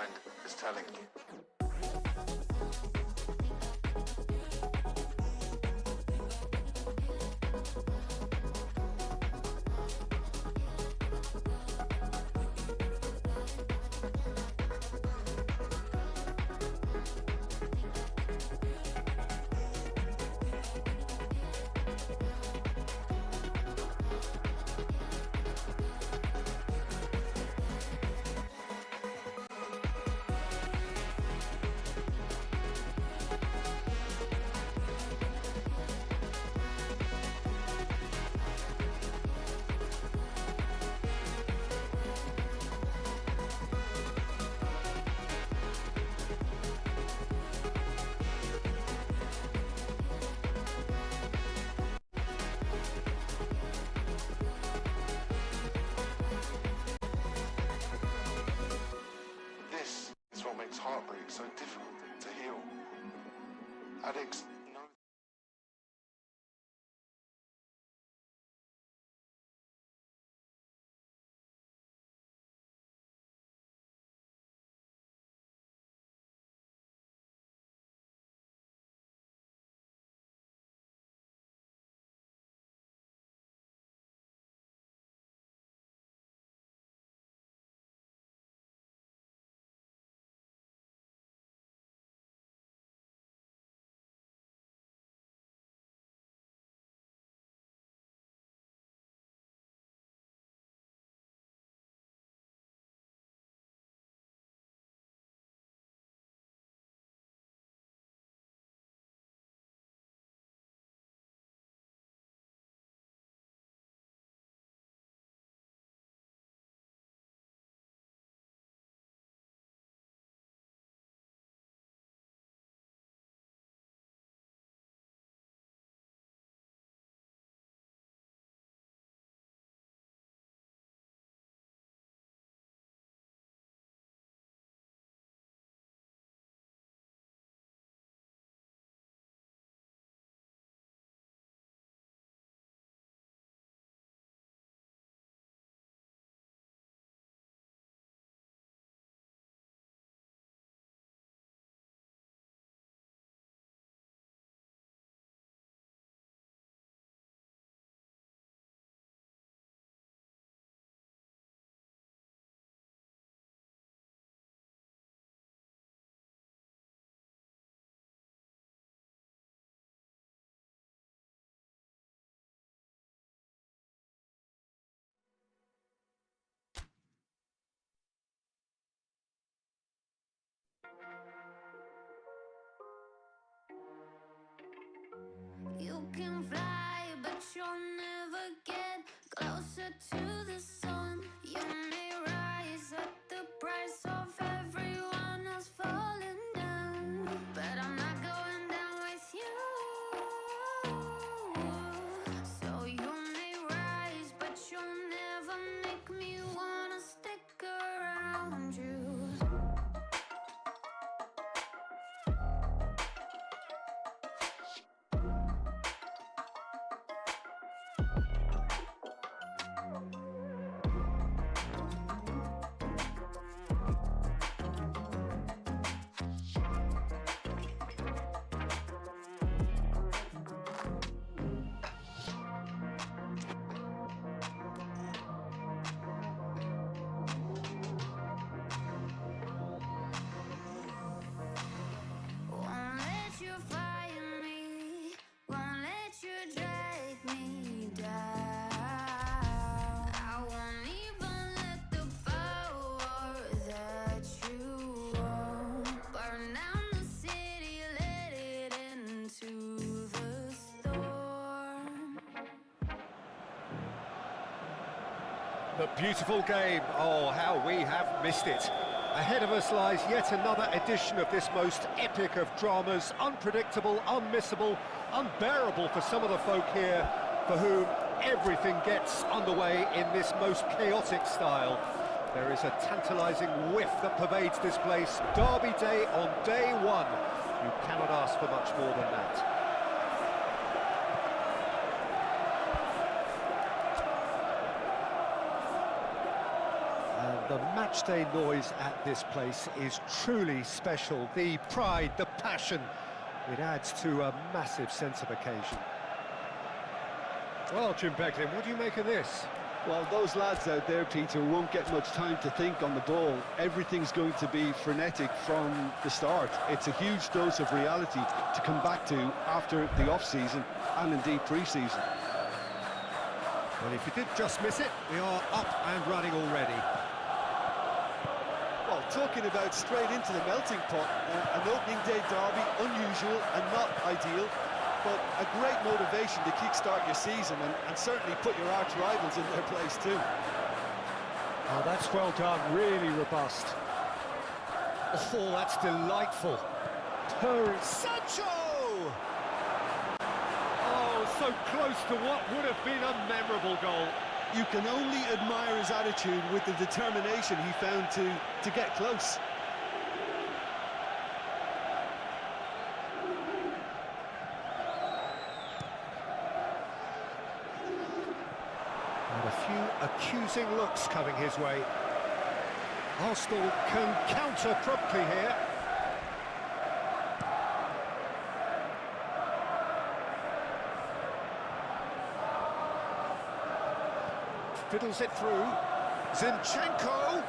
mind is telling you. This is what makes heartbreak so difficult to heal. Addicts know. You can fly, but you'll never get closer to the sun. You may rise at the price of everyone else falling down, but I'm not going down with you. So you may rise, but you'll never make me wanna stick around you. Won't let you fire me, won't let you drag me down. I won't even let the power that you own burn down the city, let it into the storm. The beautiful game. Oh, how we have missed it. Ahead of us lies yet another edition of this most epic of dramas, unpredictable, unmissable, unbearable for some of the folk here, for whom everything gets underway in this most chaotic style. There is a tantalising whiff that pervades this place. Derby day on day one. You cannot ask for much more than that. The match matchday noise at this place is truly special. The pride, the passion, it adds to a massive sense of occasion. Well, Jim Beglin, what do you make of this? Well, those lads out there, Peter, won't get much time to think on the ball. Everything's going to be frenetic from the start. It's a huge dose of reality to come back to after the off-season and indeed pre-season. Well, if you did just miss it, we are up and running already. Well, talking about straight into the melting pot, an opening day derby, unusual and not ideal, but a great motivation to kickstart your season and certainly put your arch rivals in their place too. Oh, that's well done, really robust. Oh, that's delightful. Sancho! Oh, so close to what would have been a memorable goal. You can only admire his attitude with the determination he found to get close. And a few accusing looks coming his way. Arsenal can counter promptly here. Fiddles it through. Zinchenko.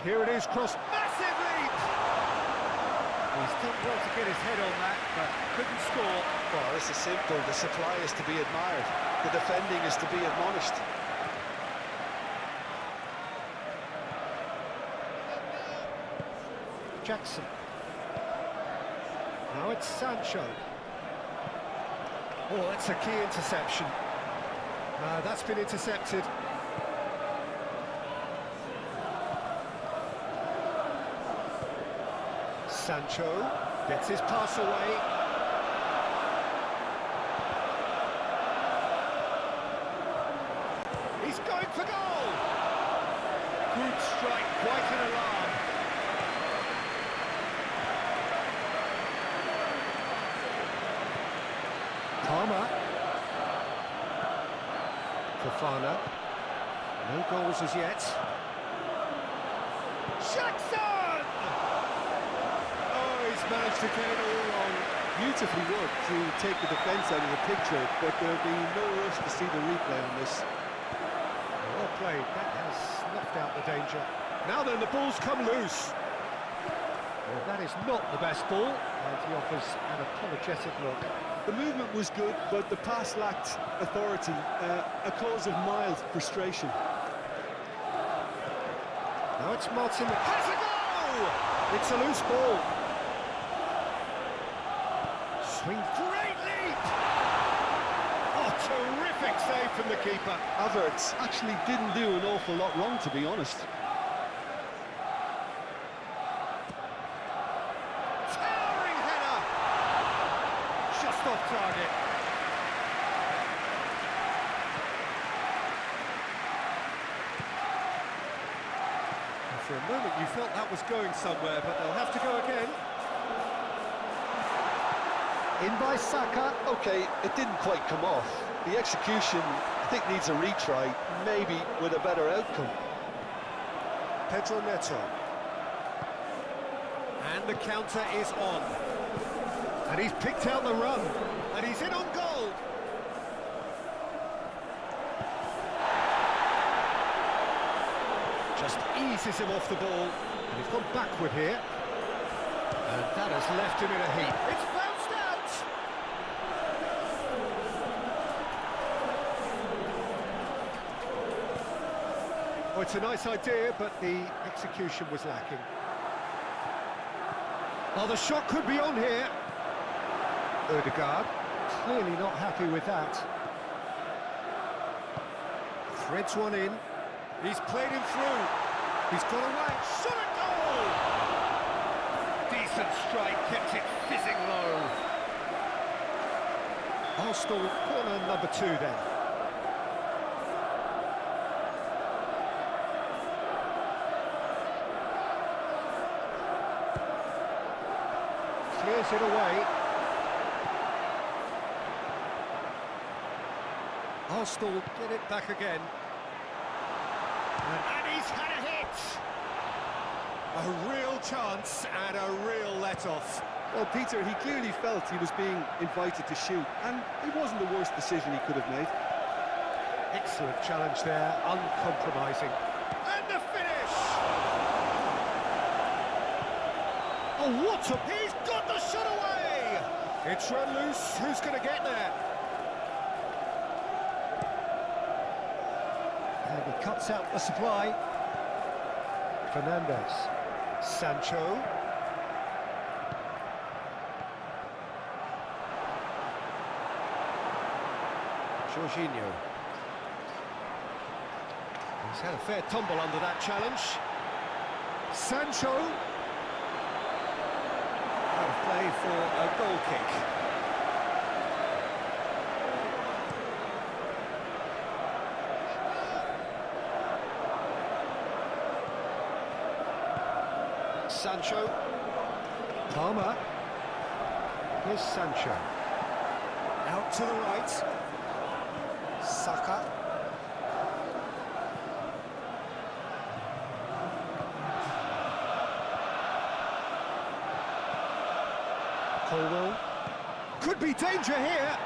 Here it is, crossed. Massive leap! He's done well to get his head on that, but couldn't score. Well, this is simple. The supply is to be admired. The defending is to be admonished. Jackson. Now it's Sancho. Oh, that's a key interception. That's been intercepted. Sancho gets his pass away. He's going for goal! Good strike, quite an alarm. Palmer. Fofana. No goals as yet. Jackson! Oh, he's managed to get it all wrong. Beautifully worked to take the defence out of the picture, but there'll be no rush to see the replay on this. Well played, that has snuffed out the danger. Now then, the ball's come loose. Well, that is not the best ball, and he offers an apologetic look. The movement was good, but the pass lacked authority, a cause of mild frustration. Now it's Martin. Has a goal! It's a loose ball. Swing, great leap! Oh, terrific save from the keeper. Havertz actually didn't do an awful lot wrong, to be honest. Towering header! Just off target. And for a moment you felt that was going somewhere, but they'll have to go again. In by Saka. Okay, it didn't quite come off. The execution, I think, needs a retry, maybe with a better outcome. Pedro Neto. And the counter is on. And he's picked out the run. And he's in on goal. Just eases him off the ball. And he's gone backward here. And that has left him in a heap. It's bounced out! Oh, it's a nice idea, but the execution was lacking. Oh, the shot could be on here. Ødegaard, clearly not happy with that. Threads one in. He's played him through. He's got away. Shot at goal! Decent strike, kept it fizzing low. Arsenal corner number 2 then. Clears it away. Arsenal get it back again. And he's had a hit! A real chance and a real let-off. Well, Peter, he clearly felt he was being invited to shoot, and it wasn't the worst decision he could have made. Excellent challenge there, uncompromising. And the finish! Oh, what a... He's got the shot away! It's run loose, who's going to get there? And he cuts out the supply. Fernandez. Sancho. Jorginho. He's had a fair tumble under that challenge. Sancho. Out of play for a goal kick. Sancho. Palmer. Here's Sancho. Out to the right. Saka. Colwell. Could be danger here.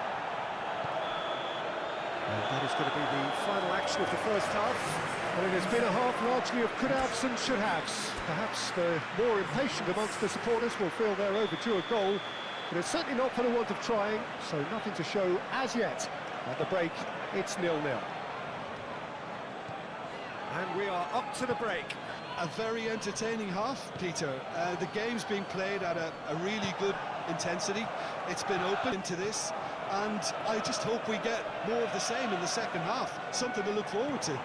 And that is going to be the final action of the first half. And it has been a half largely of could-haves and should-haves. Perhaps the more impatient amongst the supporters will feel they're overdue a goal, but it's certainly not for the want of trying, so nothing to show as yet. At the break, it's 0-0. And we are up to the break. A very entertaining half, Peter. The game's being played at a really good intensity. It's been open into this, and I just hope we get more of the same in the second half. Something to look forward to.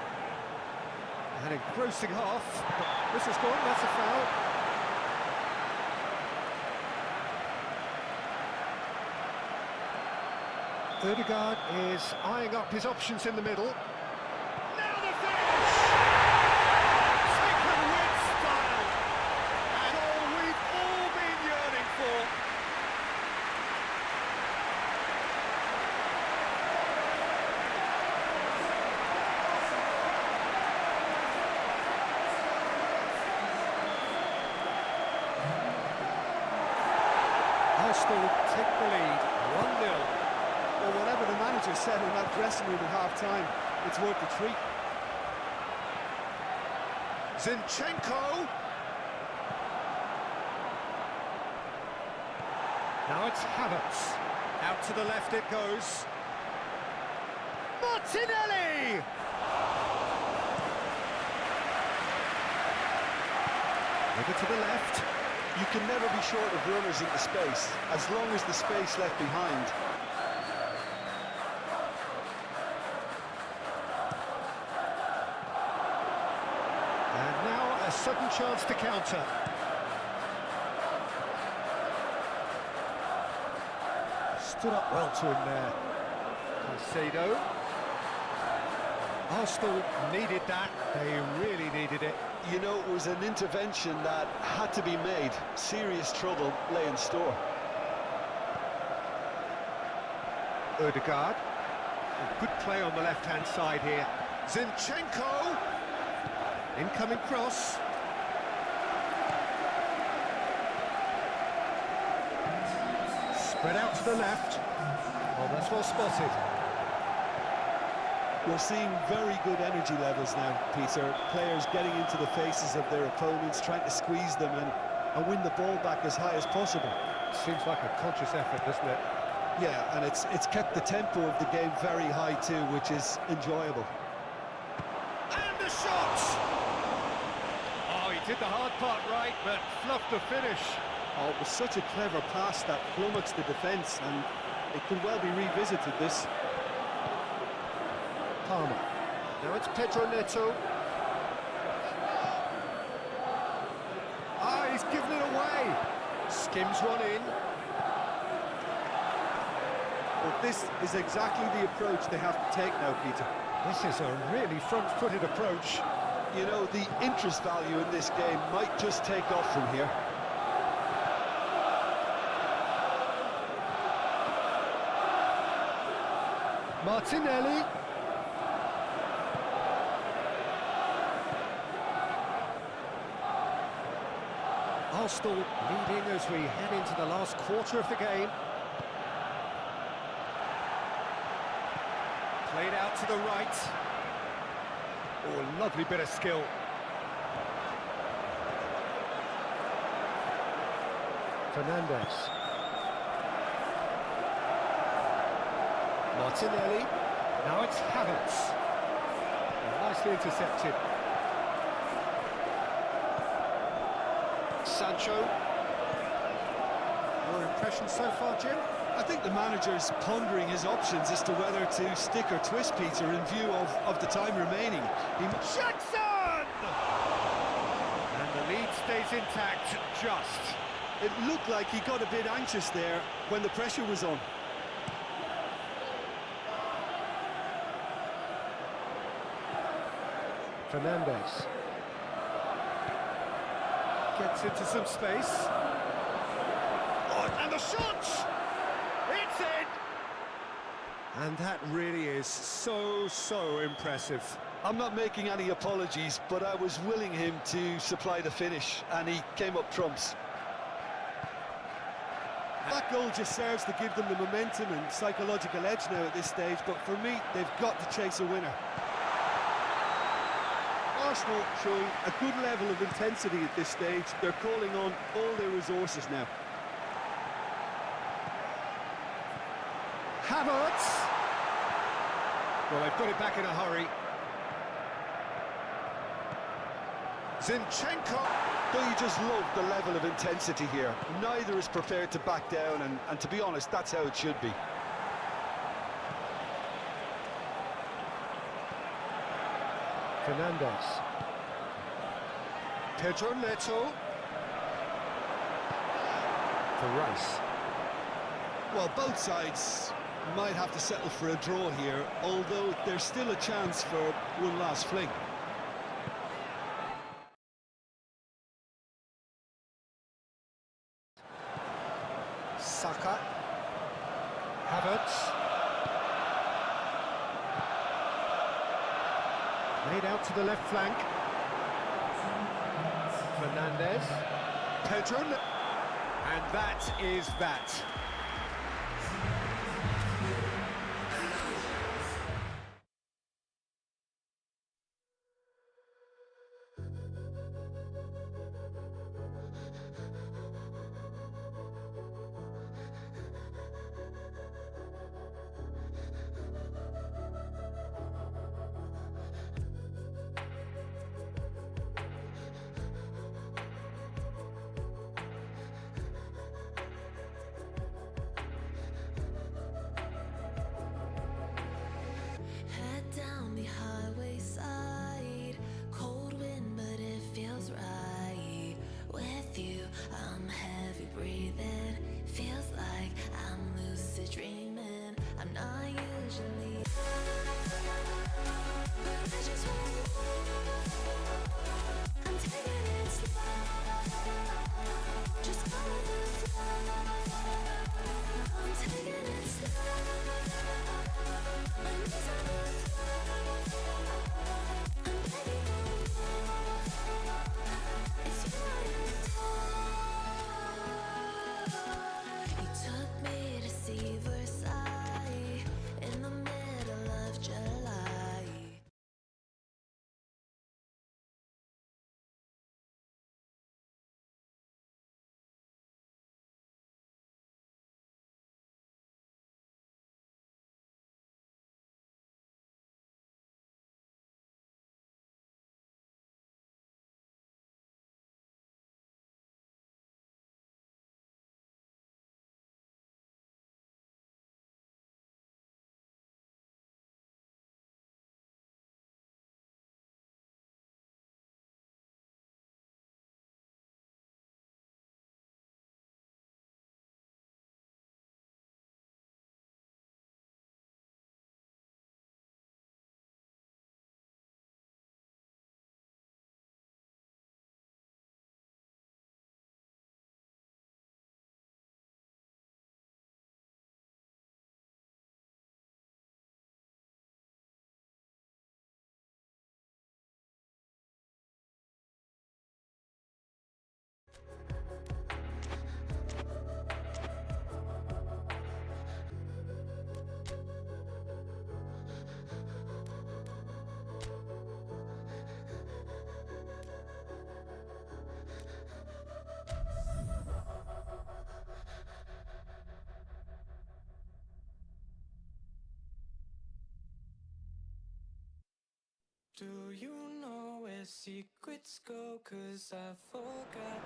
An engrossing half, but this is gone, that's a foul. Ødegaard is eyeing up his options in the middle. Now the finish! Taken with style! And all we've all been yearning for. Arsenal take the lead, 1-0. Well, whatever the manager said in that dressing room at half-time, it's worth the treat. Zinchenko. Now it's Havertz. Out to the left it goes. Martinelli! Over to the left. You can never be short of runners into space, as long as the space left behind. And now a sudden chance to counter. Stood up well to him there. Caicedo. Arsenal needed that, they really needed it. You know, it was an intervention that had to be made. Serious trouble lay in store. Ødegaard. A good play on the left-hand side here. Zinchenko. Incoming cross. Spread out to the left. Oh, that's well spotted. We're seeing very good energy levels now, Peter. Players getting into the faces of their opponents, trying to squeeze them and win the ball back as high as possible. Seems like a conscious effort, doesn't it? Yeah, and it's kept the tempo of the game very high too, which is enjoyable. And the shot! Oh, he did the hard part right, but fluffed the finish. Oh, it was such a clever pass that flummoxed the defence, and it could well be revisited, this. Palmer. Now it's Pedro Neto. Ah, he's given it away. Skims one in. But this is exactly the approach they have to take now, Peter. This is a really front-footed approach. You know, the interest value in this game might just take off from here. Martinelli. Arsenal leading as we head into the last quarter of the game. Played out to the right. Oh, a lovely bit of skill. Fernandes. Martinelli. Now it's Havertz. Nicely intercepted. Sancho. Your impression so far, Jim? I think the manager's pondering his options as to whether to stick or twist Peter in view of the time remaining. Jackson! And the lead stays intact, just. It looked like he got a bit anxious there when the pressure was on. Fernandes. Gets into some space. Oh, and the shot! It's in! And that really is so impressive. I'm not making any apologies, but I was willing him to supply the finish, and he came up trumps. That goal just serves to give them the momentum and psychological edge now at this stage, but for me, they've got to chase a winner. Arsenal showing a good level of intensity at this stage. They're calling on all their resources now. Havertz! Well, they've got it back in a hurry. Zinchenko! Don't you just love the level of intensity here? Neither is prepared to back down, and to be honest, that's how it should be. Fernandes. Pedro Neto. For Rice. Well, both sides might have to settle for a draw here, although there's still a chance for one last fling. Saka. Havertz. Made out to the left flank. Fernandes. Pedro. And that is that. the secrets go, 'cause I forgot.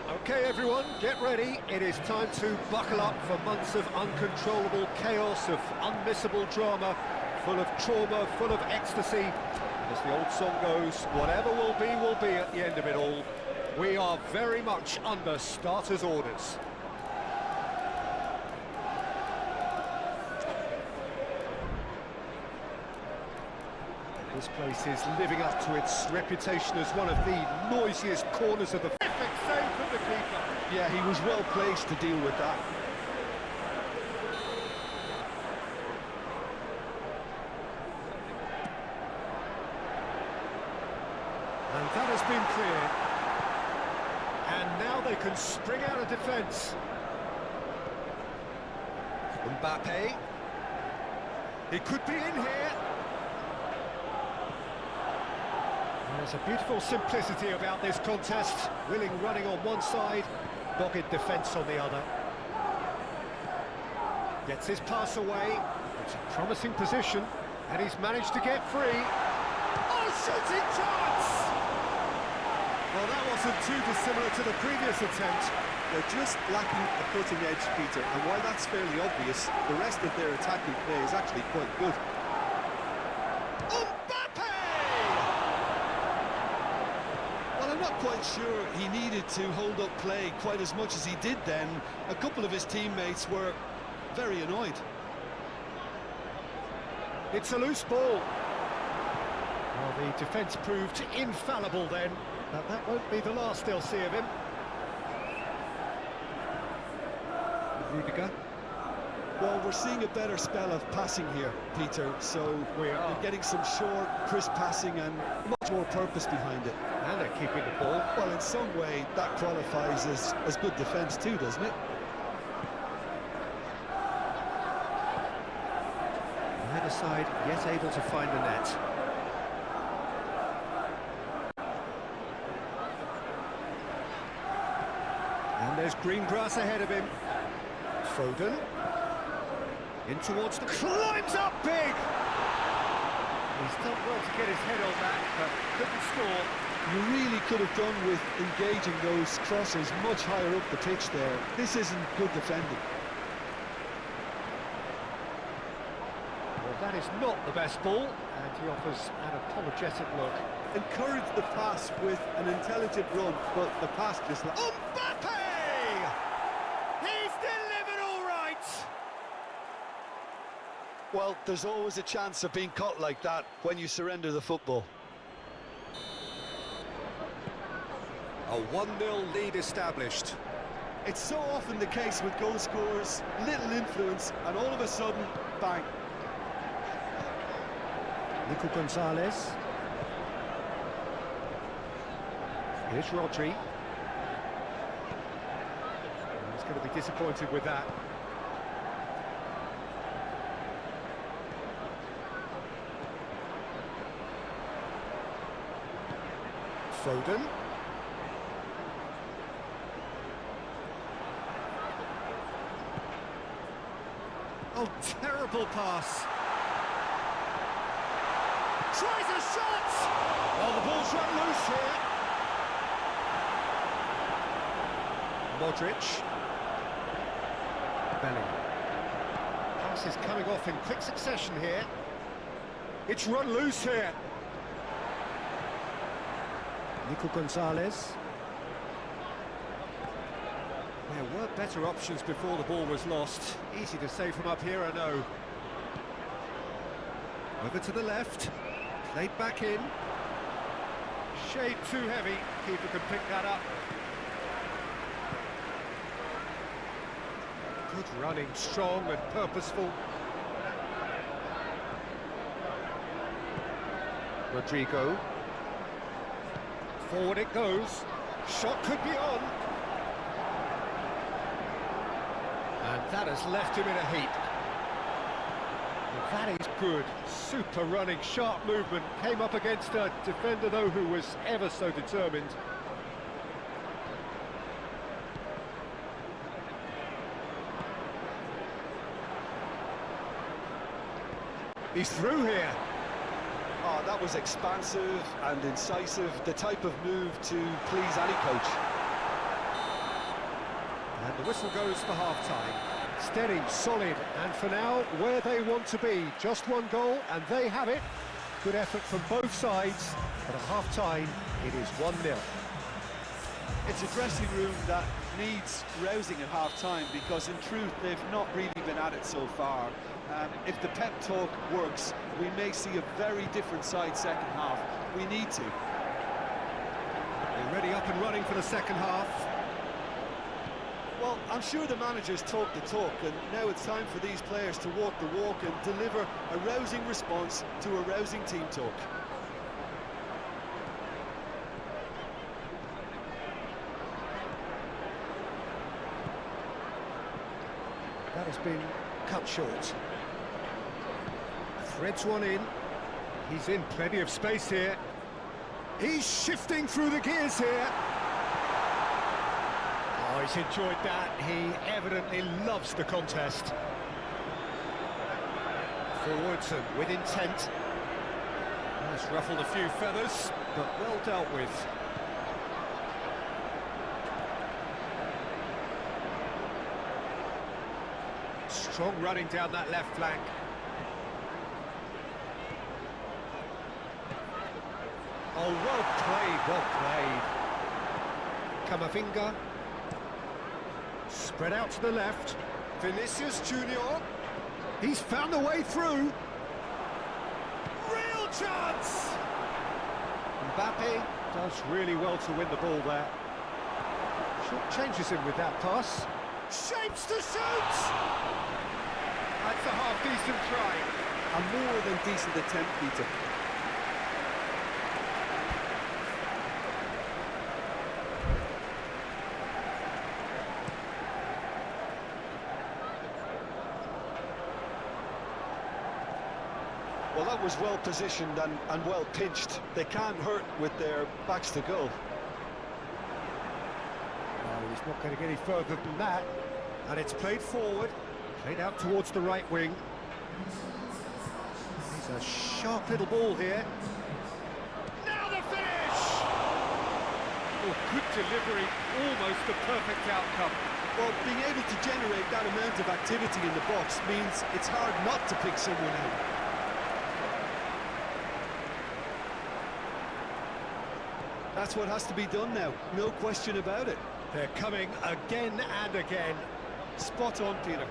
Okay, everyone, get ready. It is time to buckle up for months of uncontrollable chaos, of unmissable drama, full of trauma, full of ecstasy. As the old song goes, whatever will be at the end of it all. We are very much under starters' orders. This place is living up to its reputation as one of the noisiest corners of the... Perfect save from the keeper. Yeah, he was well placed to deal with that. And that has been cleared. And now they can spring out of defence. Mbappe. He could be in here. There's a beautiful simplicity about this contest. Willing running on one side, dogged defence on the other. Gets his pass away. It's a promising position, and he's managed to get free. Oh, shooting chance! Well, that wasn't too dissimilar to the previous attempt. They're just lacking a cutting edge, Peter, and while that's fairly obvious, the rest of their attacking play is actually quite good. Mbappe! Well, I'm not quite sure he needed to hold up play quite as much as he did then. A couple of his teammates were very annoyed. It's a loose ball. Well, the defence proved infallible then, but that won't be the last they'll see of him. Rudiger. Well, we're seeing a better spell of passing here, Peter, so We are. we're getting some short, crisp passing and much more purpose behind it. And they're keeping the ball. Well, in some way, that qualifies as good defence too, doesn't it? Neither side yet able to find the net. And there's green grass ahead of him. Foden. In towards the... Climbs up big! He's done well to get his head on that, but couldn't score. You really could have done with engaging those crosses much higher up the pitch there. This isn't good defending. Well, that is not the best ball, and he offers an apologetic look. Encourage the pass with an intelligent run, but the pass just... Mbappe! He's delivered all right! Well, there's always a chance of being caught like that when you surrender the football. A 1-0 lead established. It's so often the case with goal scorers, little influence, and all of a sudden, bang. Nico Gonzalez. Here's Rodri. He's going to be disappointed with that. Foden. Oh, terrible pass. Tries a shot! Well, the ball's run loose here. Modric. Bellingham. Pass is coming off in quick succession here. It's run loose here. Nico Gonzalez. There were better options before the ball was lost. Easy to say from up here, I know. Over to the left. Played back in. Shade too heavy. Keeper can pick that up. Good running, strong and purposeful. Rodrigo. Forward it goes. Shot could be on. And that has left him in a heap. That is good. Super running, sharp movement. Came up against a defender, though, who was ever so determined. He's through here. Oh, that was expansive and incisive, the type of move to please any coach. And the whistle goes for half-time. Steady, solid, and for now, where they want to be. Just one goal, and they have it. Good effort from both sides, but at half-time, it is 1-0. It's a dressing room that needs rousing at half-time because, in truth, they've not really been at it so far. If the pep talk works, we may see a very different side second half. We need to. Already up and running for the second half. Well, I'm sure the managers talk the talk, and now it's time for these players to walk the walk and deliver a rousing response to a rousing team talk. That has been cut short. Threads one in. He's in plenty of space here. He's shifting through the gears here. Oh, he's enjoyed that. He evidently loves the contest. Forwards and with intent. Has ruffled a few feathers, but well dealt with. Strong running down that left flank. Oh, well played, well played. Camavinga. Spread out to the left. Vinicius Junior. He's found a way through. Real chance! Mbappe does really well to win the ball there. Short changes him with that pass. Shapes to shoot! That's a half-decent try. A more than decent attempt, Peter. Well, that was well positioned and well pinched. They can't hurt with their backs to goal. No, he's not going to get any further than that. And it's played forward, played out towards the right wing. He's a sharp little ball here. Now the finish! Oh, good delivery, almost the perfect outcome. Well, being able to generate that amount of activity in the box means it's hard not to pick someone out. That's what has to be done now, no question about it. They're coming again and again. Spot on, Peter.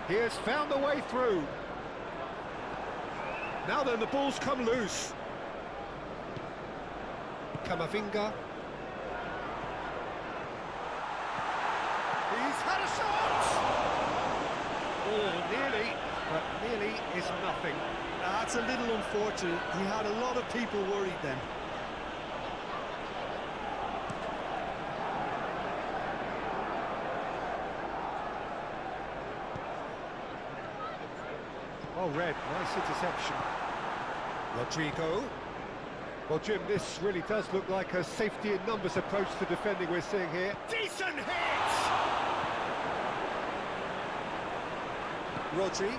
He has found the way through. Now then, the ball's come loose. Camavinga. He's had a shot! Oh, nearly, but nearly is nothing. That's a little unfortunate. He had a lot of people worried then. Well read, nice interception. Rodrigo. Well, Jim, this really does look like a safety in numbers approach to defending we're seeing here. Decent hit! Rodri.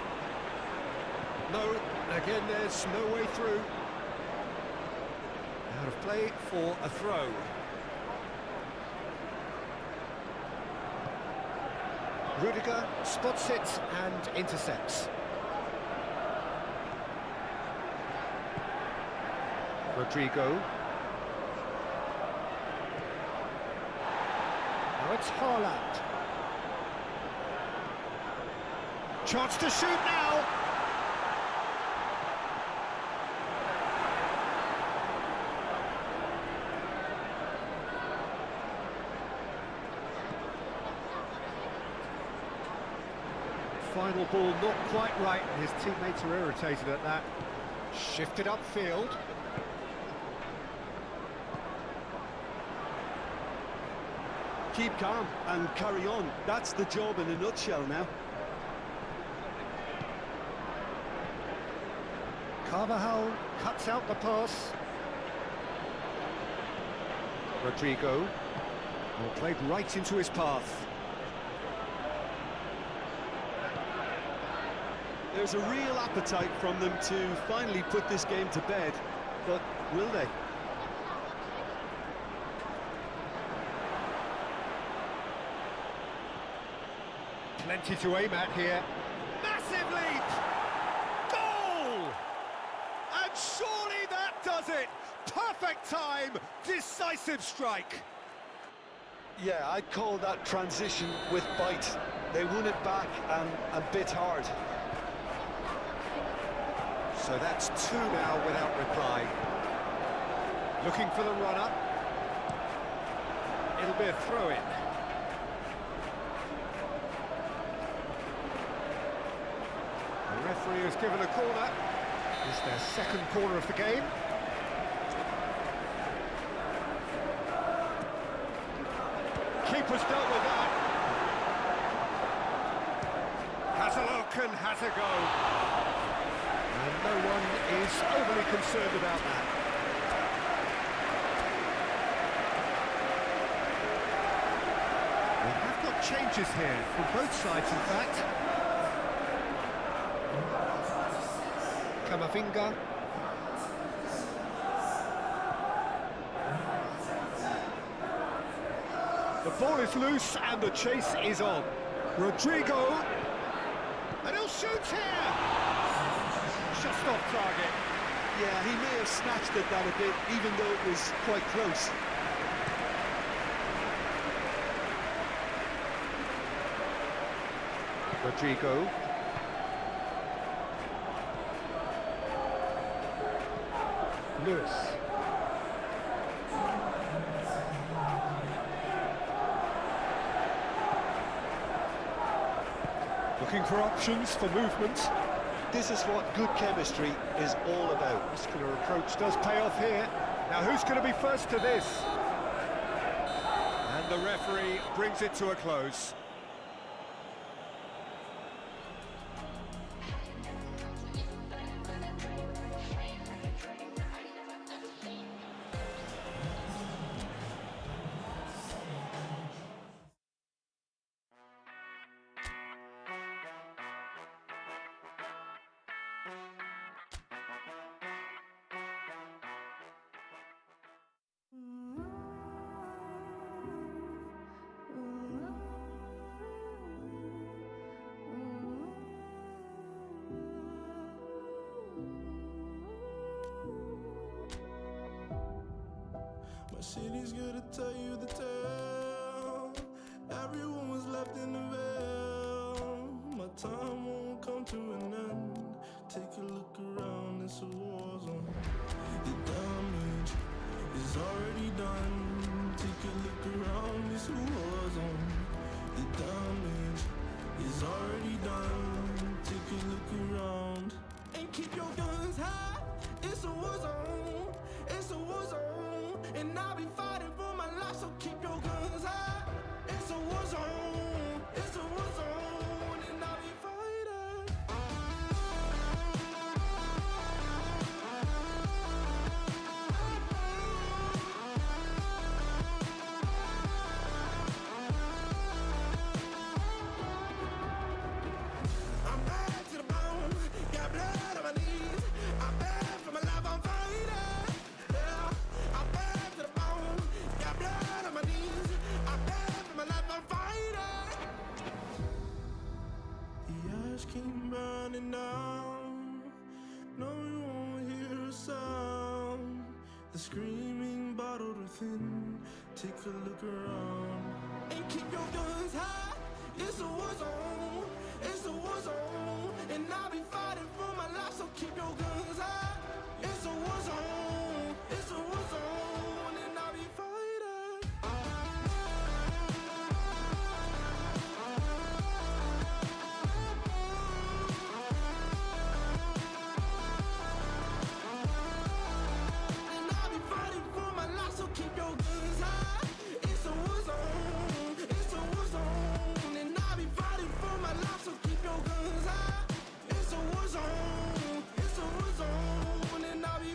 No, again, there's no way through. Out of play for a throw. Rudiger spots it and intercepts. Rodrigo. Now it's Haaland. Chance to shoot now. Final ball not quite right, and his teammates are irritated at that. Shifted upfield. Keep calm and carry on. That's the job in a nutshell now. Carvajal cuts out the pass. Rodrigo. Well, played right into his path. There's a real appetite from them to finally put this game to bed, but will they? Plenty to aim at here. Massive leap! Goal! And surely that does it! Perfect time, decisive strike. Yeah, I'd call that transition with bite. They won it back and bit hard. So that's two now without reply. Looking for the runner. It'll be a throw-in. The referee has given a corner. It's their second corner of the game. Keeper's dealt with that. Has a look and has a go. And no one is overly concerned about that. We have got changes here from both sides, in fact. Kamavinga. The ball is loose and the chase is on. Rodrigo. And he'll shoot here! Just off target. Yeah, he may have snatched at that a bit, even though it was quite close. Rodrigo. Lewis. Looking for options for movement. This is what good chemistry is all about. Muscular approach does pay off here. Now who's going to be first to this? And the referee brings it to a close. City's gonna tell you the tale. Everyone was left in the veil. My time won't come to an end. Take a look around, it's a war zone. The damage is already done. Take a look around, it's a war zone. The damage is already done. Take a look around and keep your guns high. It's a war zone. It's a war zone. And I'll be fighting for my life, so keep your guns high. It's a war zone, it's a war zone, and I'll be fighting. I'm bad to the bone, got blood on my knees. I'm bad for my life, I'm fighting. Keep burning down. No, you won't hear a sound. The screaming bottled within. Take a look around and keep your guns high. It's a war zone. It's a war zone, and I'll be fighting for my life. So keep your guns high. It's a war zone. It's a war zone, and I'll be fighting. Keep your guns high. It's a war zone. It's a war zone, and I'll be fighting for my life. So keep your guns high. It's a war zone. It's a war zone, and I'll be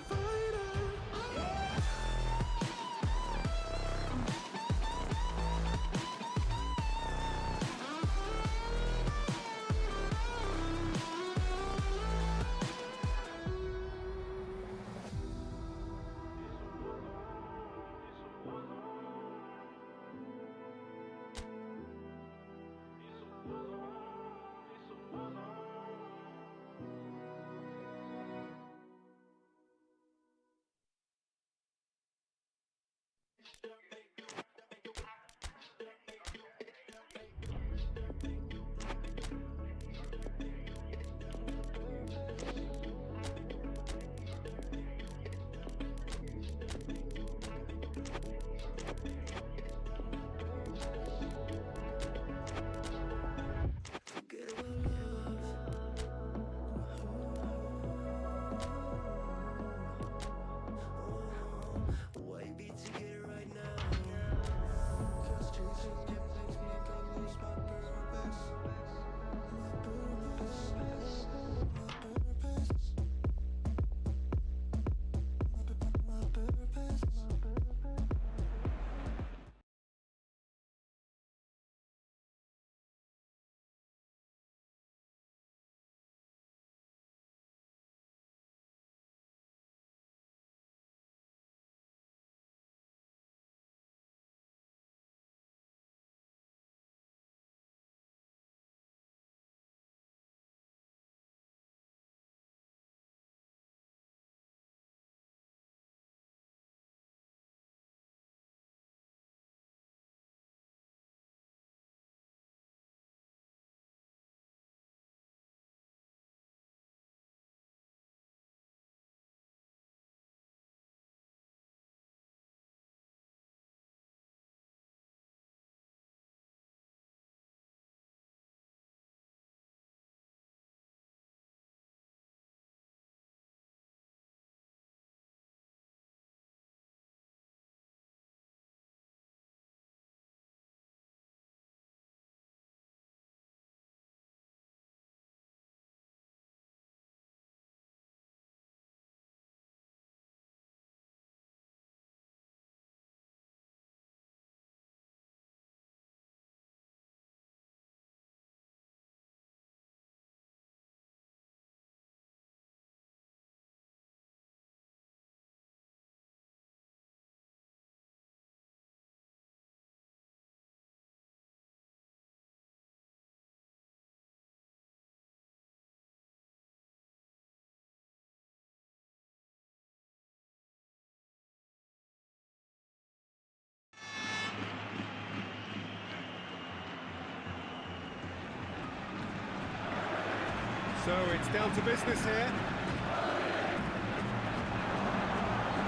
So it's down to business here.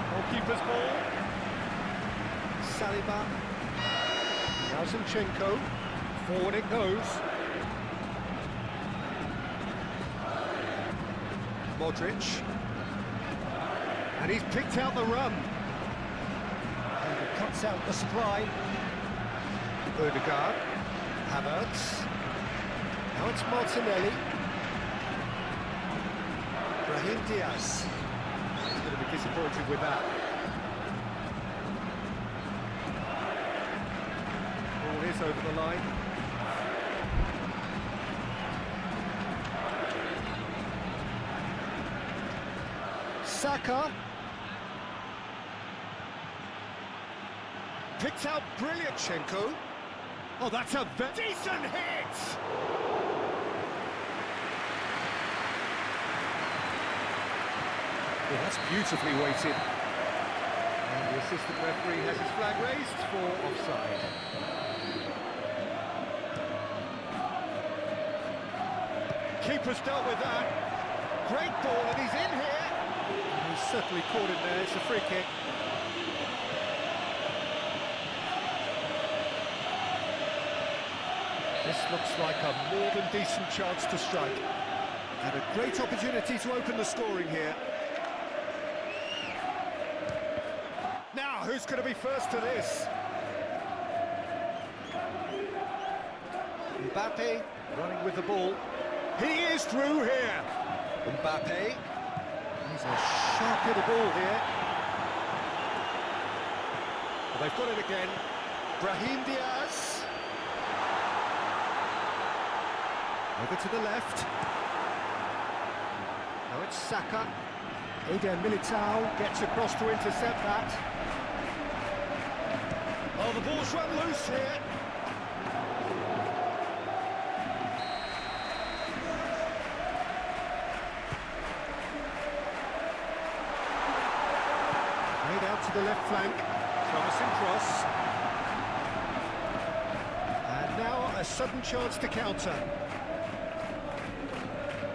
Goalkeeper's ball. Saliba. Now Zinchenko. Forward it goes. Modric. And he's picked out the run. And he cuts out the supply. Odegaard. Havertz. Now it's Martinelli. Brahim Diaz. He's going to be disappointed with that. Ball is over the line. Saka. Picked out brilliant. Chenko. Oh, that's a decent hit! Oh, that's beautifully weighted. And the assistant referee has his flag raised for offside. Keeper's dealt with that. Great ball, and he's in here. And he's certainly caught it there. It's a free kick. This looks like a more than decent chance to strike. And a great opportunity to open the scoring here. Now, who's going to be first to this? Mbappe running with the ball. He is through here. Mbappe. He's a sharp little ball here. Well, they've got it again. Brahim Diaz. Over to the left. Now it's Saka. Eder Militao gets across to intercept that. Oh, the ball's run loose here. Played out to the left flank. Promising cross. And now a sudden chance to counter.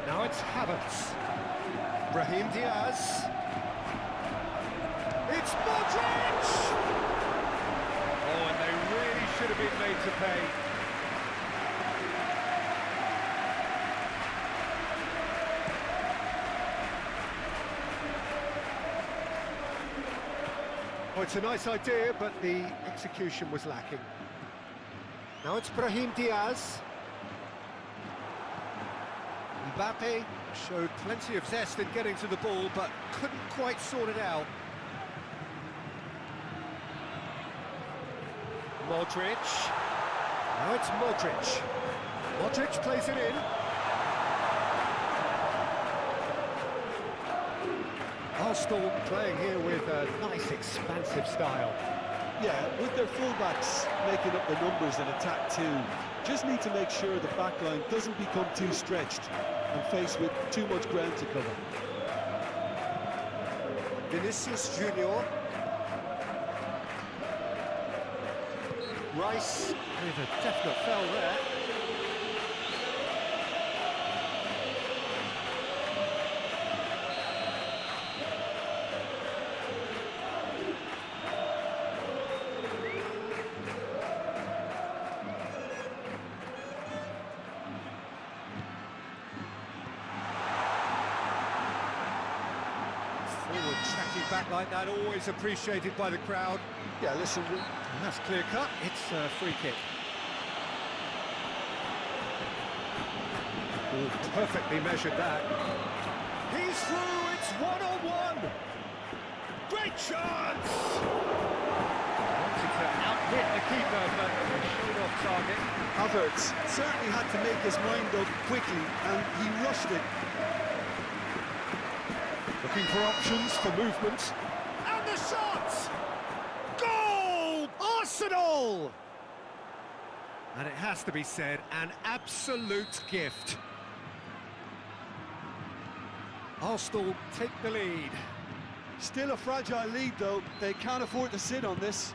Now it's Havertz. Brahim Diaz. It's Modric! Oh, and they really should have been made to pay. Oh, it's a nice idea, but the execution was lacking. Now it's Brahim Diaz. Mbappe showed plenty of zest in getting to the ball, but couldn't quite sort it out. Modric. Now it's Modric. Modric plays it in. Arsenal playing here with a nice expansive style. Yeah, with their fullbacks making up the numbers in attack too. Just need to make sure the back line doesn't become too stretched and faced with too much ground to cover. Vinicius Junior. Rice with a definite foul there. Forward tracking back like that, always appreciated by the crowd. Yeah, listen, And that's clear cut, it's a free kick. Oh, perfectly measured that. He's through, it's one-on-one! Great chance! Wanted to out-hit the keeper, but showed off target. Havertz certainly had to make his mind up quickly, and he rushed it. Looking for options, for movement. And the shot! Goal! Arsenal! And it has to be said, an absolute gift. Arsenal take the lead. Still a fragile lead, though. They can't afford to sit on this.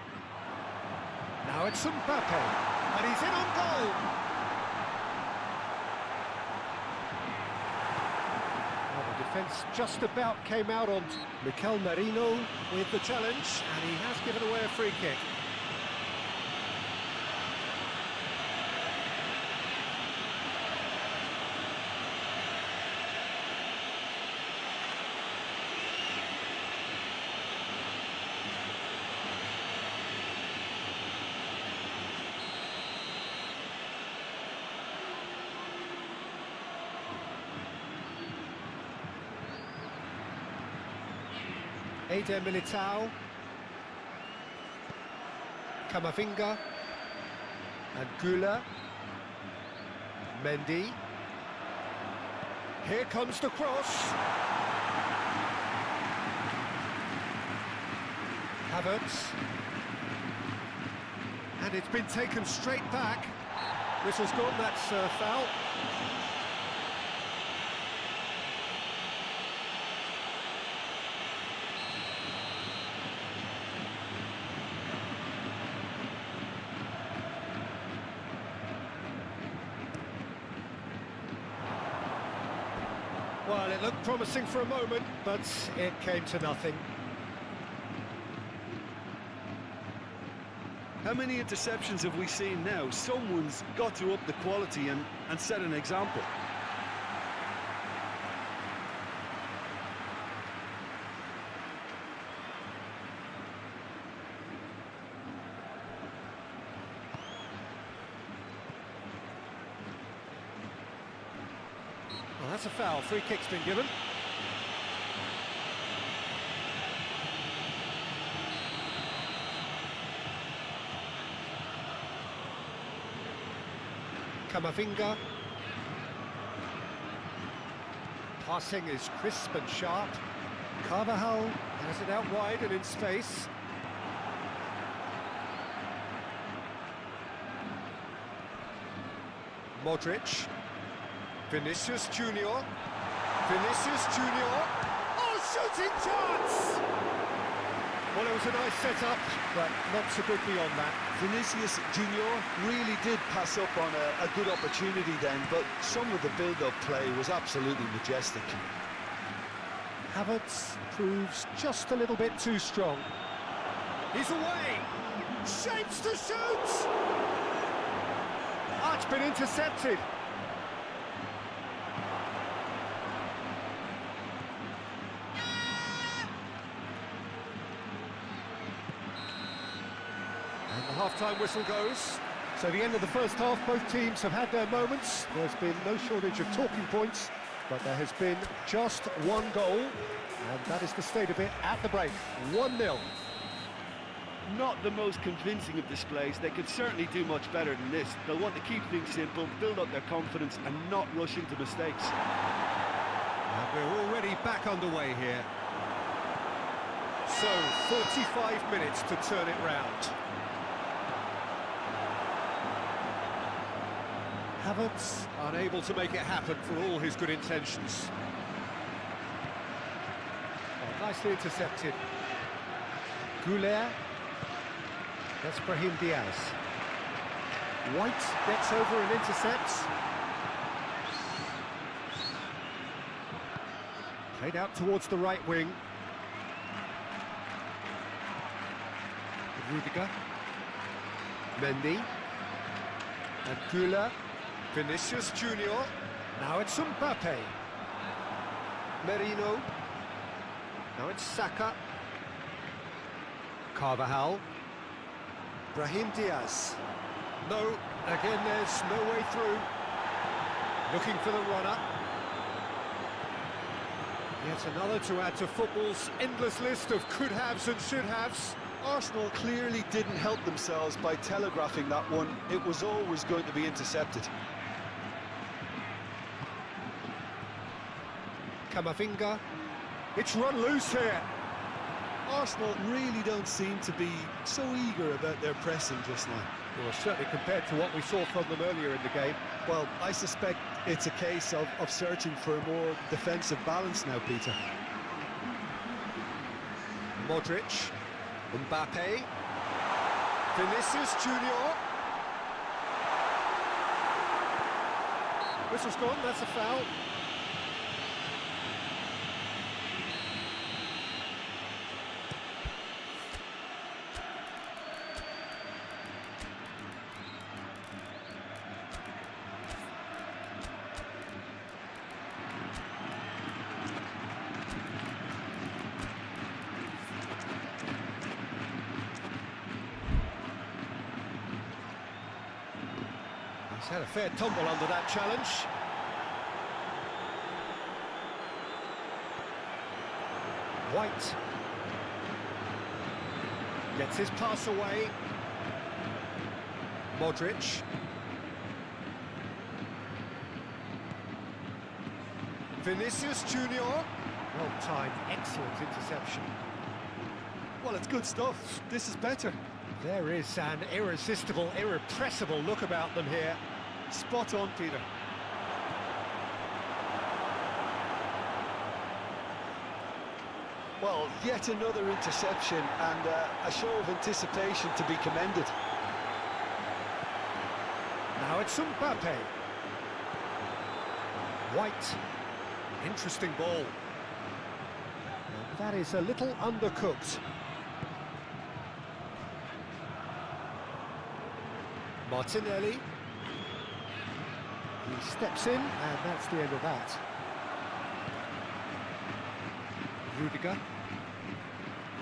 Now it's Mbappe, and he's in on goal. defence just about came out on Mikel Merino with the challenge, and he has given away a free kick. Eder Militao, Camavinga, and Güler. Mendy. Here comes the cross. Havertz. And it's been taken straight back. Whistle's gone, that's foul. Well, it looked promising for a moment, but it came to nothing. How many interceptions have we seen now? Someone's got to up the quality and set an example. Well, that's a foul. Free kick's been given. Camavinga. Passing is crisp and sharp. Carvajal has it out wide and in space. Modric. Vinicius Junior. Vinicius Junior. Oh, shooting chance! Well, it was a nice setup, but not so good beyond that. Vinicius Junior really did pass up on a good opportunity then, but some of the build-up play was absolutely majestic. Havertz proves just a little bit too strong. He's away! Shapes to shoot! Ah, it's been intercepted. And the half-time whistle goes. So the end of the first half, both teams have had their moments. There's been no shortage of talking points, but there has been just one goal, and that is the state of it at the break. 1-0. Not the most convincing of displays. They could certainly do much better than this. They'll want to keep things simple, build up their confidence and not rush into mistakes. And we're already back underway here. So, 45 minutes to turn it round. Havertz unable to make it happen for all his good intentions. Oh, nicely intercepted. Güler. That's Brahim Diaz. White gets over and intercepts. Played out towards the right wing. Rudiger. Mendy. And Güler. Vinicius Junior. Now it's Mbappe. Merino. Now it's Saka. Carvajal. Brahim Diaz. No, again there's no way through. Looking for the runner. Yet another to add to football's endless list of could-haves and should-haves. Arsenal clearly didn't help themselves by telegraphing that one. It was always going to be intercepted. Camavinga. It's run loose here. Arsenal really don't seem to be so eager about their pressing just now. Well, certainly compared to what we saw from them earlier in the game. Well, I suspect it's a case of searching for a more defensive balance now, Peter. Modric. Mbappe. Vinicius Junior. Whistle's gone, that's a foul. had a fair tumble under that challenge. White gets his pass away. Modric. Vinicius Junior. Well timed, excellent interception. Well, it's good stuff. This is better. There is an irresistible, irrepressible look about them here. Spot on, Peter. Well, yet another interception and a show of anticipation to be commended. Now it's Mbappe. White. Interesting ball. And that is a little undercooked. Martinelli. He steps in, and that's the end of that. Rudiger.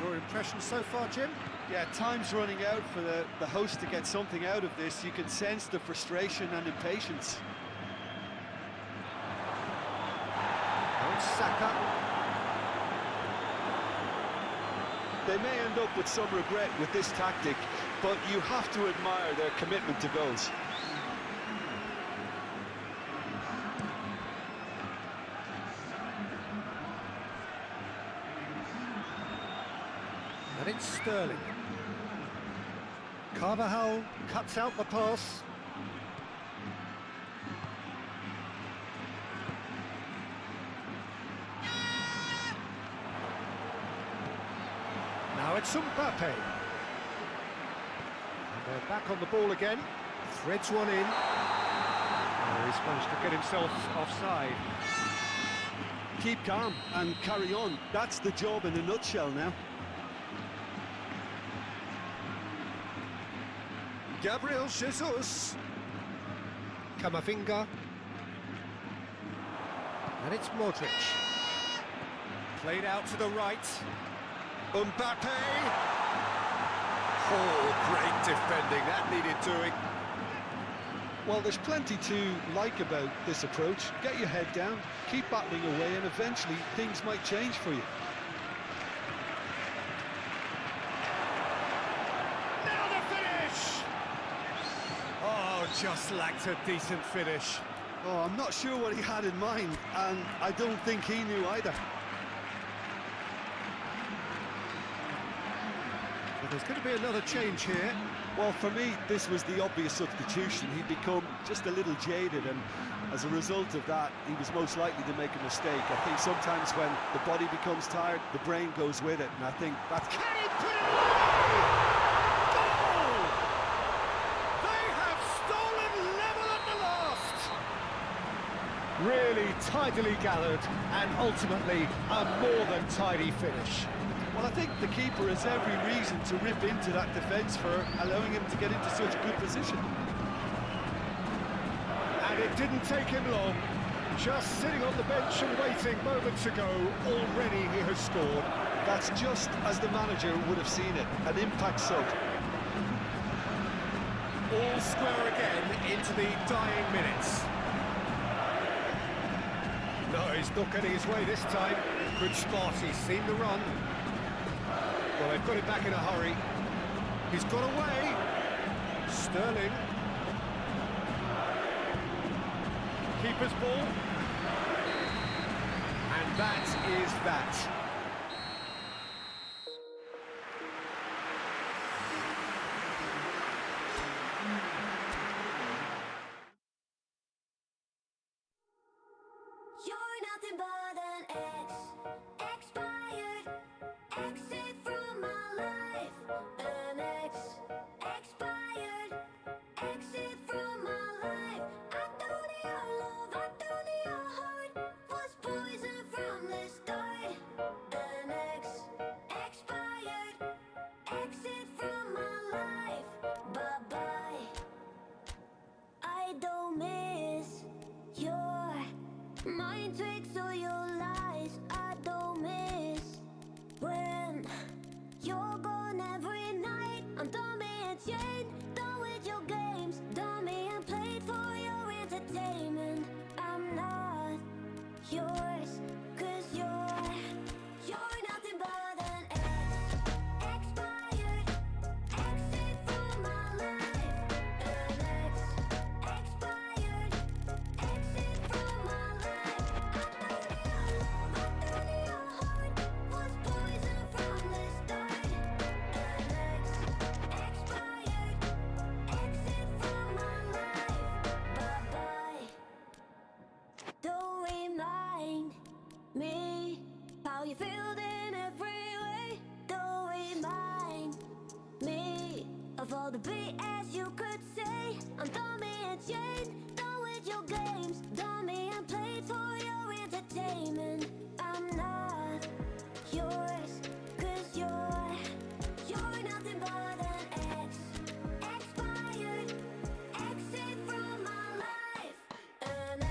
Your impression so far, Jim? Yeah, time's running out for the host to get something out of this. You can sense the frustration and impatience. Now it's Saka. They may end up with some regret with this tactic, but you have to admire their commitment to goals. And it's Sterling. Carvajal cuts out the pass. Now it's Mbappe. And they're back on the ball again. Threads one in. Oh, he's managed to get himself offside. Keep calm and carry on. That's the job in a nutshell now. Gabriel Jesus. Camavinga. And it's Modric. Played out to the right. Mbappe. Oh, great defending. That needed doing. Well, there's plenty to like about this approach. Get your head down, keep battling away, and eventually things might change for you. Now the finish! Oh, just lacked a decent finish. Oh, I'm not sure what he had in mind, and I don't think he knew either. Well, there's going to be another change here. Well, for me, this was the obvious substitution. He'd become just a little jaded, and as a result of that, he was most likely to make a mistake. I think sometimes when the body becomes tired, the brain goes with it, and I think that's... Can he put it away? Goal! They have stolen level at the last! Really tidily gathered, and ultimately a more than tidy finish. Well, I think the keeper has every reason to rip into that defence for allowing him to get into such a good position. And it didn't take him long. Just sitting on the bench and waiting moments ago, already he has scored. That's just as the manager would have seen it, an impact sub. All square again into the dying minutes. No, he's not getting his way this time. Good spot, he's seen the run. Well, they've got it back in a hurry. He's got away. Sterling. Keeper's ball. And that is that. You're nothing but an ex, expired, exit from my life. An ex, expired, exit from my life. I don't need your love, I don't need your heart. Was poison from the start. of all the BS you could say. I'm dummy and chain, done with your games. Dummy and played for your entertainment. I'm not yours, 'cause you're nothing but an ex. Expired, exit from my life. An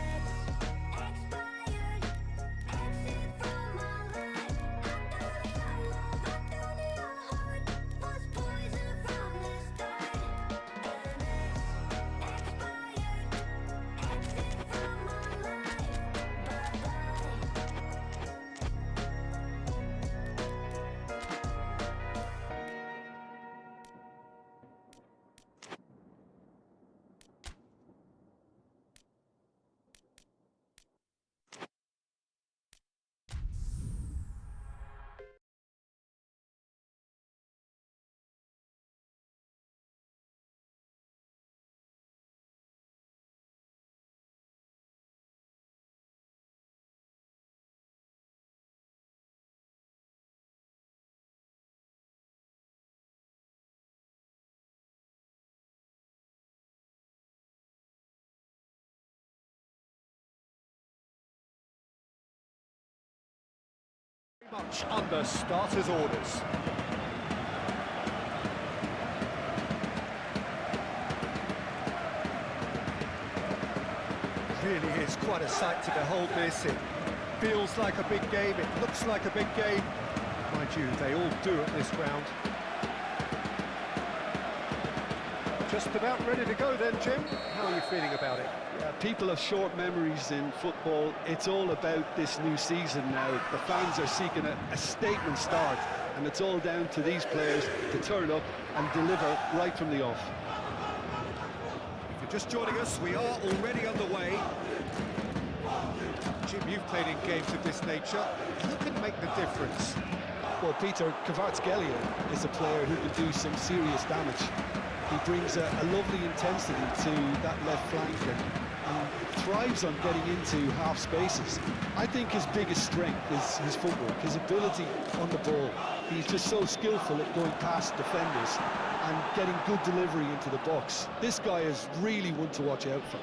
expired, exit from my life. I don't need your love, I don't need your heart. Was poison from the start. An expired, exit from my life. Bye-bye. Very much under starters' orders. Really is quite a sight to behold this. It feels like a big game, it looks like a big game. Mind you, they all do at this round. Just about ready to go then, Jim. How are you feeling about it? Yeah, people have short memories in football. It's all about this new season now. The fans are seeking a statement start, and it's all down to these players to turn up and deliver right from the off. If you're just joining us, we are already underway. Jim, you've played in games of this nature. Who can make the difference? Well, Peter, Kvaratskhelia is a player who can do some serious damage. He brings a lovely intensity to that left flank and thrives on getting into half spaces. I think his biggest strength is his footwork, his ability on the ball. He's just so skillful at going past defenders and getting good delivery into the box. This guy is really one to watch out for.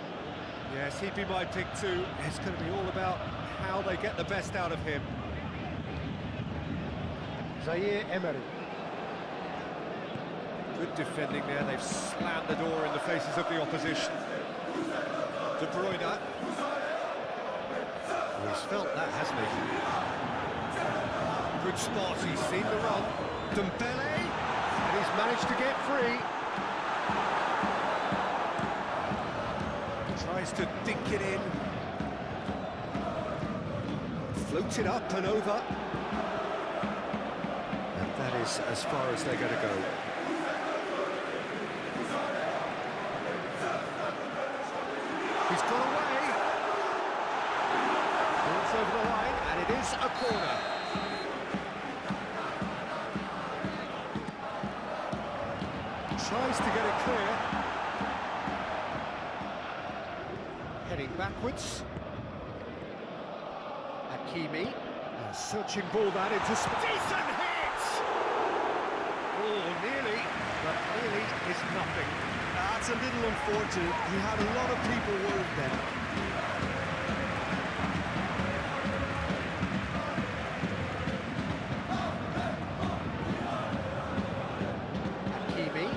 Yes, he'd be my pick too. It's going to be all about how they get the best out of him. Zaire Emery. Good defending there, they've slammed the door in the faces of the opposition. De Bruyne. Well, he's felt that, hasn't he? Good spot, he's seen the run. Dembele, and he's managed to get free. Tries to dink it in. Floats it up and over. And that is as far as they're going to go. He's got away. Ball's over the line, and it is a corner. Tries to get it clear. Heading backwards. Hakimi. A searching ball that into decent hit! Oh, nearly, but nearly is nothing. That's a little unfortunate. He had a lot of people worried then. Hakimi.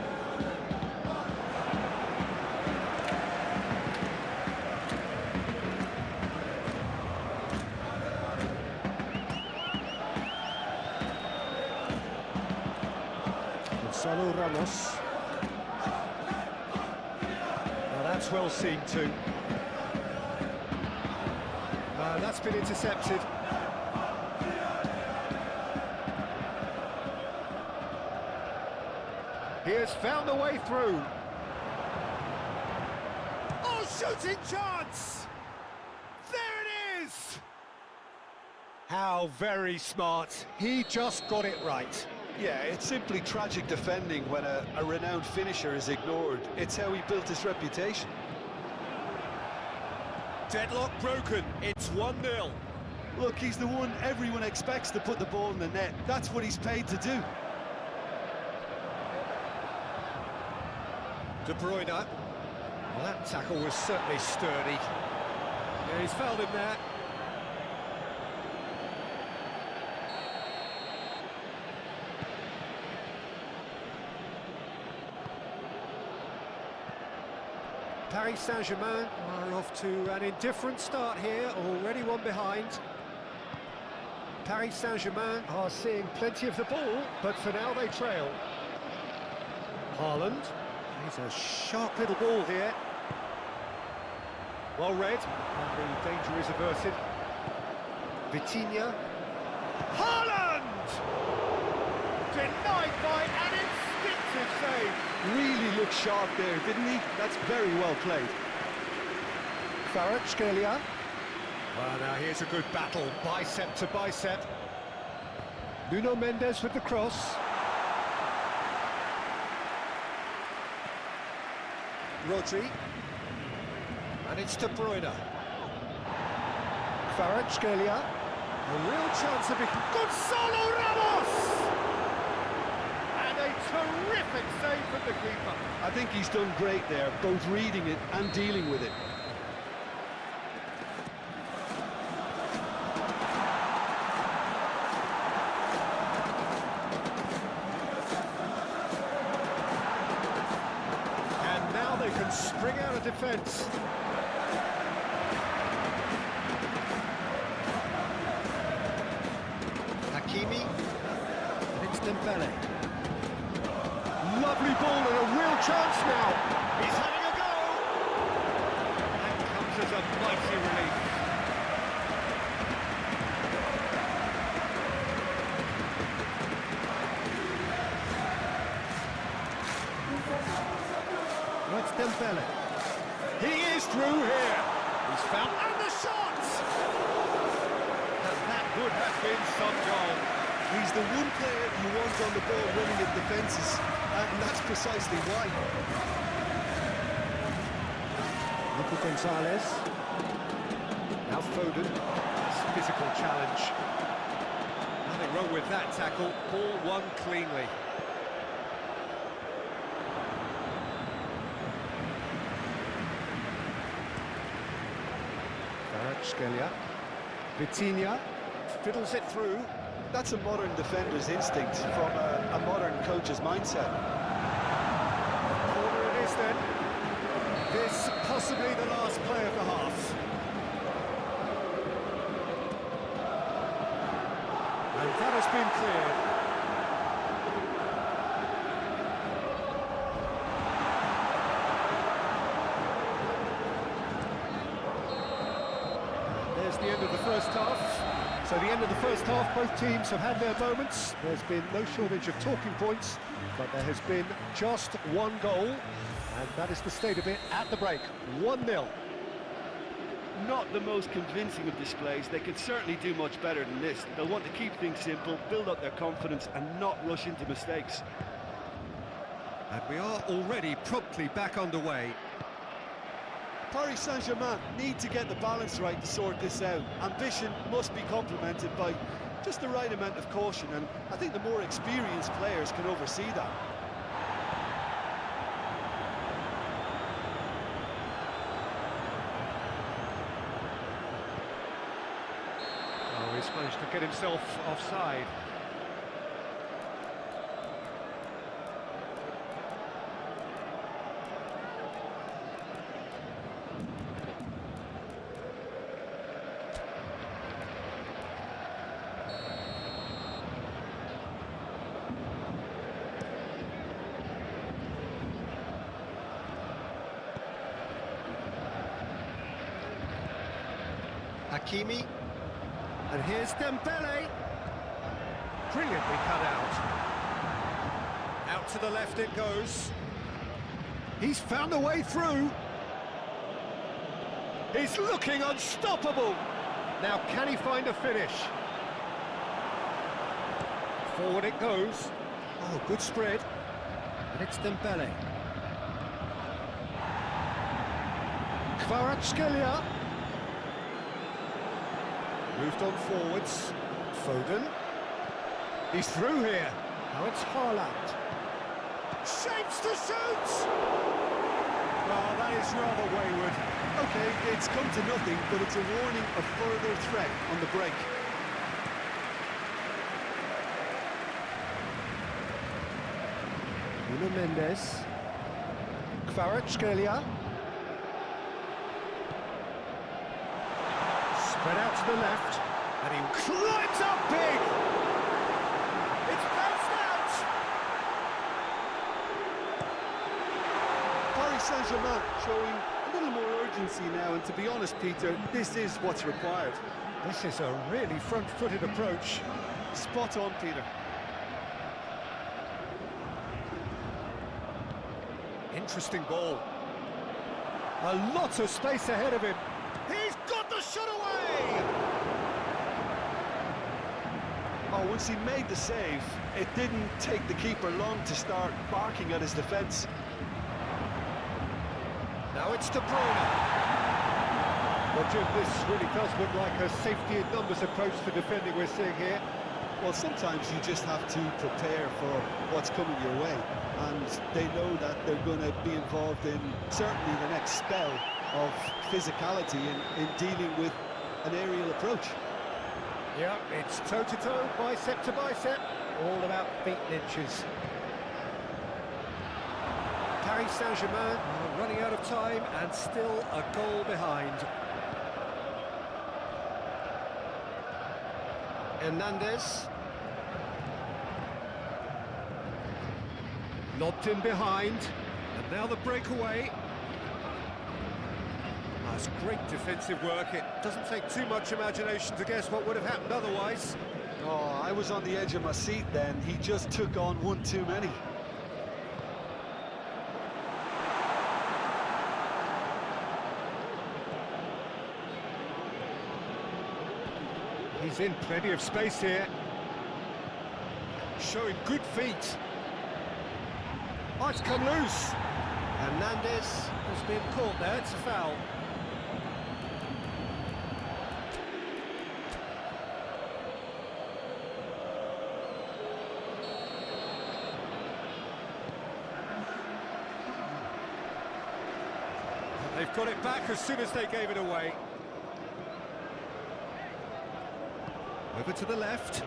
Gonzalo Ramos. That's well seen too. That's been intercepted. He has found a way through. Oh, shooting chance! There it is! How very smart. He just got it right. Yeah, it's simply tragic defending when a renowned finisher is ignored. It's how he built his reputation. Deadlock broken. It's 1-0. Look, he's the one everyone expects to put the ball in the net. That's what he's paid to do. De Bruyne. Well, that tackle was certainly sturdy. Yeah, he's fouled him there. Paris Saint-Germain are off to an indifferent start here, already one behind. Paris Saint-Germain are seeing plenty of the ball, but for now they trail. Haaland, he's a sharp little ball here. Well read, and the danger is averted. Vitinha. Haaland! Denied by an instinctive save. Really looked sharp there, didn't he? That's very well played. Kvaratskhelia. Well, now here's a good battle, bicep to bicep. Nuno Mendes with the cross. Rodri. And it's De Bruyne. Kvaratskhelia. A real chance of it. Gonzalo Ramos! And a terrific save from the keeper. I think he's done great there, both reading it and dealing with it. And now they can spring out of defence. Hakimi. And it's Dembele. Lovely ball and a real chance now. He's having a go. And comes as a mighty relief. That's Dembele. He is through here. He's found and the shot. And that would have been some goal. He's the one player you want on the ball running at defences, and that's precisely why. Nico Gonzalez. Now Foden. That's a physical challenge. Nothing wrong with that tackle. Ball won cleanly. Kvaratskhelia. Vitinha fiddles it through. That's a modern defender's instinct from a modern coach's mindset. Corner it is then. This possibly the last play of the half. And that has been cleared. There's the end of the first half. So the end of the first half, both teams have had their moments. There's been no shortage of talking points, but there has been just one goal, and that is the state of it at the break. 1-0. Not the most convincing of displays. They could certainly do much better than this. They'll want to keep things simple, build up their confidence, and not rush into mistakes. And we are already promptly back underway. Paris Saint-Germain need to get the balance right to sort this out. Ambition must be complemented by just the right amount of caution, and I think the more experienced players can oversee that. Oh, he's managed to get himself offside. Hakimi, and here's Dembele. Brilliantly cut out. Out to the left it goes. He's found a way through. He's looking unstoppable. Now can he find a finish? Forward it goes. Oh, good spread. And it's Dembele. Kvaratskhelia. Moved on forwards. Foden. He's through here. Now it's Haaland. Shapes to shoot! Well, that is rather wayward. Okay, it's come to nothing, but it's a warning of further threat on the break. Nuno Mendes. Kvaratskhelia. Spread out to the left, and he climbs up big! It's bounced out! Paris Saint-Germain showing a little more urgency now, and to be honest, Peter, this is what's required. This is a really front-footed approach. Spot on, Peter. Interesting ball. A lot of space ahead of him. He's got the shot away! Oh, once he made the save, it didn't take the keeper long to start barking at his defence. Now it's De Bruyne. Well, Jim, this really does look like a safety in numbers approach to defending we're seeing here. Well, sometimes you just have to prepare for what's coming your way, and they know that they're going to be involved in certainly the next spell of physicality in dealing with an aerial approach. Yeah, it's toe-to-toe, bicep to bicep, all about feet and inches. Paris Saint-Germain are running out of time and still a goal behind. Hernandez. Lobbed in behind, and now the breakaway. That's great defensive work. It doesn't take too much imagination to guess what would have happened otherwise. Oh, I was on the edge of my seat then. He just took on one too many. He's in plenty of space here. Showing good feet. Oh, it's come loose. Hernandez has been caught there. It's a foul. They've got it back as soon as they gave it away. Over to the left.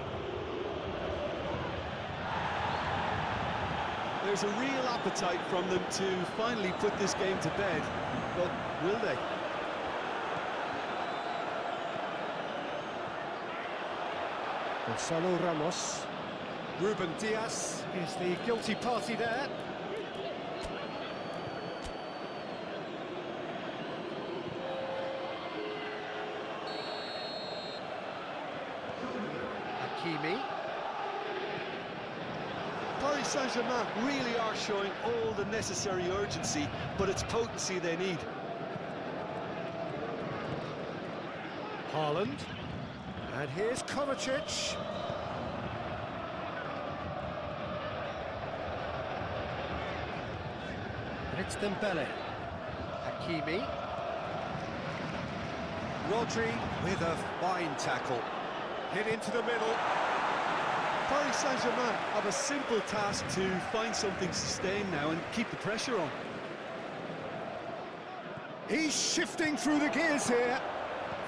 There's a real appetite from them to finally put this game to bed, but will they? Gonzalo Ramos. Ruben Diaz is the guilty party there. Hakimi. Paris Saint-Germain really are showing all the necessary urgency, but it's potency they need. Haaland. And here's Kovacic. And it's Dembele. Hakimi. Rodri with a fine tackle. Hit into the middle. Paris Saint-Germain have a simple task to find something sustained now and keep the pressure on. He's shifting through the gears here.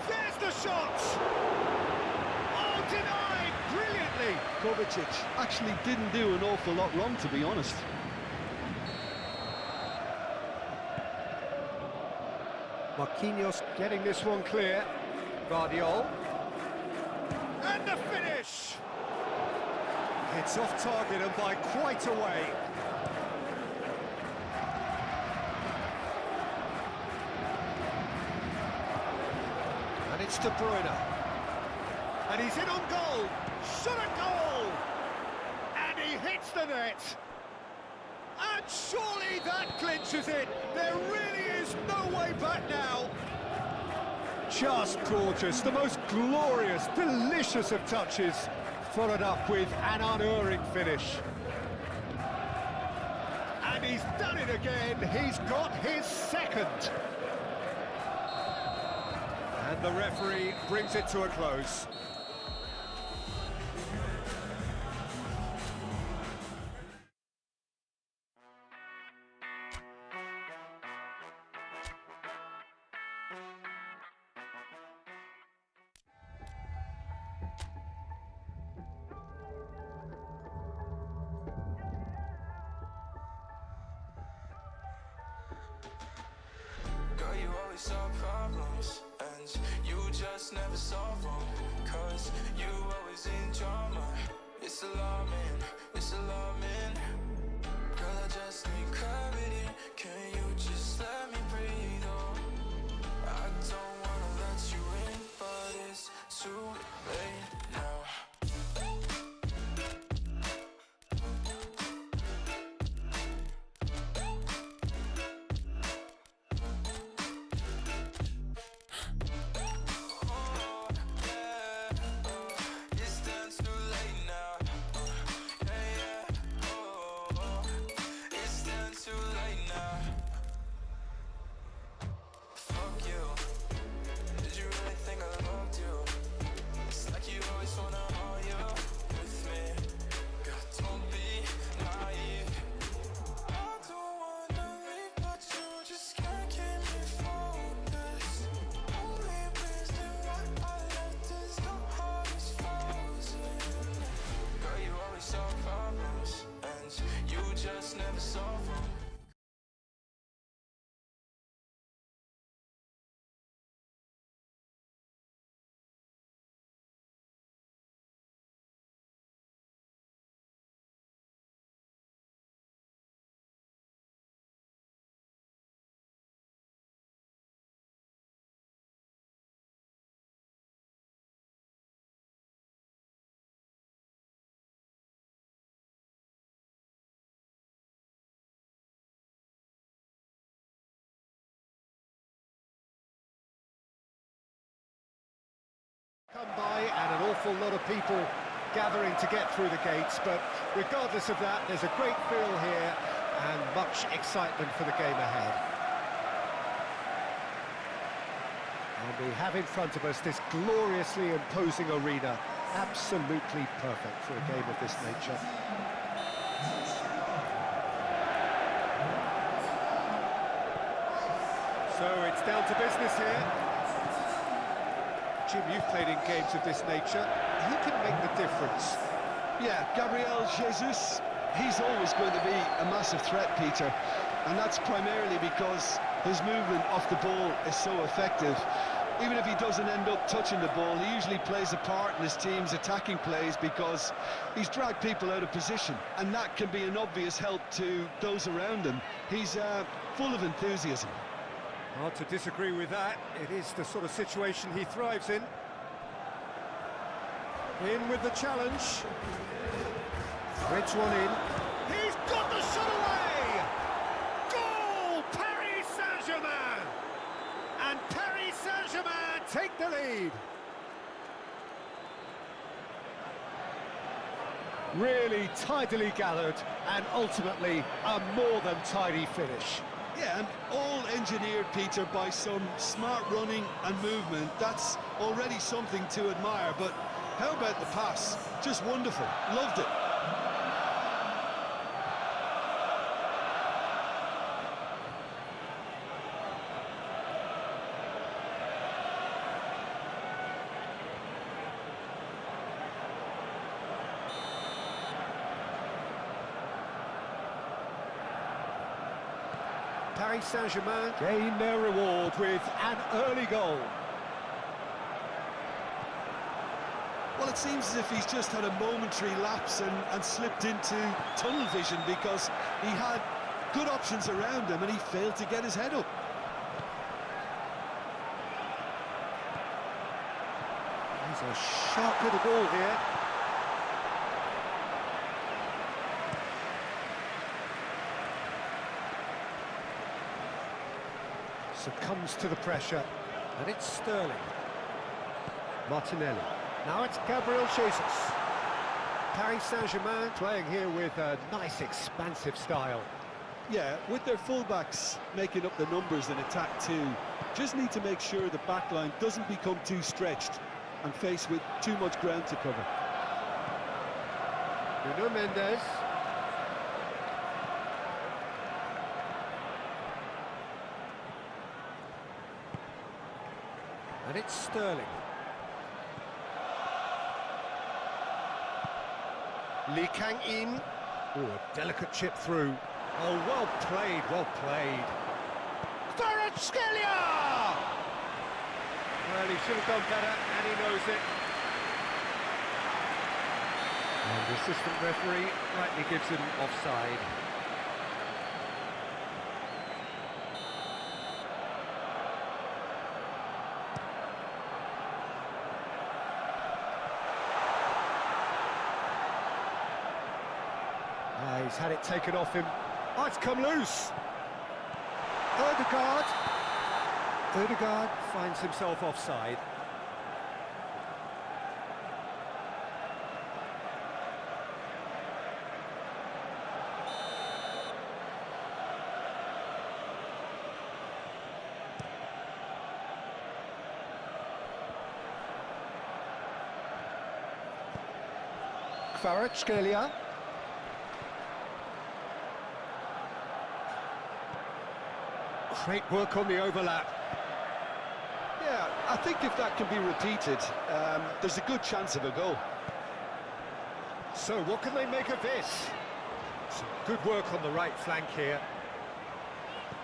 There's the shot! Oh, denied brilliantly! Kovacic actually didn't do an awful lot wrong, to be honest. Marquinhos getting this one clear. Guardiol. And the finish! It's off target and by quite a way. And it's De Bruyne. And he's in on goal. Shot a goal! And he hits the net. And surely that clinches it. There really is no way back now. Just gorgeous, the most glorious, delicious of touches, followed up with an unerring finish. And he's done it again, he's got his second. And the referee brings it to a close. Girl, you always solve problems, and you just never solve them. Cause you always in drama. It's alarming, it's alarming. Girl, I just need clarity. Can you just let me breathe? Oh, I don't wanna let you in, but it's too late now. It's done too late now. Yeah, yeah. Oh, it's done too late now. Fuck you. Did you really think I loved you? It's like you always wanna argue with me. God, don't be naive. I don't wanna leave, but you just can't keep me focused. Only reason why I left is the heart is frozen. Girl, you always solve problems, and you just never solve them. Come by and an awful lot of people gathering to get through the gates, but regardless of that, there's a great feel here and much excitement for the game ahead. And we have in front of us this gloriously imposing arena, absolutely perfect for a game of this nature. So it's down to business here. Jim, you've played in games of this nature. Who can make the difference? Yeah, Gabriel Jesus, he's always going to be a massive threat, Peter, and that's primarily because his movement off the ball is so effective. Even if he doesn't end up touching the ball, he usually plays a part in his team's attacking plays because he's dragged people out of position, and that can be an obvious help to those around him. He's full of enthusiasm. Hard to disagree with that. It is the sort of situation he thrives in. In with the challenge. Threads one in. He's got the shot away! Goal! Paris Saint-Germain! And Paris Saint-Germain take the lead. Really tidily gathered and ultimately a more than tidy finish. Yeah, and all engineered, Peter, by some smart running and movement. That's already something to admire, but how about the pass? Just wonderful. Loved it. Paris Saint-Germain gain their reward with an early goal. Well, it seems as if he's just had a momentary lapse and slipped into tunnel vision because he had good options around him and he failed to get his head up. He's a sharp little ball here. Succumbs to the pressure, and it's Sterling. Martinelli. Now it's Gabriel Jesus. Paris Saint-Germain playing here with a nice expansive style. Yeah, with their fullbacks making up the numbers in attack too, just need to make sure the backline doesn't become too stretched and faced with too much ground to cover. Nuno Mendes. And it's Sterling. Lee Kang-in. Oh, a delicate chip through. Oh, well played, well played. Kvaratskhelia! Well, he should have done better, and he knows it. And the assistant referee rightly gives him offside. He's had it taken off him. Oh, it's come loose. Ødegaard finds himself offside. Kvaratskhelia. Great work on the overlap. Yeah, I think if that can be repeated, there's a good chance of a goal. So what can they make of this? Some good work on the right flank here.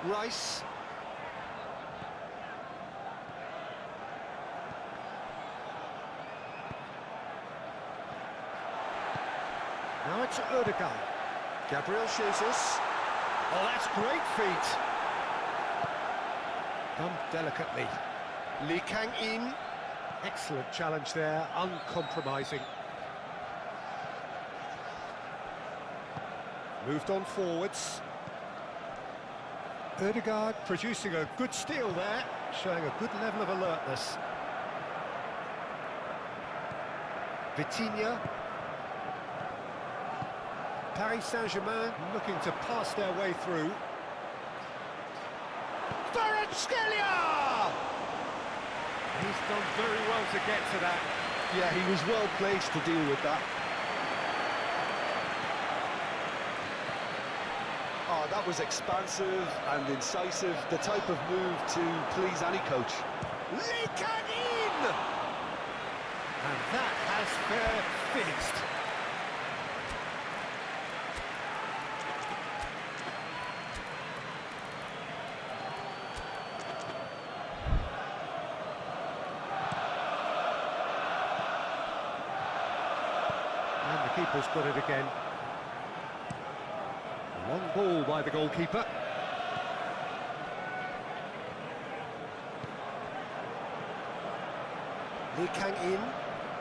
Rice. Now it's Ødegaard. Gabriel Jesus. Oh, that's great feet. Done delicately. Lee Kang-in. Excellent challenge there, uncompromising. Moved on forwards. Ødegaard producing a good steal there, showing a good level of alertness. Vitinha. Paris Saint-Germain looking to pass their way through. Kvaratskhelia! He's done very well to get to that. Yeah, he was well placed to deal with that. Oh, that was expansive and incisive, the type of move to please any coach. Lee Kang-in! And that has fair finished. And the keeper's got it again. A long ball by the goalkeeper. Lee Kang-in.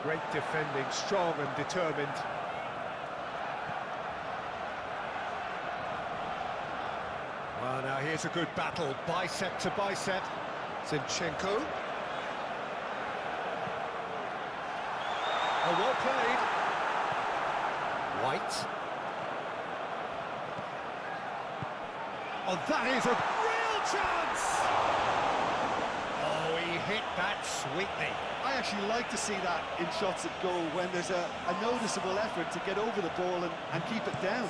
Great defending, strong and determined. Well, now here's a good battle, bicep to bicep. Zinchenko. Oh, well played. White. Oh, that is a real chance! Oh, he hit that sweetly. I actually like to see that in shots at goal when there's a noticeable effort to get over the ball and keep it down.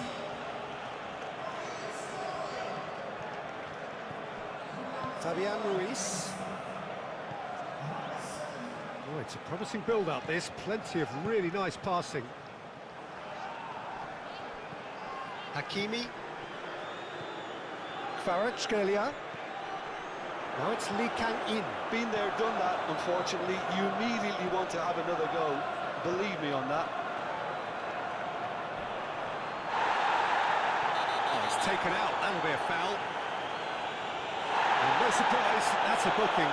Fabian Ruiz. Oh, it's a promising build-up, this. Plenty of really nice passing. Hakimi. Kvaratskhelia. Now it's Lee Kang-in. Been there, done that, unfortunately. You immediately want to have another go. Believe me on that. Oh, it's taken out. That'll be a foul. And no surprise, that's a booking.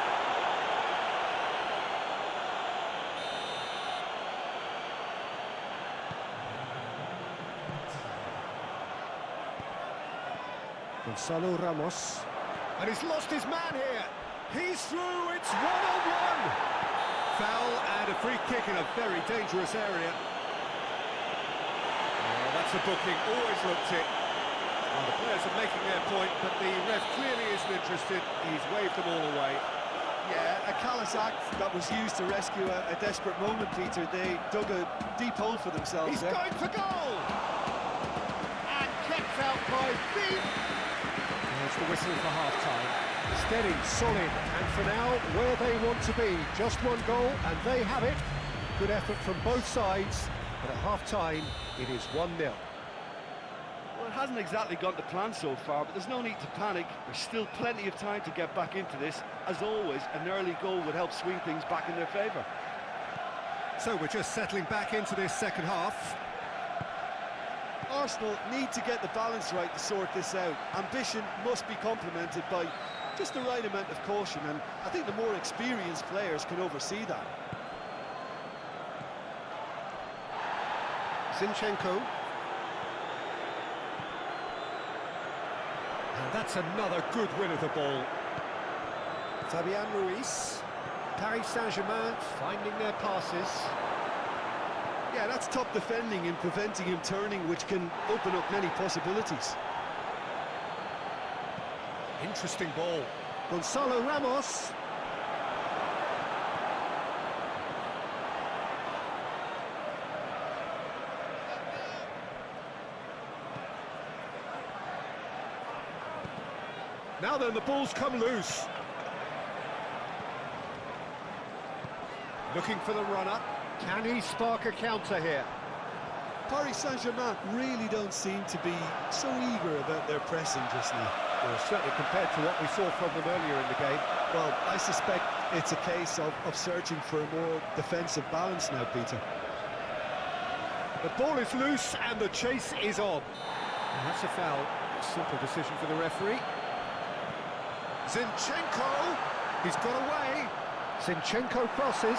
Gonzalo Ramos. And he's lost his man here. He's through, it's one-on-one. Foul and a free kick in a very dangerous area. Oh, that's a booking, always looked it. Well, the players are making their point, but the ref clearly isn't interested. He's waved them all away. Yeah, a callous act that was used to rescue a desperate moment, Peter. They dug a deep hole for themselves He's there. going for goal! And kept out by feet. There's the whistle for half-time. Steady, solid, and for now, where they want to be. Just one goal, and they have it. Good effort from both sides, but at half-time, it is 1-0. Well, it hasn't exactly gone to plan so far, but there's no need to panic. There's still plenty of time to get back into this. As always, an early goal would help swing things back in their favour. So we're just settling back into this second half. Arsenal need to get the balance right to sort this out. Ambition must be complemented by just the right amount of caution, and I think the more experienced players can oversee that. Zinchenko. And that's another good win of the ball. Fabian Ruiz. Paris Saint-Germain finding their passes. Yeah, that's top defending and preventing him turning, which can open up many possibilities. Interesting ball. Gonzalo Ramos. Now then, the ball's come loose. Looking for the runner. Can he spark a counter here? Paris Saint-Germain really don't seem to be so eager about their pressing just now. Well, certainly compared to what we saw from them earlier in the game. Well, I suspect it's a case of searching for a more defensive balance now, Peter. The ball is loose and the chase is on. And that's a foul. Simple decision for the referee. Zinchenko! He's got away. Zinchenko crosses.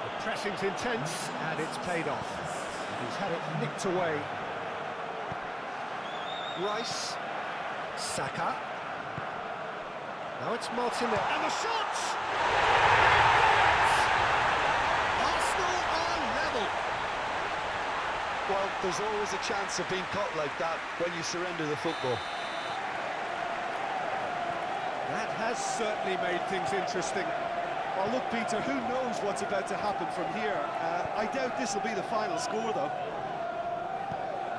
The pressing's intense and it's paid off. He's had it nicked away. Rice. Saka. Now it's Martinelli. And the shot! Arsenal are level. Well, there's always a chance of being caught like that when you surrender the football. That has certainly made things interesting. Well, look, Peter, who knows what's about to happen from here? I doubt this will be the final score, though.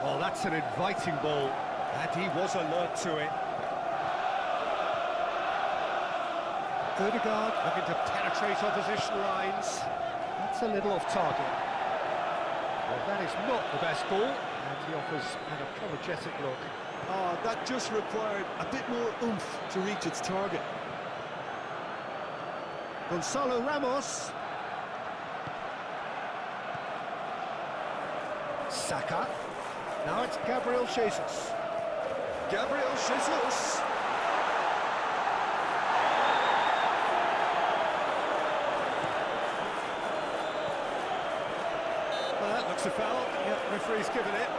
Oh, that's an inviting ball, and he was alert to it. Odegaard looking to penetrate opposition lines. That's a little off target. Well, that is not the best ball, and he offers an apologetic look. Oh, that just required a bit more oomph to reach its target. Gonzalo Ramos. Saka. Now it's Gabriel Jesus. Gabriel Jesus. Well, that looks a foul. Yep, referee's given it.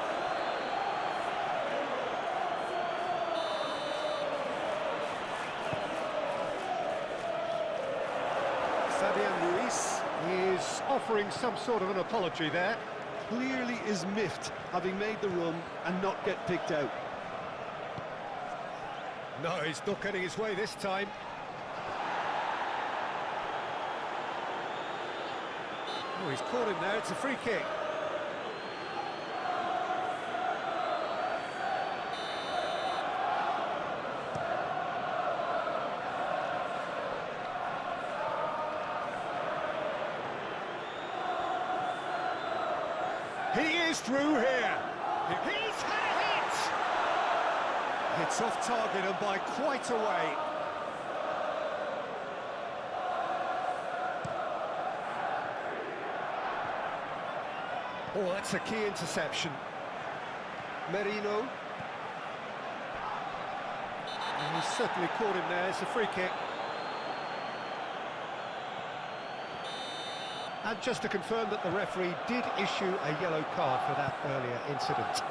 Fabian Ruiz is offering some sort of an apology there. Clearly is miffed, having made the run and not get picked out. No, he's not getting his way this time. Oh, he's caught him there, it's a free kick. He is through here. He's had a hit! It's off target and by quite a way. Oh, that's a key interception. Merino. And he's certainly caught him there, it's a free kick. And just to confirm that the referee did issue a yellow card for that earlier incident.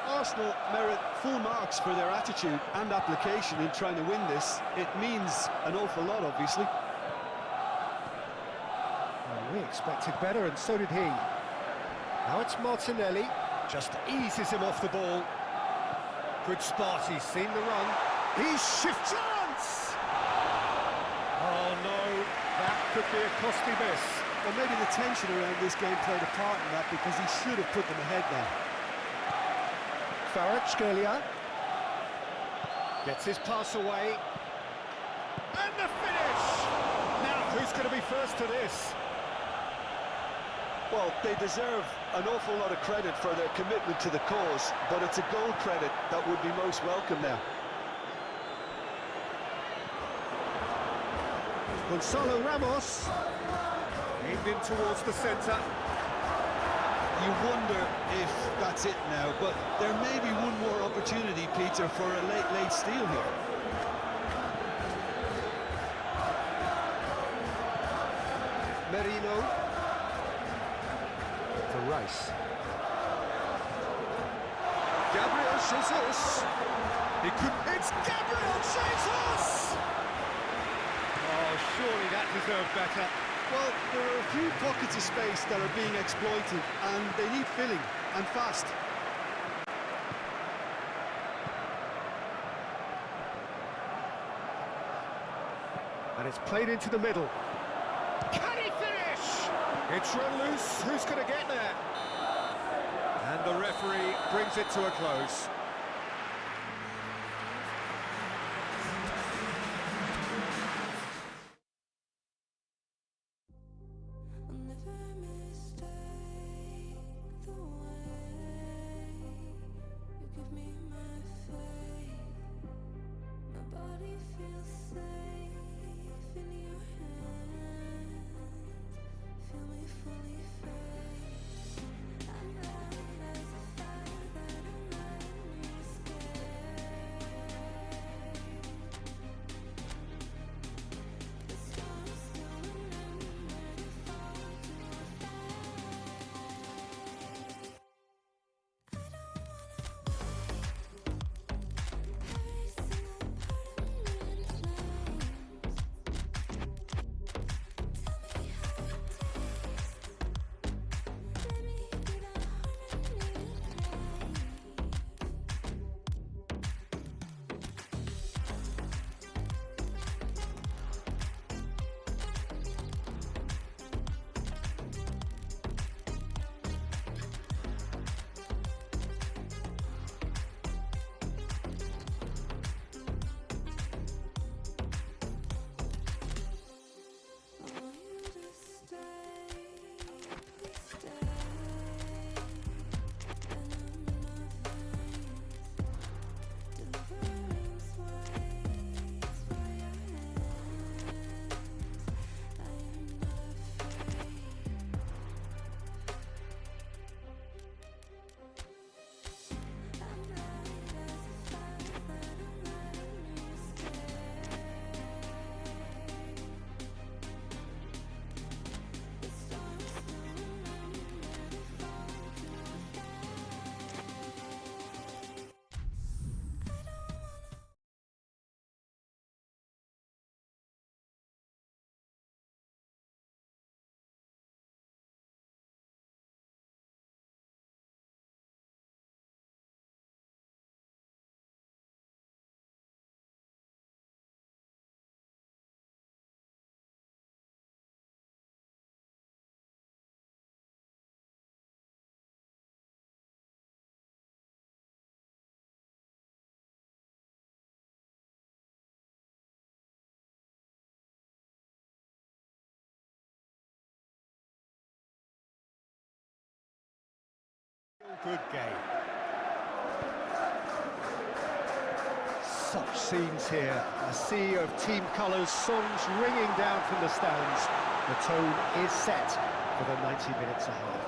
Arsenal merit full marks for their attitude and application in trying to win this. It means an awful lot, obviously. Well, we expected better, and so did he. Now it's Martinelli, just eases him off the ball. Good spot, he's seen the run. He's shifted! Chance! Oh no, that could be a costly miss. Well, maybe the tension around this game played a part in that, because he should have put them ahead now. Kvaratskhelia gets his pass away. And the finish! Now, who's going to be first to this? Well, they deserve an awful lot of credit for their commitment to the cause, but it's a goal credit that would be most welcome now. Gonzalo Ramos aimed in towards the centre. You wonder if that's it now, but there may be one more opportunity, Peter, for a late steal here. Merino for Rice. Gabriel Jesus. It's Gabriel Jesus! Oh, surely that deserved better. Well, there are a few pockets of space that are being exploited, and they need filling, and fast. And it's played into the middle. Can he finish? It's run loose. Who's going to get there? And the referee brings it to a close. I'll never mistake the way you give me my faith. My body feels safe in your hands. Feel me fully fade. I'm light as a fire that I'm letting you escape. The storm's coming and I'm ready for to I don't wanna wait. Every single part of me inflames. Tell me how it tastes. Let me be the harmony you I want you to stay, please stay. And I'm in my veins. Deliverance waits for your hands. I am not afraid. I'm light as a fire that I'm letting you escape. The storm's coming and I'm ready for to Good game. Such scenes here. A sea of team colours, songs ringing down from the stands. The tone is set for the 90 minutes ahead.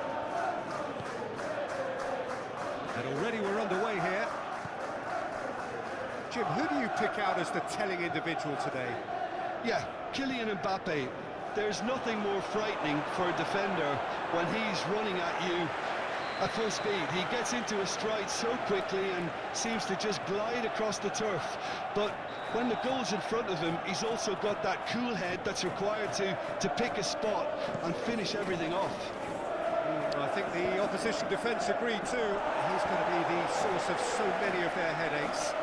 And already we're underway here. Jim, who do you pick out as the telling individual today? Yeah, Kylian Mbappe. There's nothing more frightening for a defender when he's running at you at full speed. He gets into a stride so quickly and seems to just glide across the turf. But when the goal's in front of him, he's also got that cool head that's required to pick a spot and finish everything off. I think the opposition defence agree too. He's going to be the source of so many of their headaches.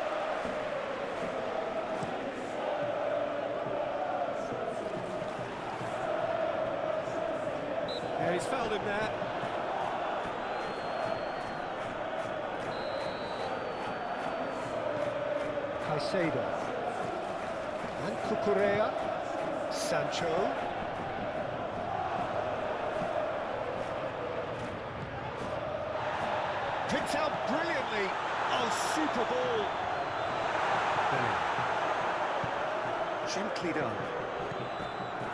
Yeah, he's fouled him there. Caicedo. And Cucurella. Sancho. Picked out brilliantly. Oh, super ball. Gently done.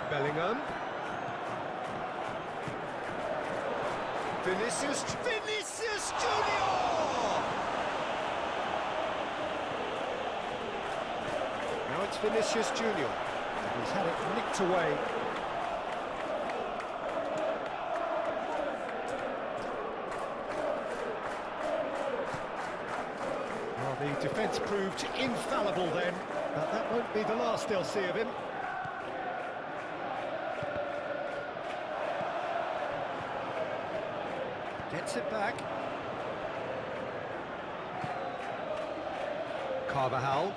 Bellingham. Vinicius Junior! Now it's Vinicius Junior. He's had it nicked away. Well, the defence proved infallible then, but that won't be the last they'll see of him. Gets it back. Carvajal.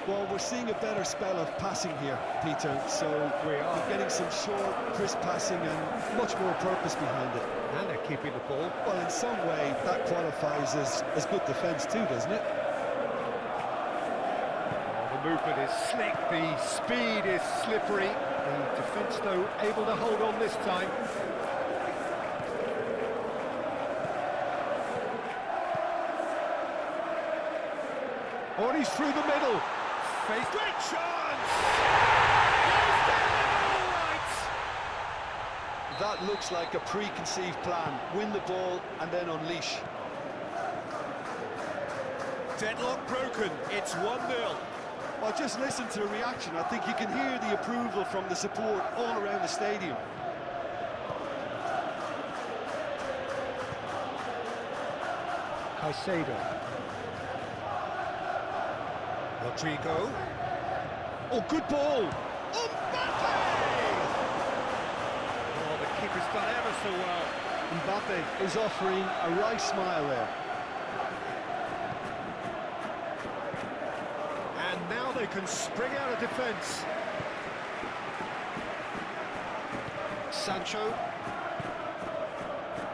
Well, we're seeing a better spell of passing here, Peter, so we're getting some short, crisp passing and much more purpose behind it. And they're keeping the ball. Well, in some way, that qualifies as good defence too, doesn't it? Oh, the movement is slick, the speed is slippery. The defence, though, able to hold on this time. Oh, and he's through the middle. Face great chance! He's got it all right! That looks like a preconceived plan. Win the ball and then unleash. Deadlock broken. It's 1-0. Well, just listen to the reaction. I think you can hear the approval from the support all around the stadium. Caicedo. Rodrigo. Oh, good ball! Mbappe! Oh, the keeper's done ever so well. Mbappe is offering a right smile there. And now they can spring out of defence. Sancho.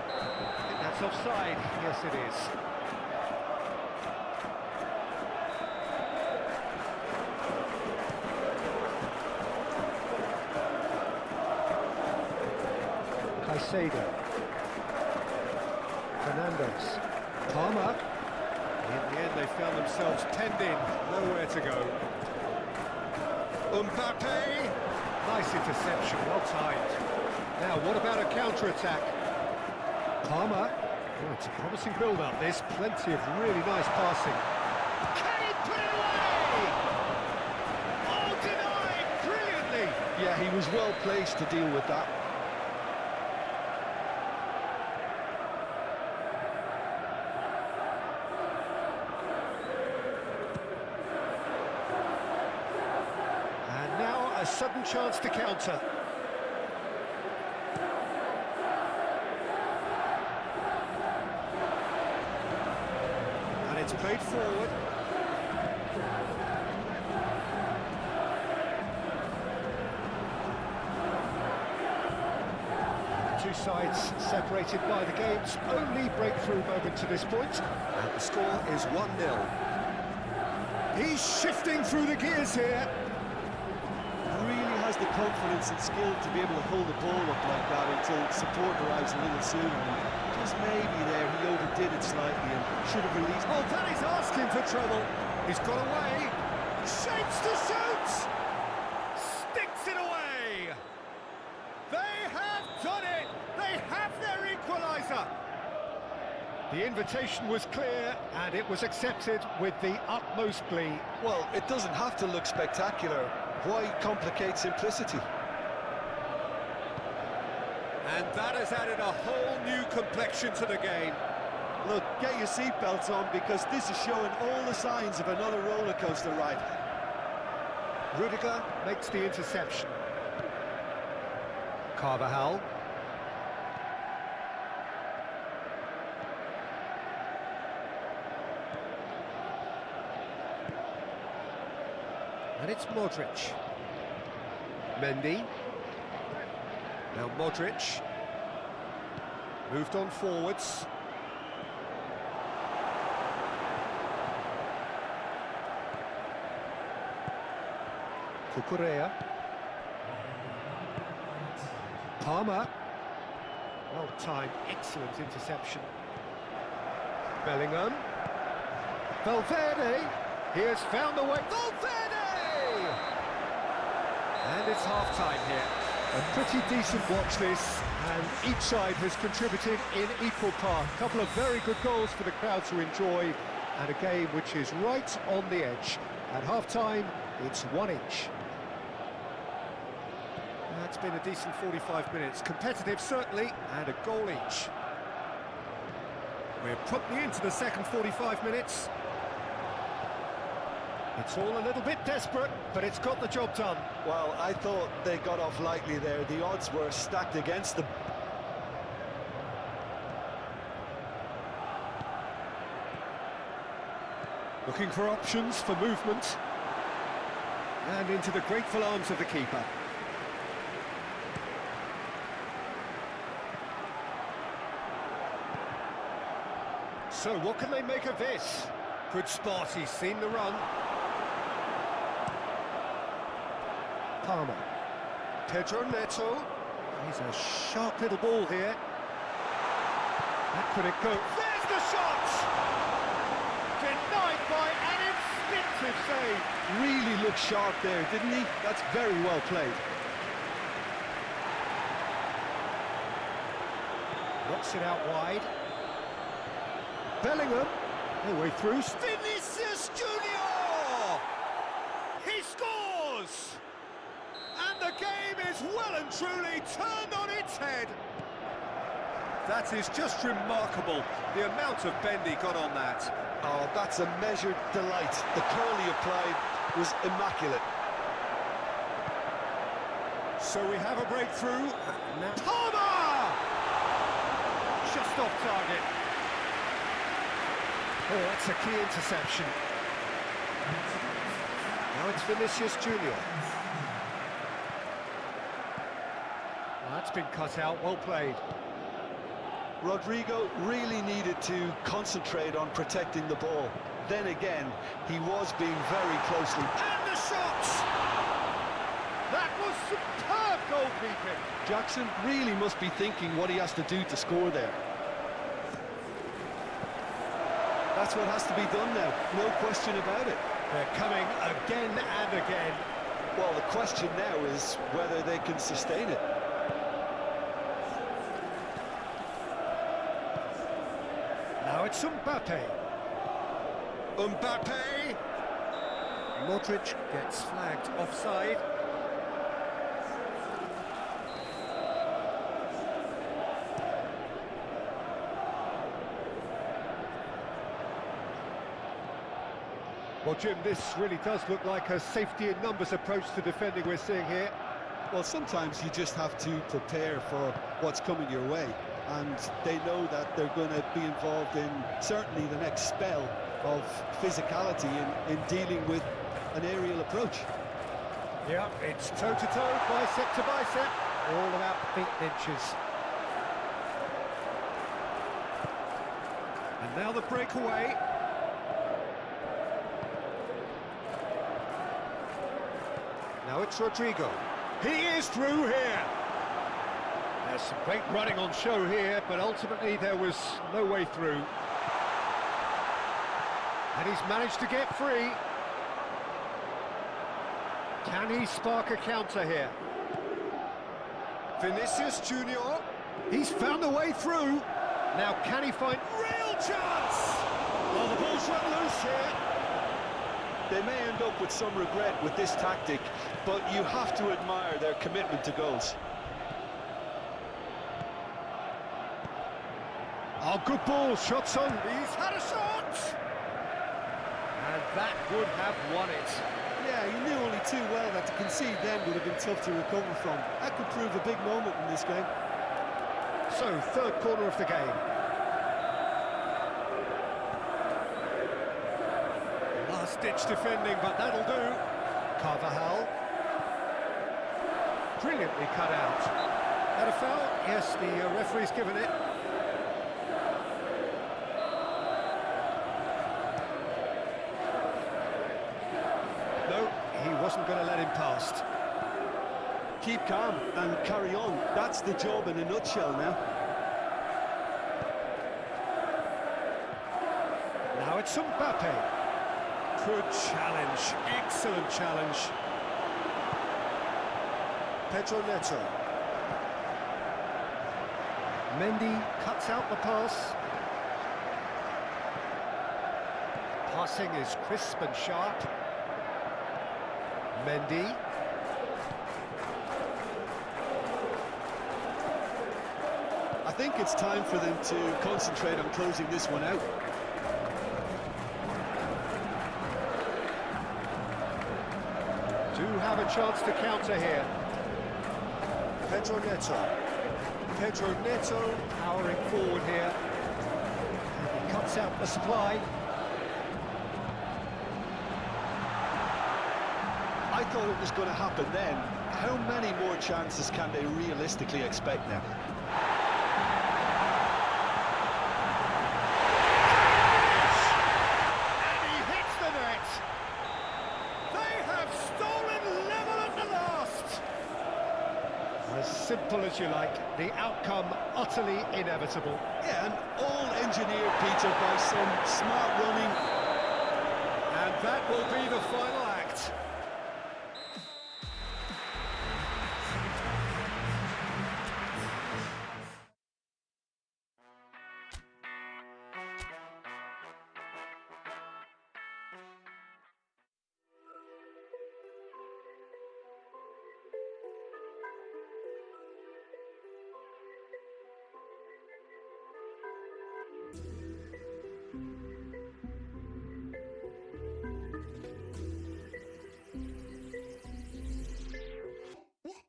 I think that's offside. Yes, it is. Caicedo. Fernandes. Palmer. In the end, they found themselves penned in, nowhere to go. Mbappe! Nice interception, well timed. Now, what about a counter-attack? Palmer. Oh, it's a promising build-up, this. Plenty of really nice passing. Can he put it away? Oh, denied brilliantly! Yeah, he was well placed to deal with that. A sudden chance to counter. And it's played forward. The two sides separated by the game's only breakthrough moment to this point. And the score is 1-0. He's shifting through the gears here. Has the confidence and skill to be able to hold the ball up like that until support arrives a little sooner. And just maybe there he overdid it slightly and should have released. Oh, that is asking for trouble. He's got away. Shapes to shoot. Sticks it away. They have done it. They have their equaliser. The invitation was clear and it was accepted with the utmost glee. Well, it doesn't have to look spectacular. Why complicate simplicity? And that has added a whole new complexion to the game. Look, get your seatbelts on because this is showing all the signs of another roller coaster ride. Rudiger makes the interception. Carvajal. And it's Modric. Mendy. Now Modric. Moved on forwards. Cucurella. Palmer. Well-timed, excellent interception. Bellingham. Valverde. He has found the way. Valverde! And it's half-time here. A pretty decent watch this, and each side has contributed in equal part. A couple of very good goals for the crowd to enjoy, and a game which is right on the edge. At half-time, it's 1-1. That's been a decent 45 minutes. Competitive, certainly, and a goal each. We're promptly into the second 45 minutes. It's all a little bit desperate, but it's got the job done. Well, I thought they got off lightly there. The odds were stacked against them. Looking for options for movement. And into the grateful arms of the keeper. So what can they make of this? Good spot, he's seen the run. Palmer. Pedro Neto. He's a sharp little ball here. That could it go? There's the shot! Denied by an instinctive save. Really looked sharp there, didn't he? That's very well played. Knocks it out wide. Bellingham, all the way through. Vinicius Junior! He scores! And the game is well and truly turned on its head. That is just remarkable, the amount of bend he got on that. Oh, that's a measured delight. The curl he applied was immaculate. So we have a breakthrough. Now Palmer! Just off target. Oh, that's a key interception. Now it's Vinicius Junior. Well, that's been cut out, well played. Rodrigo really needed to concentrate on protecting the ball. Then again, he was being very closely. And the shot! That was superb goalkeeping. Jackson really must be thinking what he has to do to score there. That's what has to be done now, no question about it. They're coming again and again. Well, the question now is whether they can sustain it. Now it's Mbappe. Mbappe! Modric gets flagged offside. Well, Jim, this really does look like a safety in numbers approach to defending we're seeing here. Well, sometimes you just have to prepare for what's coming your way. And they know that they're going to be involved in certainly the next spell of physicality in dealing with an aerial approach. Yeah, it's toe-to-toe, bicep to bicep, all about feet and inches. And now the breakaway. Now it's Rodrigo. He is through here. There's some great running on show here, but ultimately there was no way through. And he's managed to get free. Can he spark a counter here? Vinicius Junior. He's found a way through. Now can he find real chance? Well, the ball's run loose here. They may end up with some regret with this tactic, but you have to admire their commitment to goals. Oh, good ball, shots on. He's had a shot! And that would have won it. Yeah, he knew only too well that to concede then would have been tough to recover from. That could prove a big moment in this game. So, third corner of the game. Last-ditch defending, but that'll do. Carvajal. Brilliantly cut out. Had a foul? Yes, the referee's given it. No, he wasn't going to let him pass. past. Keep calm and carry on. That's the job in a nutshell now. Now it's Mbappe. Good challenge, excellent challenge. Pedro Neto. Mendy cuts out the pass. Passing is crisp and sharp. Mendy. I think it's time for them to concentrate on closing this one out. Do have a chance to counter here. Pedro Neto. Pedro Neto powering forward here. He cuts out the supply. I thought it was going to happen then. How many more chances can they realistically expect now? And he hits the net. They have stolen level at the last. As simple as you like, the outcome utterly inevitable. Yeah, and all engineered, Peter, by some smart running. And that will be the final act.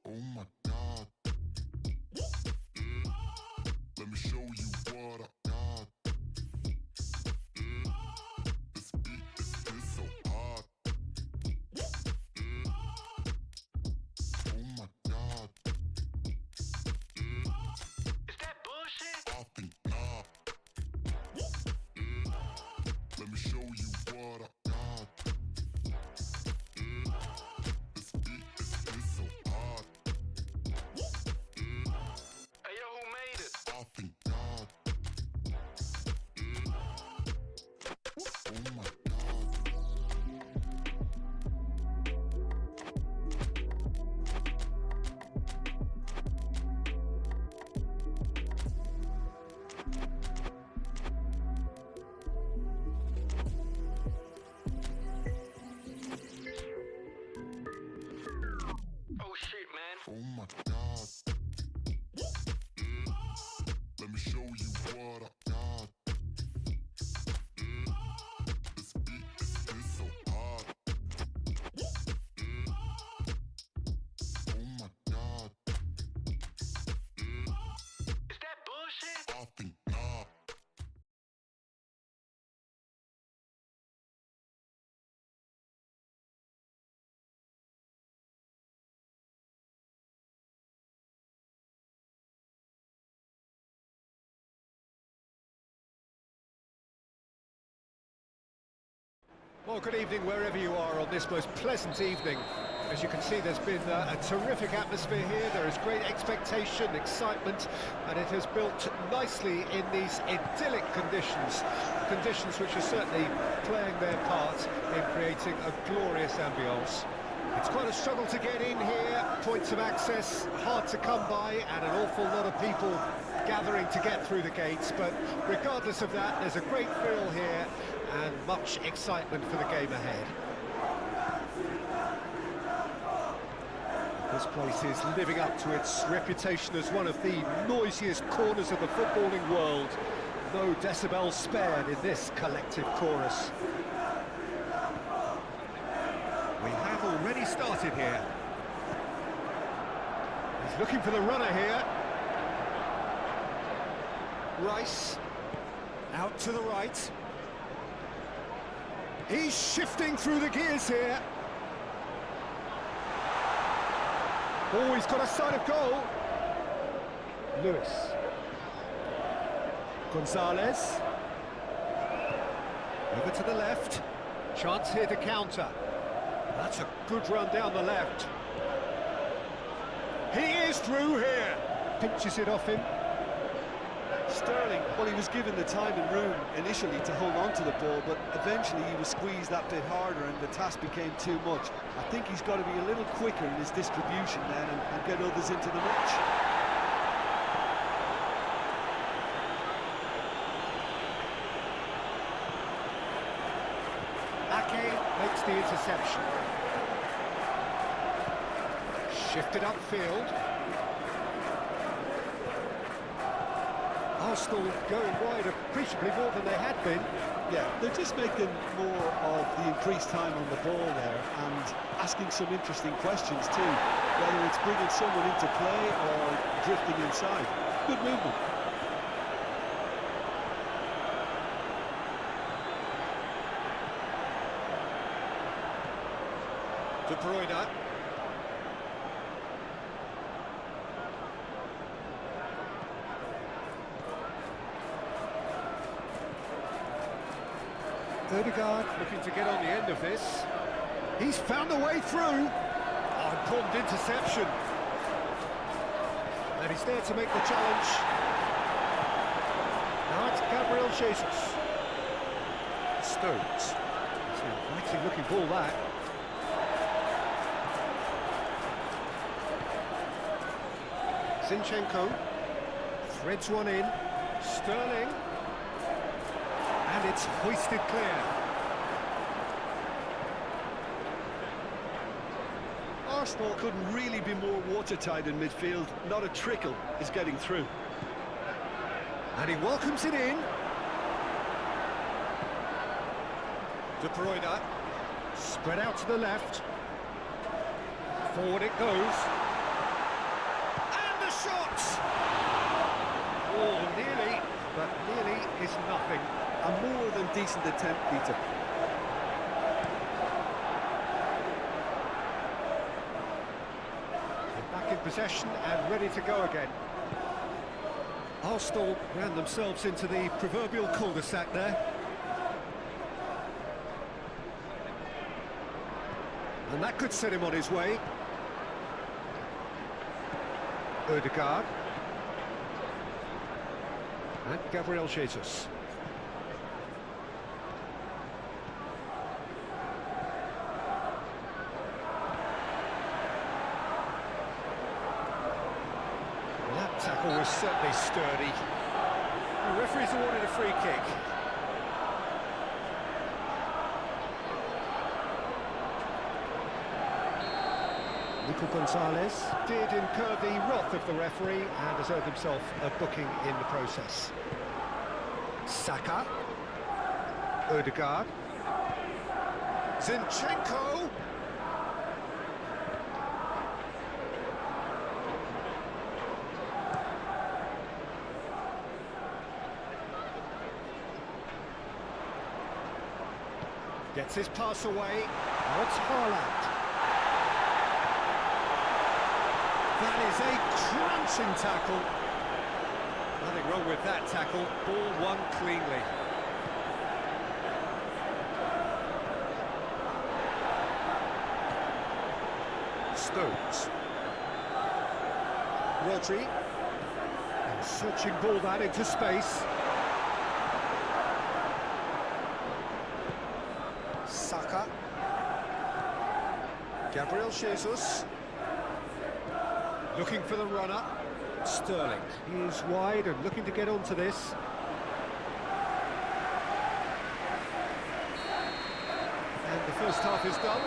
Oh my God. Let me show you what I got. This beat is so hot. Oh my God. Is that bullshit? I think not. Let me show you what I got. This beat is so hot. Hey, yo, who made it? I think God. Oh my God. Oh, shit, man. Oh my God. Let me show you what I got. This beat is so hot. Oh my God. Is that bullshit? I think not. Well, good evening wherever you are on this most pleasant evening. As you can see, there's been a terrific atmosphere here. There is great expectation, excitement, and it has built nicely in these idyllic conditions. Conditions which are certainly playing their part in creating a glorious ambience. It's quite a struggle to get in here, points of access hard to come by, and an awful lot of people gathering to get through the gates, but regardless of that, there's a great feel here and much excitement for the game ahead. This place is living up to its reputation as one of the noisiest corners of the footballing world. No decibels spared in this collective chorus. We have already started here. He's looking for the runner here. Rice, out to the right. He's shifting through the gears here. Oh, he's got a sight of goal. Lewis. Gonzalez. Over to the left. Chance here to counter. That's a good run down the left. He is through here. Pinches it off him. Sterling, well, he was given the time and room initially to hold on to the ball, but eventually he was squeezed that bit harder and the task became too much. I think he's got to be a little quicker in his distribution then and get others into the match. Ake makes the interception. Shifted upfield. Arsenal going wide appreciably more than they had been. Yeah, they're just making more of the increased time on the ball there and asking some interesting questions too, whether it's bringing someone into play or drifting inside. Good movement. De Bruyne. Odegaard looking to get on the end of this. He's found a way through. Oh, important interception. And he's there to make the challenge. Now it's Gabriel Jesus. Stones. It's an inviting looking ball, that. Zinchenko threads one in. Sterling. And it's hoisted clear. Arsenal couldn't really be more watertight in midfield. Not a trickle is getting through. And he welcomes it in. De Bruyne. Spread out to the left. Forward it goes. And the shot! Oh, nearly, but nearly is nothing. A more than decent attempt, Peter. They're back in possession and ready to go again. Arsenal ran themselves into the proverbial cul-de-sac there. And that could set him on his way. Odegaard. And Gabriel Jesus. That tackle was certainly sturdy. The referee's awarded a free kick. Nico Gonzalez did incur the wrath of the referee and has earned himself a booking in the process. Saka. Odegaard. Zinchenko. Gets his pass away. Now it's Haaland. That is a crunching tackle. Nothing wrong with that tackle. Ball won cleanly. Stones. Rodri. And searching ball that into space. Saka. Gabriel Jesus. Looking for the runner. Sterling. He is wide and looking to get onto this. And the first half is done.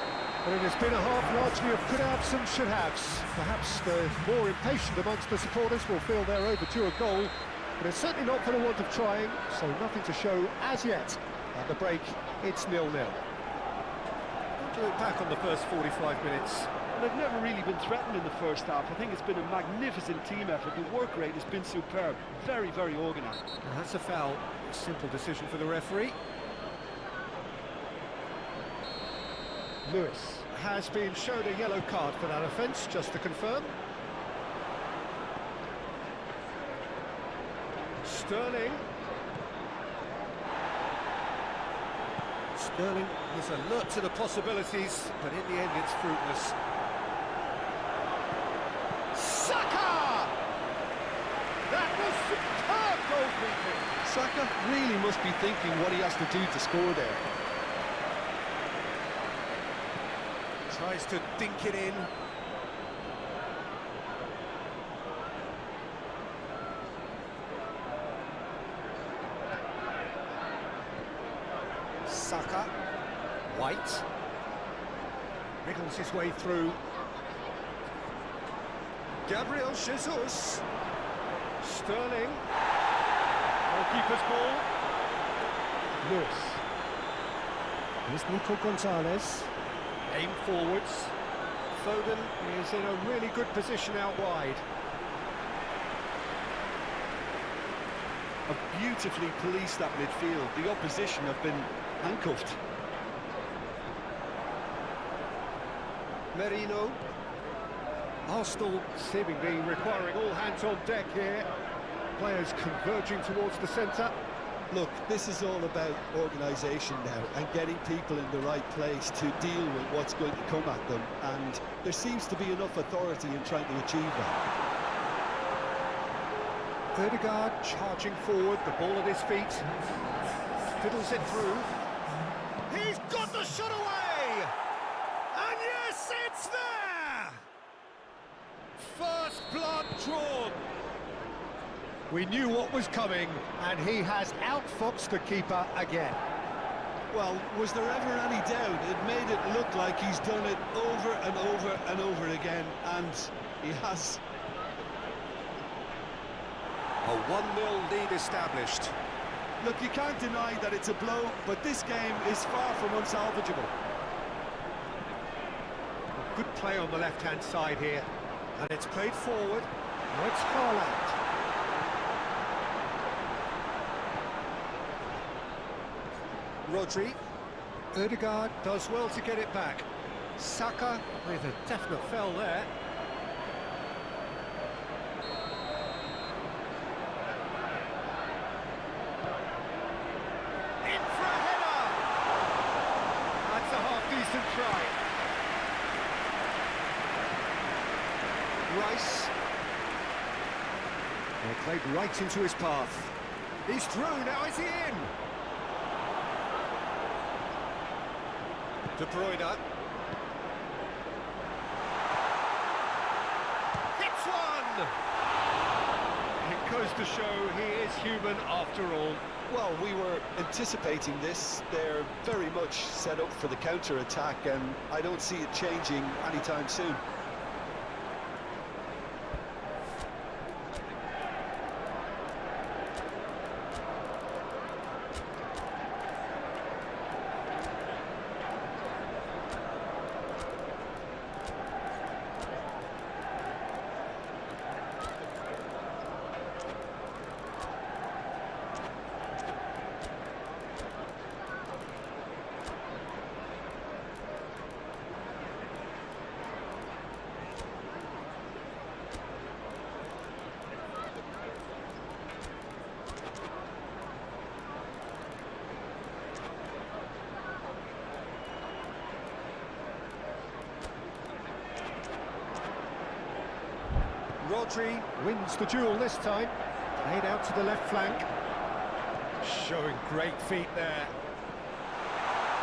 But it has been a half largely of could-haves and should-haves. Perhaps the more impatient amongst the supporters will feel they're overdue a goal, but it's certainly not for the want of trying, so nothing to show as yet. At the break, it's 0-0. To look back on the first 45 minutes. They've never really been threatened in the first half. I think it's been a magnificent team effort. The work rate has been superb. Very, very organised. And that's a foul. Simple decision for the referee. Lewis has been shown a yellow card for that offence, just to confirm. Sterling. Sterling is alert to the possibilities, but in the end it's fruitless. Saka really must be thinking what he has to do to score there. Tries to dink it in. Saka. White. Wriggles his way through. Gabriel Jesus. Sterling. Goalkeeper's ball. Lewis. Here's Nico Gonzalez. Aim forwards. Foden is in a really good position out wide. Have beautifully policed that midfield. The opposition have been handcuffed. Merino. Arsenal seemingly requiring all hands on deck here. Players converging towards the centre. Look, this is all about organisation now and getting people in the right place to deal with what's going to come at them, and there seems to be enough authority in trying to achieve that. Ødegaard charging forward, the ball at his feet. Fiddles it through. He's got the shot away! And yes, it's there! First blood drawn. We knew what was coming, and he has outfoxed the keeper again. Well, was there ever any doubt? It made it look like he's done it over and over and over again, and he has. A 1-0 lead established. Look, you can't deny that it's a blow, but this game is far from unsalvageable. Good play on the left-hand side here, and it's played forward. Now it's Haaland. Rodri. Ødegaard does well to get it back. Saka with a definite foul there. In for a header! That's a half-decent try. Rice. They played right into his path. He's through, now is he in? De Bruyne. Hits one! It goes to show he is human after all. Well, we were anticipating this. They're very much set up for the counter-attack, and I don't see it changing anytime soon. Rodri wins the duel this time. Played out to the left flank. Showing great feet there.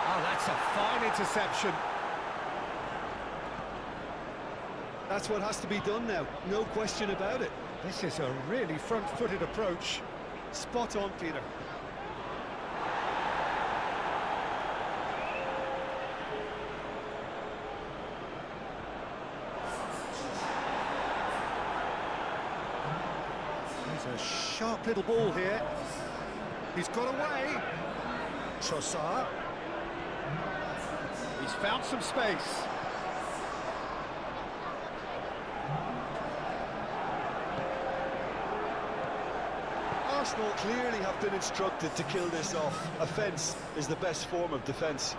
Oh, that's a fine interception. That's what has to be done now, no question about it. This is a really front-footed approach. Spot on, Peter. There's a sharp little ball here. He's got away. Trossard. He's found some space. Arsenal clearly have been instructed to kill this off. Offence is the best form of defence.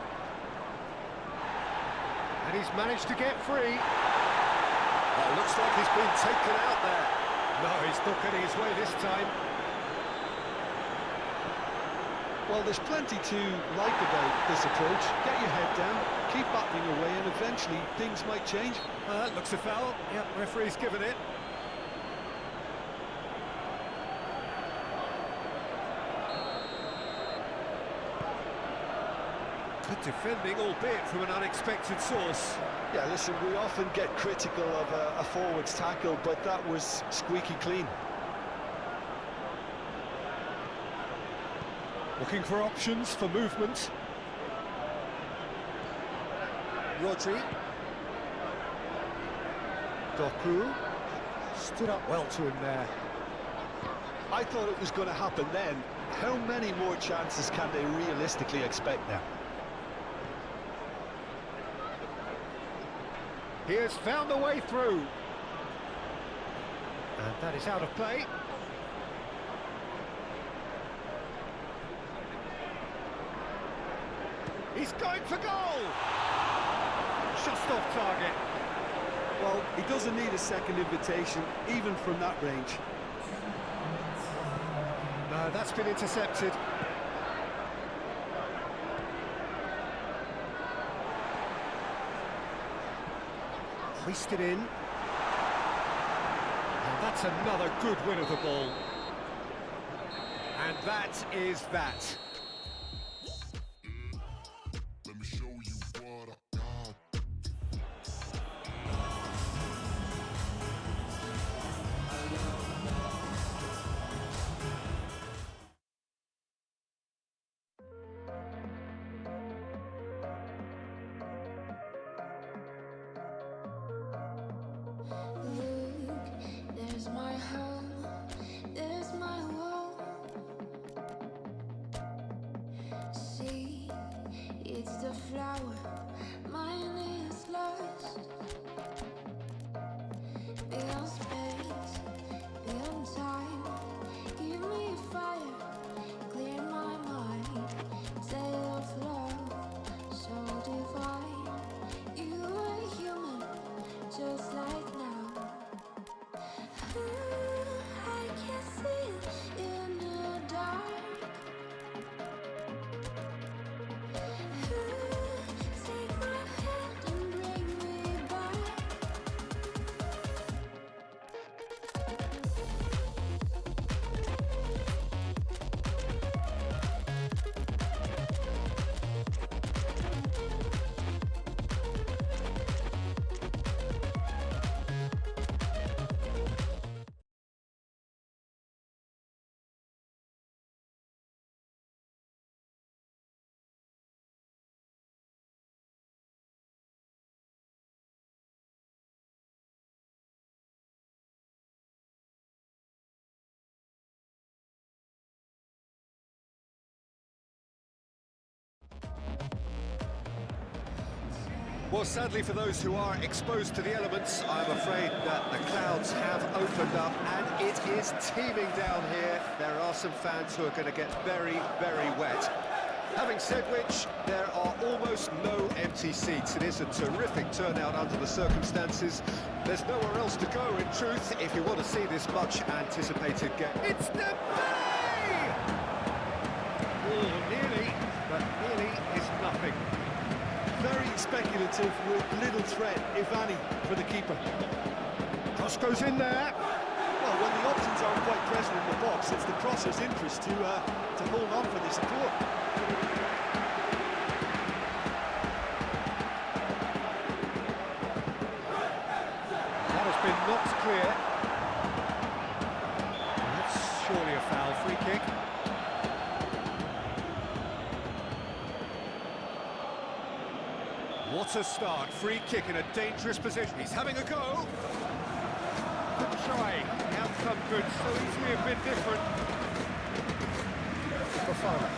And he's managed to get free. Oh, looks like he's been taken out there. No, he's not getting his way this time. Well, there's plenty to like about this approach. Get your head down, keep battling away, and eventually things might change. Looks a foul. Yep, referee's given it. Good defending, albeit from an unexpected source. Yeah, listen, we often get critical of a forward's tackle, but that was squeaky clean. Looking for options for movement. Rodri. Doku. Stood up well to him there. I thought it was going to happen then. How many more chances can they realistically expect now? He has found a way through. And that is out of play. He's going for goal! Just off target. Well, he doesn't need a second invitation, even from that range. No, that's been intercepted. Hoisted in. And that's another good win of the ball. And that is that. Let me show you what I got. Look, there's my home, there's my wall. See, it's the flower, mine is lost. Beyond space, beyond time, give me fire, clear my mind. Tale of love, so divine. You are human, just like now. I can see it in the dark. Take my hand and bring me back. Well, sadly for those who are exposed to the elements, I'm afraid that the clouds have opened up and it is teeming down here. There are some fans who are going to get very, very wet. Having said which, there are almost no empty seats. It is a terrific turnout under the circumstances. There's nowhere else to go, in truth, if you want to see this much-anticipated game. It's Dembele! Oh, nearly, but nearly is nothing. Very speculative with little threat, if any, for the keeper. Cross goes in there. Well, when the options aren't quite present in the box, it's the crosser's interest to hold on for the support. That has been knocked clear. That's surely a foul. Free kick. What a start. Free kick in a dangerous position. He's having a go. Good try. The outcome could so easily have been different. Fofana.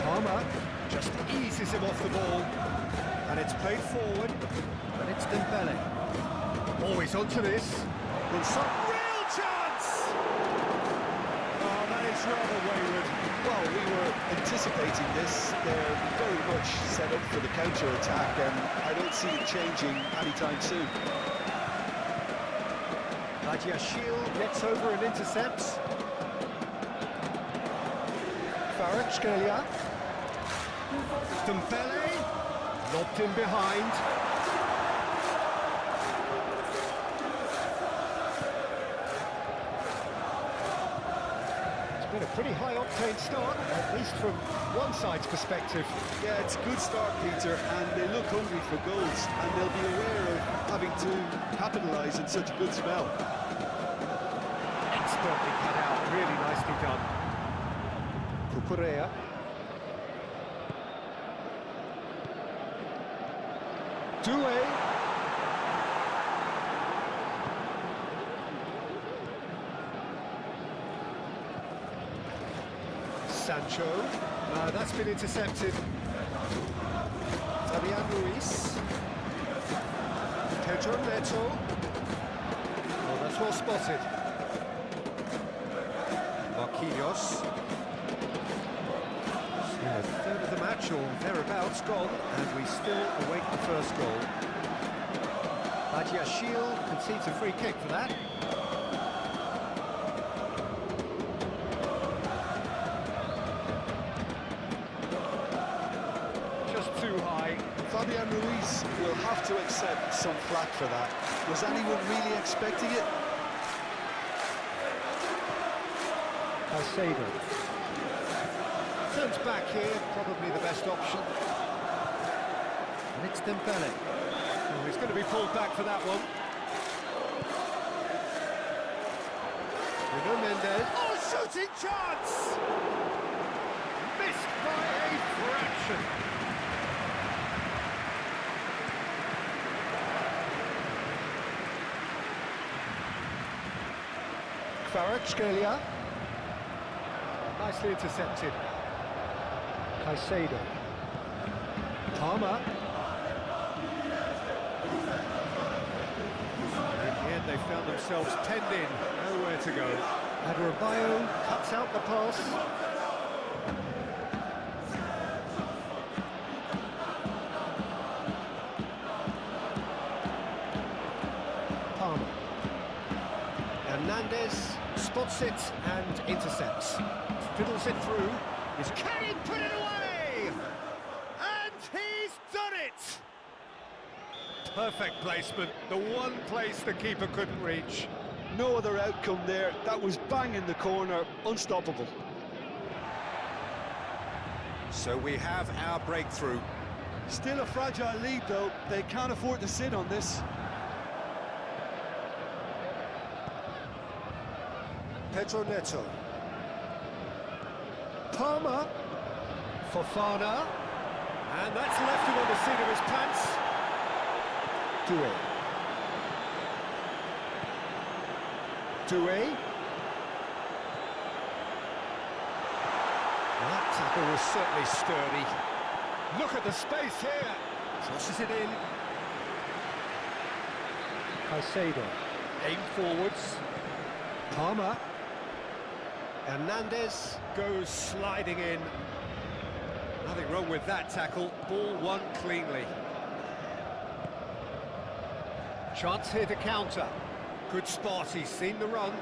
Palmer just eases him off the ball. And it's played forward. And it's Dembele. Always onto this. With some real chance! Oh, that is rather wayward. Well, we were anticipating this. They're very much set up for the counter-attack, and I don't see it changing anytime soon. Shield gets over and intercepts. Kvaratskhelia. Dembele. Lobbed in behind. It's been a pretty high-octane start, at least from one side's perspective. Yeah, it's a good start, Peter, and they look hungry for goals, and they'll be aware of having to capitalise in such a good spell. Expertly cut out, really nicely done. Cucurella. Doué. Sancho. That's been intercepted. Fabian Ruiz. Pedro Neto. Oh, that's well spotted. Marquinhos. Yeah, a third of the match or thereabouts gone, and we still await the first goal. Badiashile concedes a free kick for that. Just too high. Fabian Ruiz will have to accept some flack for that. Was anyone really expecting it? Caicedo. Turns back here, probably the best option. And it's Dembele. Oh, he's going to be pulled back for that one. Bruno Mendes. Oh, shooting chance! Missed by a fraction. Kvaratskhelia. Nicely intercepted. Caicedo. Palmer. In the end, they found themselves penned in, nowhere to go. Adebayo cuts out the pass. Palmer. Hernandez spots it and intercepts. Fiddles it through. Can he put it away? And he's done it! Perfect placement, the one place the keeper couldn't reach. No other outcome there. That was bang in the corner, unstoppable. So we have our breakthrough. Still a fragile lead, though. They can't afford to sit on this. Pedro Neto. Palmer. Fofana. And that's left him on the seat of his pants. Doué. Doué. That tackle was certainly sturdy. Look at the space here. Crosses it in. Caicedo. Aim forwards. Palmer. Hernandez goes sliding in. Nothing wrong with that tackle. Ball won cleanly. Chance here to counter. Good spot, he's seen the run.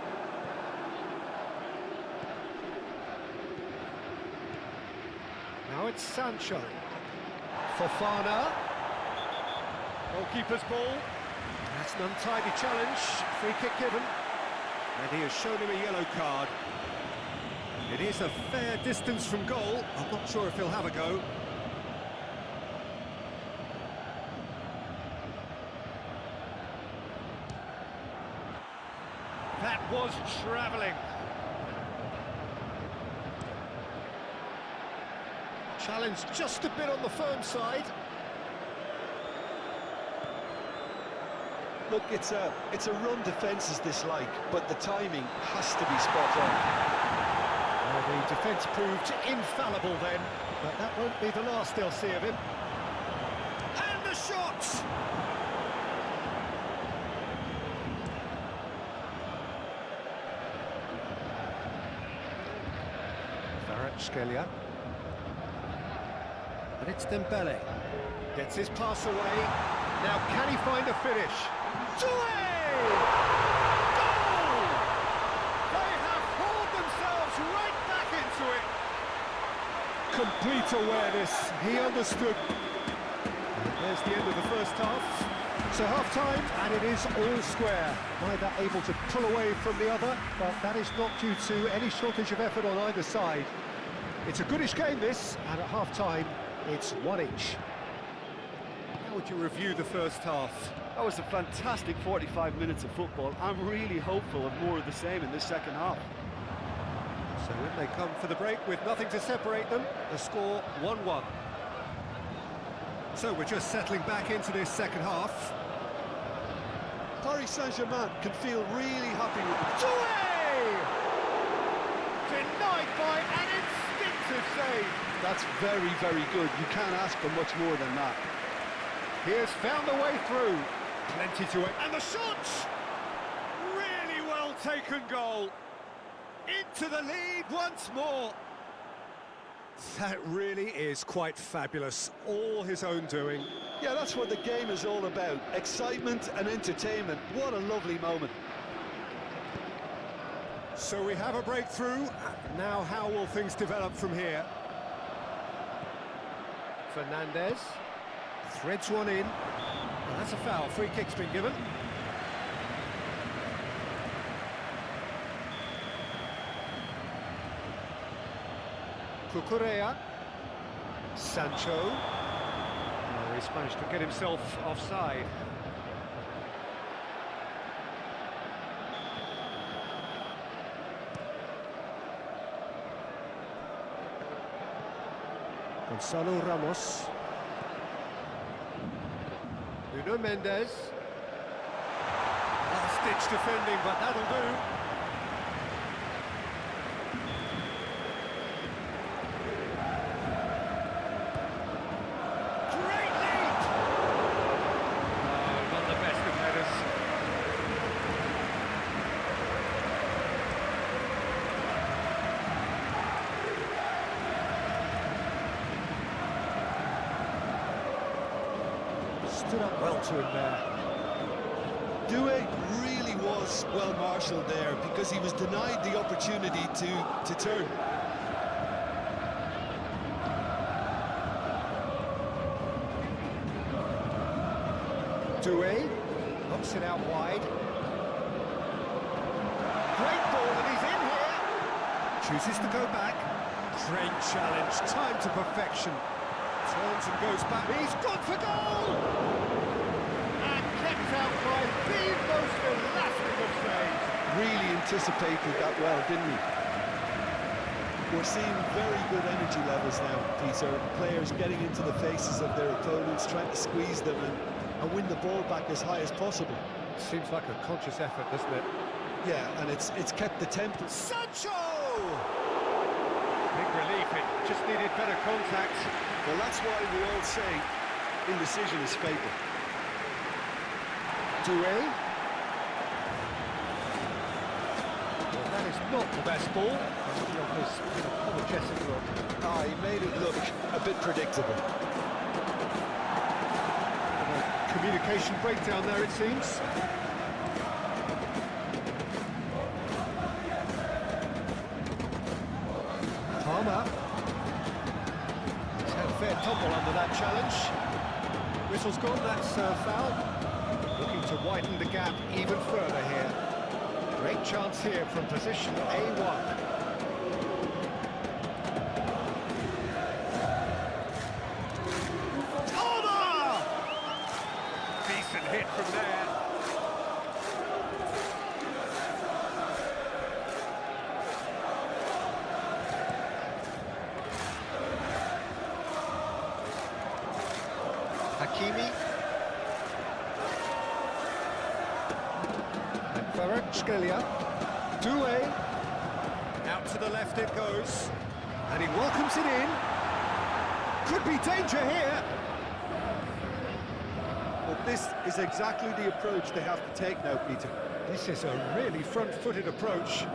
Now it's Sancho. Fofana. Goalkeeper's ball. That's an untidy challenge. Free kick given. And he has shown him a yellow card. It is a fair distance from goal. I'm not sure if he'll have a go. That was travelling. Challenge just a bit on the firm side. Look, it's a run defence is dislike, but the timing has to be spot on. Well, the defence proved infallible then, but that won't be the last they'll see of him. And the shot! Kvaratskhelia. And it's Dembele. Gets his pass away. Now can he find a finish? Doué! Goal! They have hauled themselves right back into it. Complete awareness. He understood. And there's the end of the first half. So half-time, and it is all square. Neither able to pull away from the other, but that is not due to any shortage of effort on either side. It's a goodish game, this, and at half-time, it's one each. How would you review the first half? That was a fantastic 45 minutes of football. I'm really hopeful of more of the same in this second half. So in they come for the break with nothing to separate them. The score 1-1. So we're just settling back into this second half. Paris Saint-Germain can feel really happy with it. Doué! Denied by an instinctive save. That's very, very good. You can't ask for much more than that. He has found the way through. Plenty to it. And the shot! Really well taken goal. Into the lead once more. That really is quite fabulous. All his own doing. Yeah, that's what the game is all about. Excitement and entertainment. What a lovely moment. So we have a breakthrough. Now how will things develop from here? Fernandez threads one in. Well, that's a foul. Free kick's been given. Cucurella. Sancho. Oh, he's managed to get himself offside. Gonzalo Ramos. Nuno Mendes. Last-ditch defending, but that'll do. Great lead! Oh, not the best of headers. Stood up well to him there. Doué really was well marshalled there because he was denied the opportunity to turn. Doué knocks it out wide. Great ball, and he's in here. Chooses to go back. Great challenge, time to perfection. Turns and goes back. He's gone for goal! And kept out by the most elastic of saves. Really anticipated that well, didn't he? We're seeing very good energy levels now, Peter. Players getting into the faces of their opponents, trying to squeeze them and win the ball back as high as possible. Seems like a conscious effort, doesn't it? Yeah, and it's kept the tempo. Sancho! Big relief, it just needed better contact. Well, that's why we all say indecision is fatal. Doué. Well, that is not the best ball. He offers an apologetic look. Ah, he made it look a bit predictable. Communication breakdown there, it seems. Palmer. He's had a fair tumble under that challenge. Whistle's gone, that's a foul. Looking to widen the gap even further here. Great chance here from position A1. Hit from there. Hakimi. And Kvaratskhelia. Doué. Out to the left it goes. And he welcomes it in. Could be danger here. But this is exactly the approach they have to take now, Peter. This is a really front-footed approach.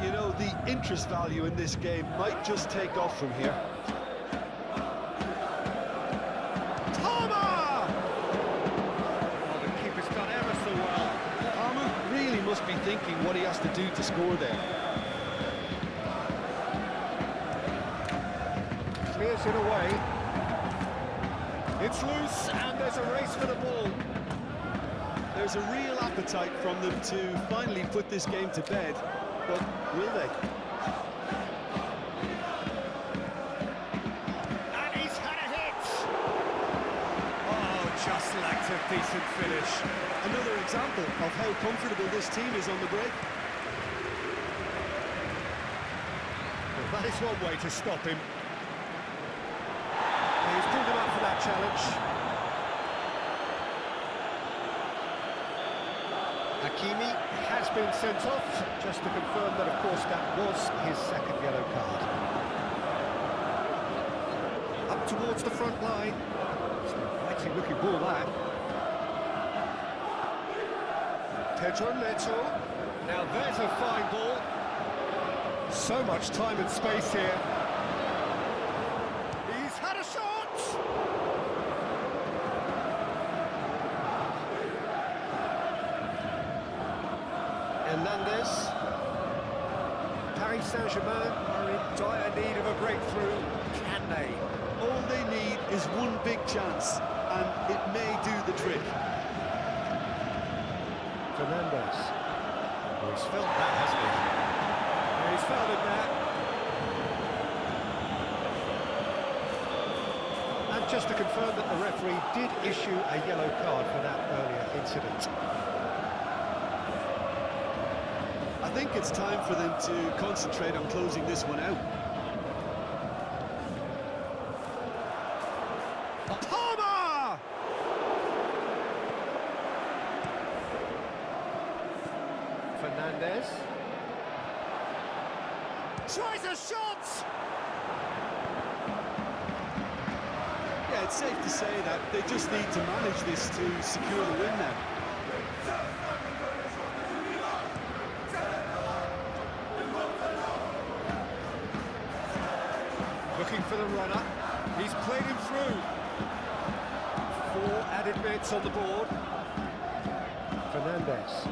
You know, the interest value in this game might just take off from here. Palmer! Oh, the keeper's done ever so well. Palmer really must be thinking what he has to do to score there. Clears it away. It's loose, and there's a race for the ball. There's a real appetite from them to finally put this game to bed, but will they? decent finish. Another example of how comfortable this team is on the break. Well, that is one way to stop him. He's pulled him up for that challenge. Hakimi has been sent off, just to confirm that, of course, that was his second yellow card. Up towards the front line. It's an inviting looking ball, that. Pedro Neto. Now there's a fine ball. So much time and space here. He's had a shot! Hernandez. Paris Saint-Germain are in dire need of a breakthrough. Can they? All they need is one big chance, and it may do the trick. Fernandez. Oh, he's felt that, hasn't he? Yeah, he's felt it there. And just to confirm that the referee did issue a yellow card for that earlier incident. I think it's time for them to concentrate on closing this one out. Palmer! Fernandez. Tries a shot! Yeah, it's safe to say that they just need to manage this to secure the win now. Looking for the runner. He's played him through. 4 added minutes on the board. Fernandez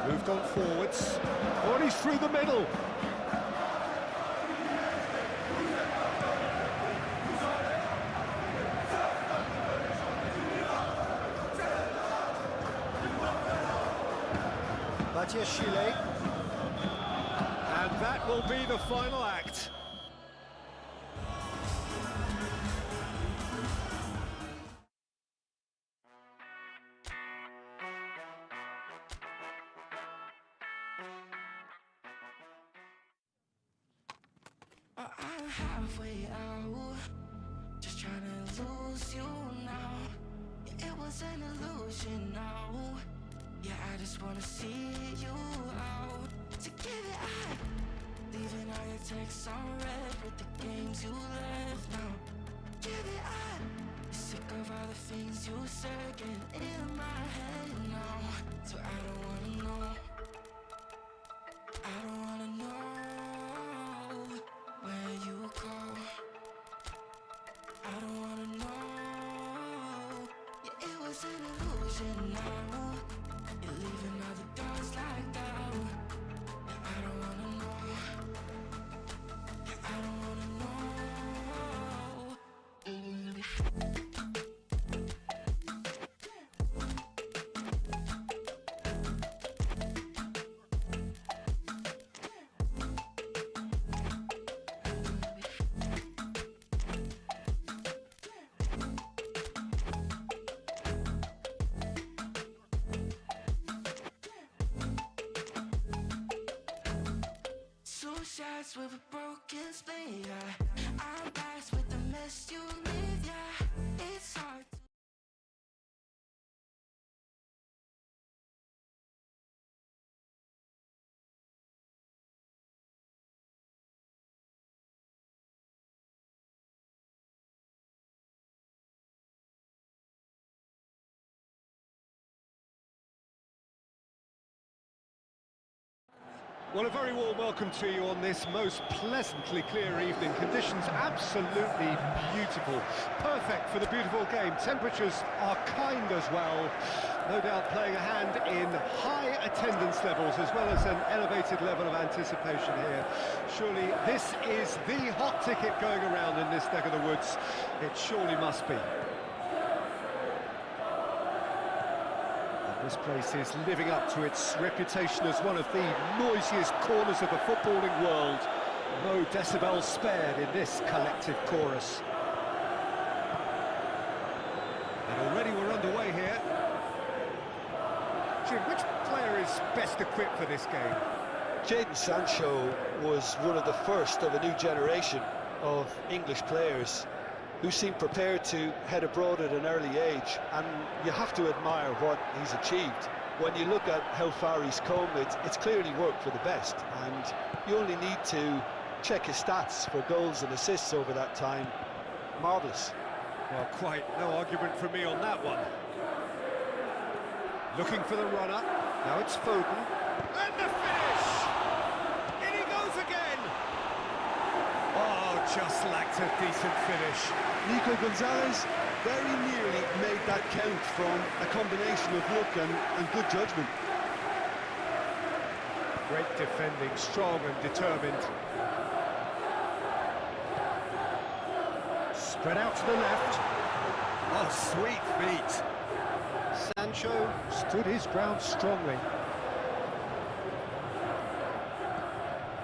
moved on forwards. Oh, and he's through the middle. Chile. And that will be the final act. I'm halfway out, just trying to lose you now. Yeah, it was an illusion now. Yeah, I just wanna see you out. To give it up, leaving all your texts on red with the games you left now. Give it up, sick of all the things you said getting in my head now. So I don't wanna know, I don't wanna know where you go. I don't wanna know. Yeah, it was an illusion now. You're leaving all the doors like that. Yeah, I don't wanna know. Yeah, I don't wanna know. Shots with a broken spleen, yeah. I'm back with the mess you leave, yeah. It's hard to Well, a very warm welcome to you on this most pleasantly clear evening. Conditions absolutely beautiful. Perfect for the beautiful game. Temperatures are kind as well. No doubt playing a hand in high attendance levels as well as an elevated level of anticipation here. Surely this is the hot ticket going around in this neck of the woods. It surely must be. This place is living up to its reputation as one of the noisiest corners of the footballing world. No decibels spared in this collective chorus. And already we're underway here. Jim, which player is best equipped for this game? Jadon Sancho was one of the first of a new generation of English players who seem prepared to head abroad at an early age, and you have to admire what he's achieved. When you look at how far he's come, it's clearly worked for the best, and you only need to check his stats for goals and assists over that time. Marvellous. Well, quite no argument from me on that one. Looking for the runner. Now it's Foden. And the finish! In he goes again! Oh, just lacked a decent finish. Nico Gonzalez very nearly made that count from a combination of luck and good judgment. Great defending, strong and determined. Spread out to the left. Oh, sweet feet. Sancho stood his ground strongly.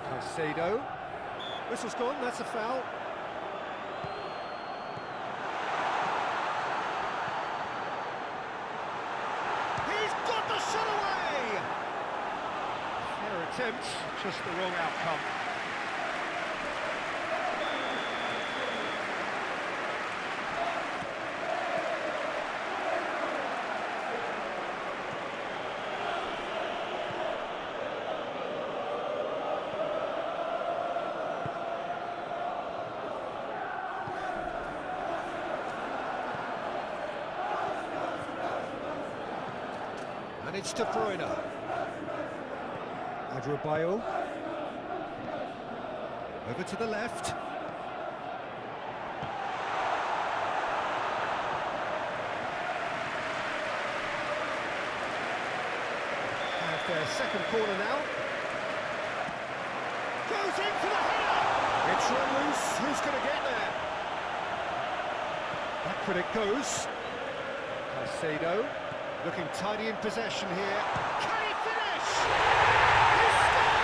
Caicedo. Whistle's gone, that's a foul. He's got the shot away! Fair attempt, just the wrong outcome. And it's De Bruyne. Adebayo. Over to the left. Have their second corner now. Goes in for the header! It's run loose. Who's going to get there? Back it goes. Caicedo. Looking tidy in possession here. Can he finish? He scored!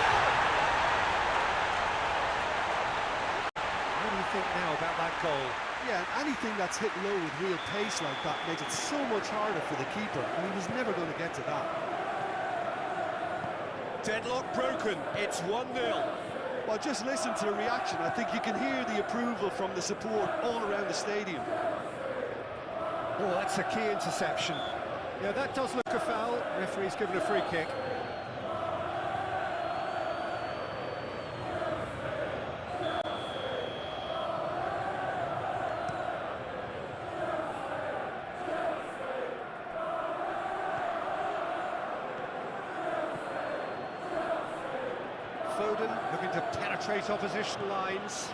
What do you think now about that goal? Yeah, anything that's hit low with real pace like that makes it so much harder for the keeper, and he was never going to get to that. Deadlock broken. It's 1-0. Well, just listen to the reaction. I think you can hear the approval from the support all around the stadium. Oh, that's a key interception. Yeah, that does look a foul. Referee's given a free kick. Foden looking to penetrate opposition lines.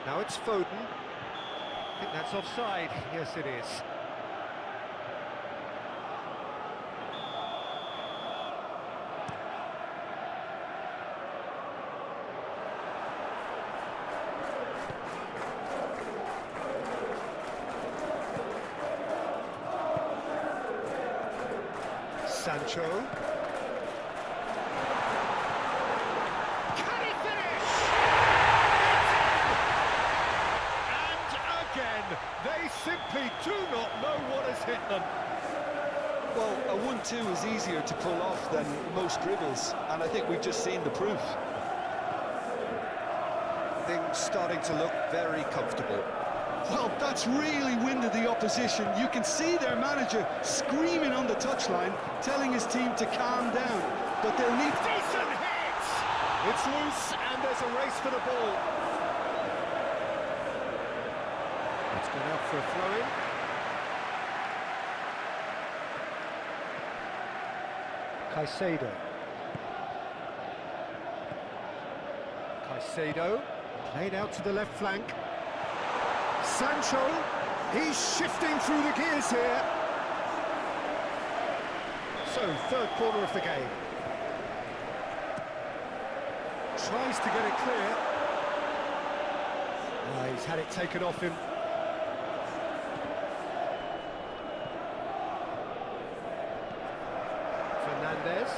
Now it's Foden. I think that's offside. Yes, it is. Sancho. Can he finish? It's in! And again, they simply do not know what has hit them. Well, a 1-2 is easier to pull off than most dribbles, and I think we've just seen the proof. Things starting to look very comfortable. Well, that's really winded the opposition. You can see their manager screaming on the touchline, telling his team to calm down. But they'll need... Decent hit! It's loose, and there's a race for the ball. It's gone out for a throw-in. Caicedo. Caicedo, played out to the left flank. Sancho, he's shifting through the gears here. So, third corner of the game. Tries to get it clear. He's had it taken off him. Fernandez.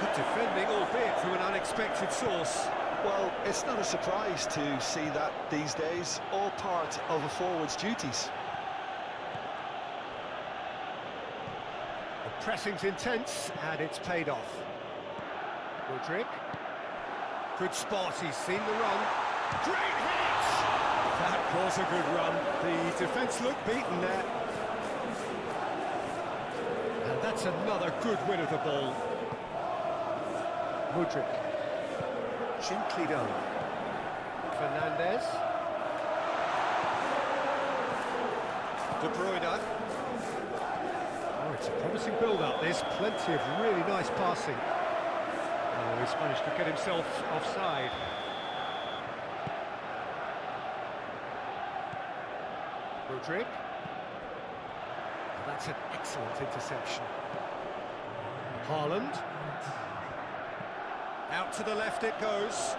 Good defending, albeit from an unexpected source. Well, it's not a surprise to see that these days, all part of a forward's duties. The pressing's intense, and it's paid off. Mudryk. Good spot, he's seen the run. Great hit! That was a good run. The defence looked beaten there. And that's another good win of the ball. Mudryk. Gently done. Fernandez. De Bruyne. Oh, it's a promising build-up. There's plenty of really nice passing. Oh, he's managed to get himself offside. Mudryk. That's an excellent interception. Haaland. Out to the left it goes.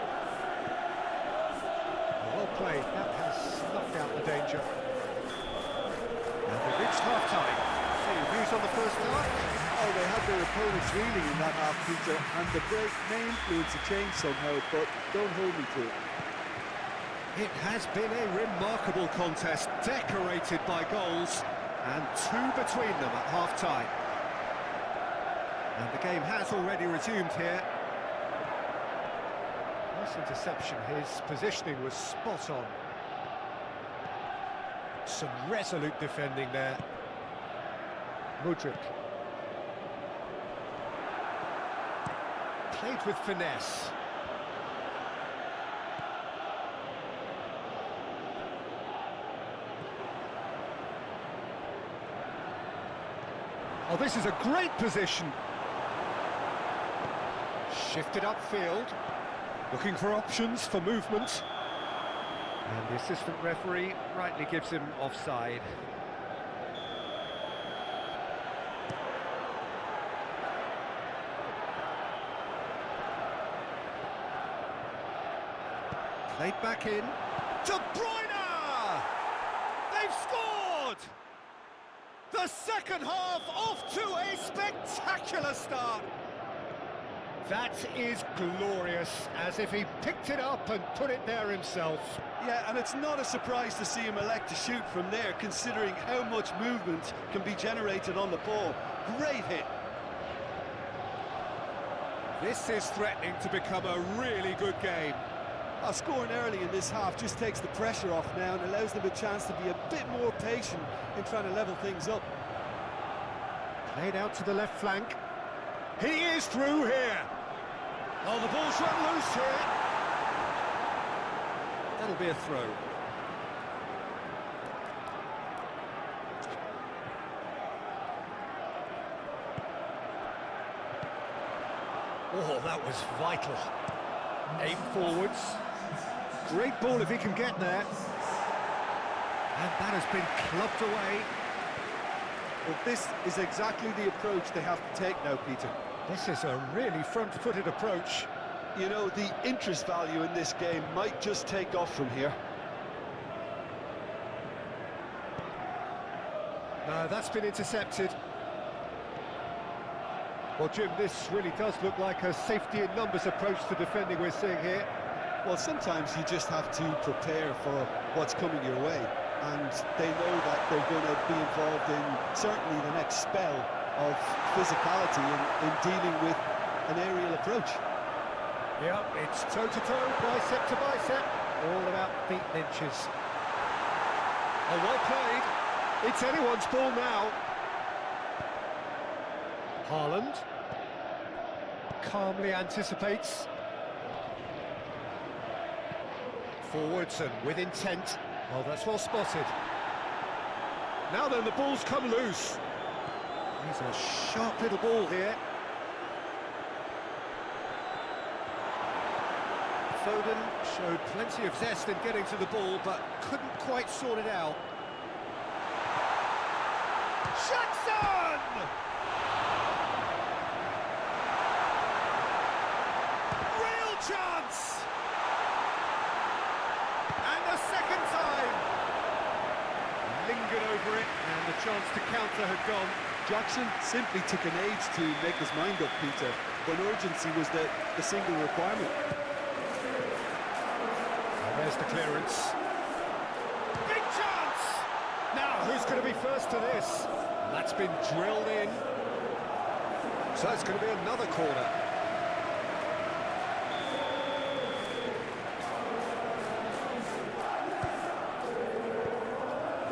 Well played, that has snuffed out the danger. And we've reached half-time. So your views on the first half? Oh, they had their opponents reeling in that half, Peter, and the break may influence a change somehow, but don't hold me to it. It has been a remarkable contest, decorated by goals, and two between them at half-time. And the game has already resumed here. Nice interception, his positioning was spot on. Some resolute defending there. Mudryk. Played with finesse. Oh, this is a great position. Shifted upfield. Looking for options for movement. And the assistant referee rightly gives him offside. Played back in. De Bruyne! They've scored! The second half off to a spectacular start. That is glorious, as if he picked it up and put it there himself. Yeah, and it's not a surprise to see him elect to shoot from there, considering how much movement can be generated on the ball. Great hit. This is threatening to become a really good game. Scoring early in this half just takes the pressure off now and allows them a chance to be a bit more patient in trying to level things up. Played out to the left flank. He is through here. Oh, the ball's run loose here. That'll be a throw. Oh, that was vital. Aim forwards. Great ball if he can get there. And that has been clubbed away. Well, this is exactly the approach they have to take now, Peter. This is a really front-footed approach. You know, the interest value in this game might just take off from here. No, that's been intercepted. Well, Jim, this really does look like a safety in numbers approach to defending we're seeing here. Well, sometimes you just have to prepare for what's coming your way. And they know that they're going to be involved in certainly the next spell of physicality in dealing with an aerial approach. Yeah, it's toe-to-toe, bicep to bicep, all about feet and inches. Oh, well played. It's anyone's ball now. Haaland calmly anticipates. Forwards and with intent. Well, that's well spotted. Now then, the ball's come loose. He's a sharp little ball here. Foden showed plenty of zest in getting to the ball, but couldn't quite sort it out. Jackson! Real chance! And a second time! Lingered over it, and the chance to counter had gone. Jackson simply took an age to make his mind up, Peter, when urgency was the single requirement. There's the clearance. Big chance! Now, who's going to be first to this? That's been drilled in. So it's going to be another corner.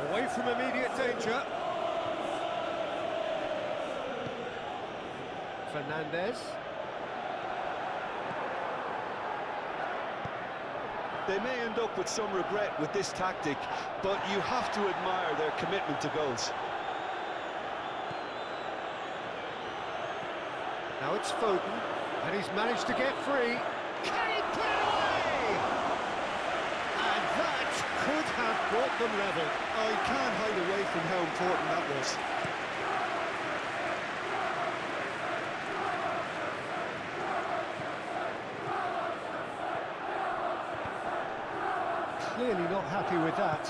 Away from immediate danger. Fernandez. They may end up with some regret with this tactic, but you have to admire their commitment to goals. Now it's Foden, and he's managed to get free. Can he put it away? And that could have brought them level. I can't hide away from how important that was. Clearly not happy with that.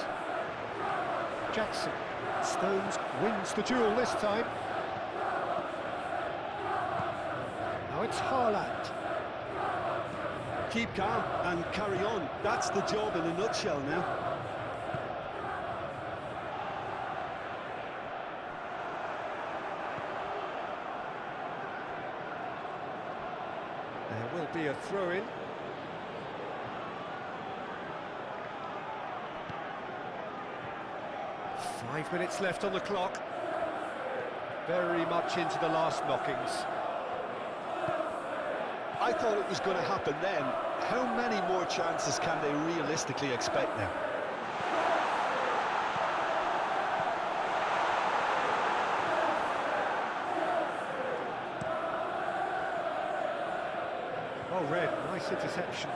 Jackson. Stones wins the duel this time. Now it's Haaland. Keep calm and carry on. That's the job in a nutshell now. There will be a throw-in. 5 minutes left on the clock. Very much into the last knockings. I thought it was going to happen then. How many more chances can they realistically expect now? Oh, Red, nice interception.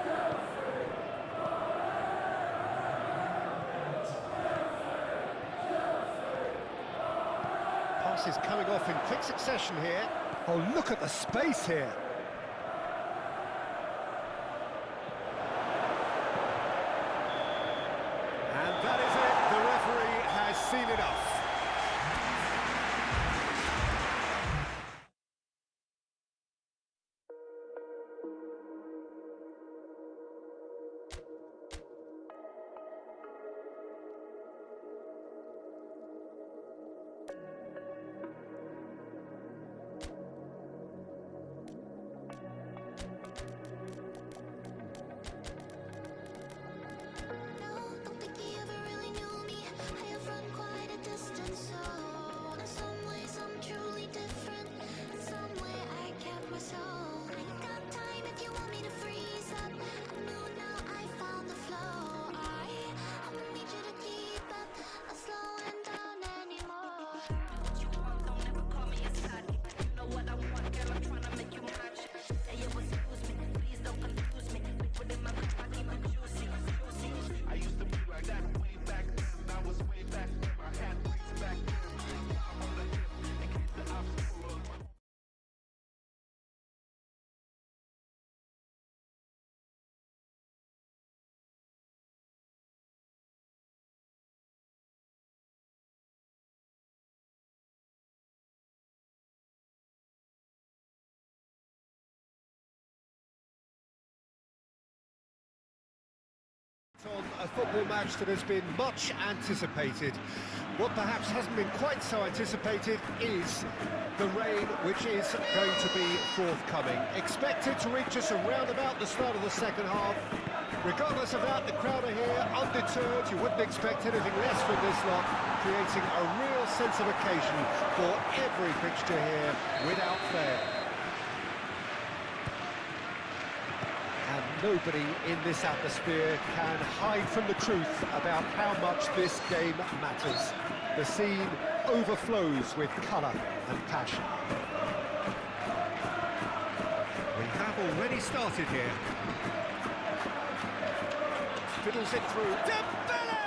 Passes coming off in quick succession here. Oh, look at the space here. And that is it. The referee has seen enough. Don't think he ever really knew me. I have run quite a distance, so in some ways I'm truly different. In some way I kept my soul. I ain't got time if you want me to freeze up. I know now I found the flow. I'ma need you to keep up. Not slowing down anymore. What you want, don't ever call me a side. You know what I want, girl, I'm tryna make you mine. Hey, yo, excuse me, please don't confuse me. Put in my cup, I keep it juicy, juicy. I used to be like that way back then. I was way back then. I had way back then. I'm on the hip and keep the obstacle. On a football match that has been much anticipated. What perhaps hasn't been quite so anticipated is the rain which is going to be forthcoming. Expected to reach us around about the start of the second half. Regardless of that, the crowd are here, undeterred. You wouldn't expect anything less from this lot, creating a real sense of occasion for every fixture here without fail. And nobody in this atmosphere can hide from the truth about how much this game matters. The scene overflows with colour and passion. We have already started here. Fiddles it through. Dembele!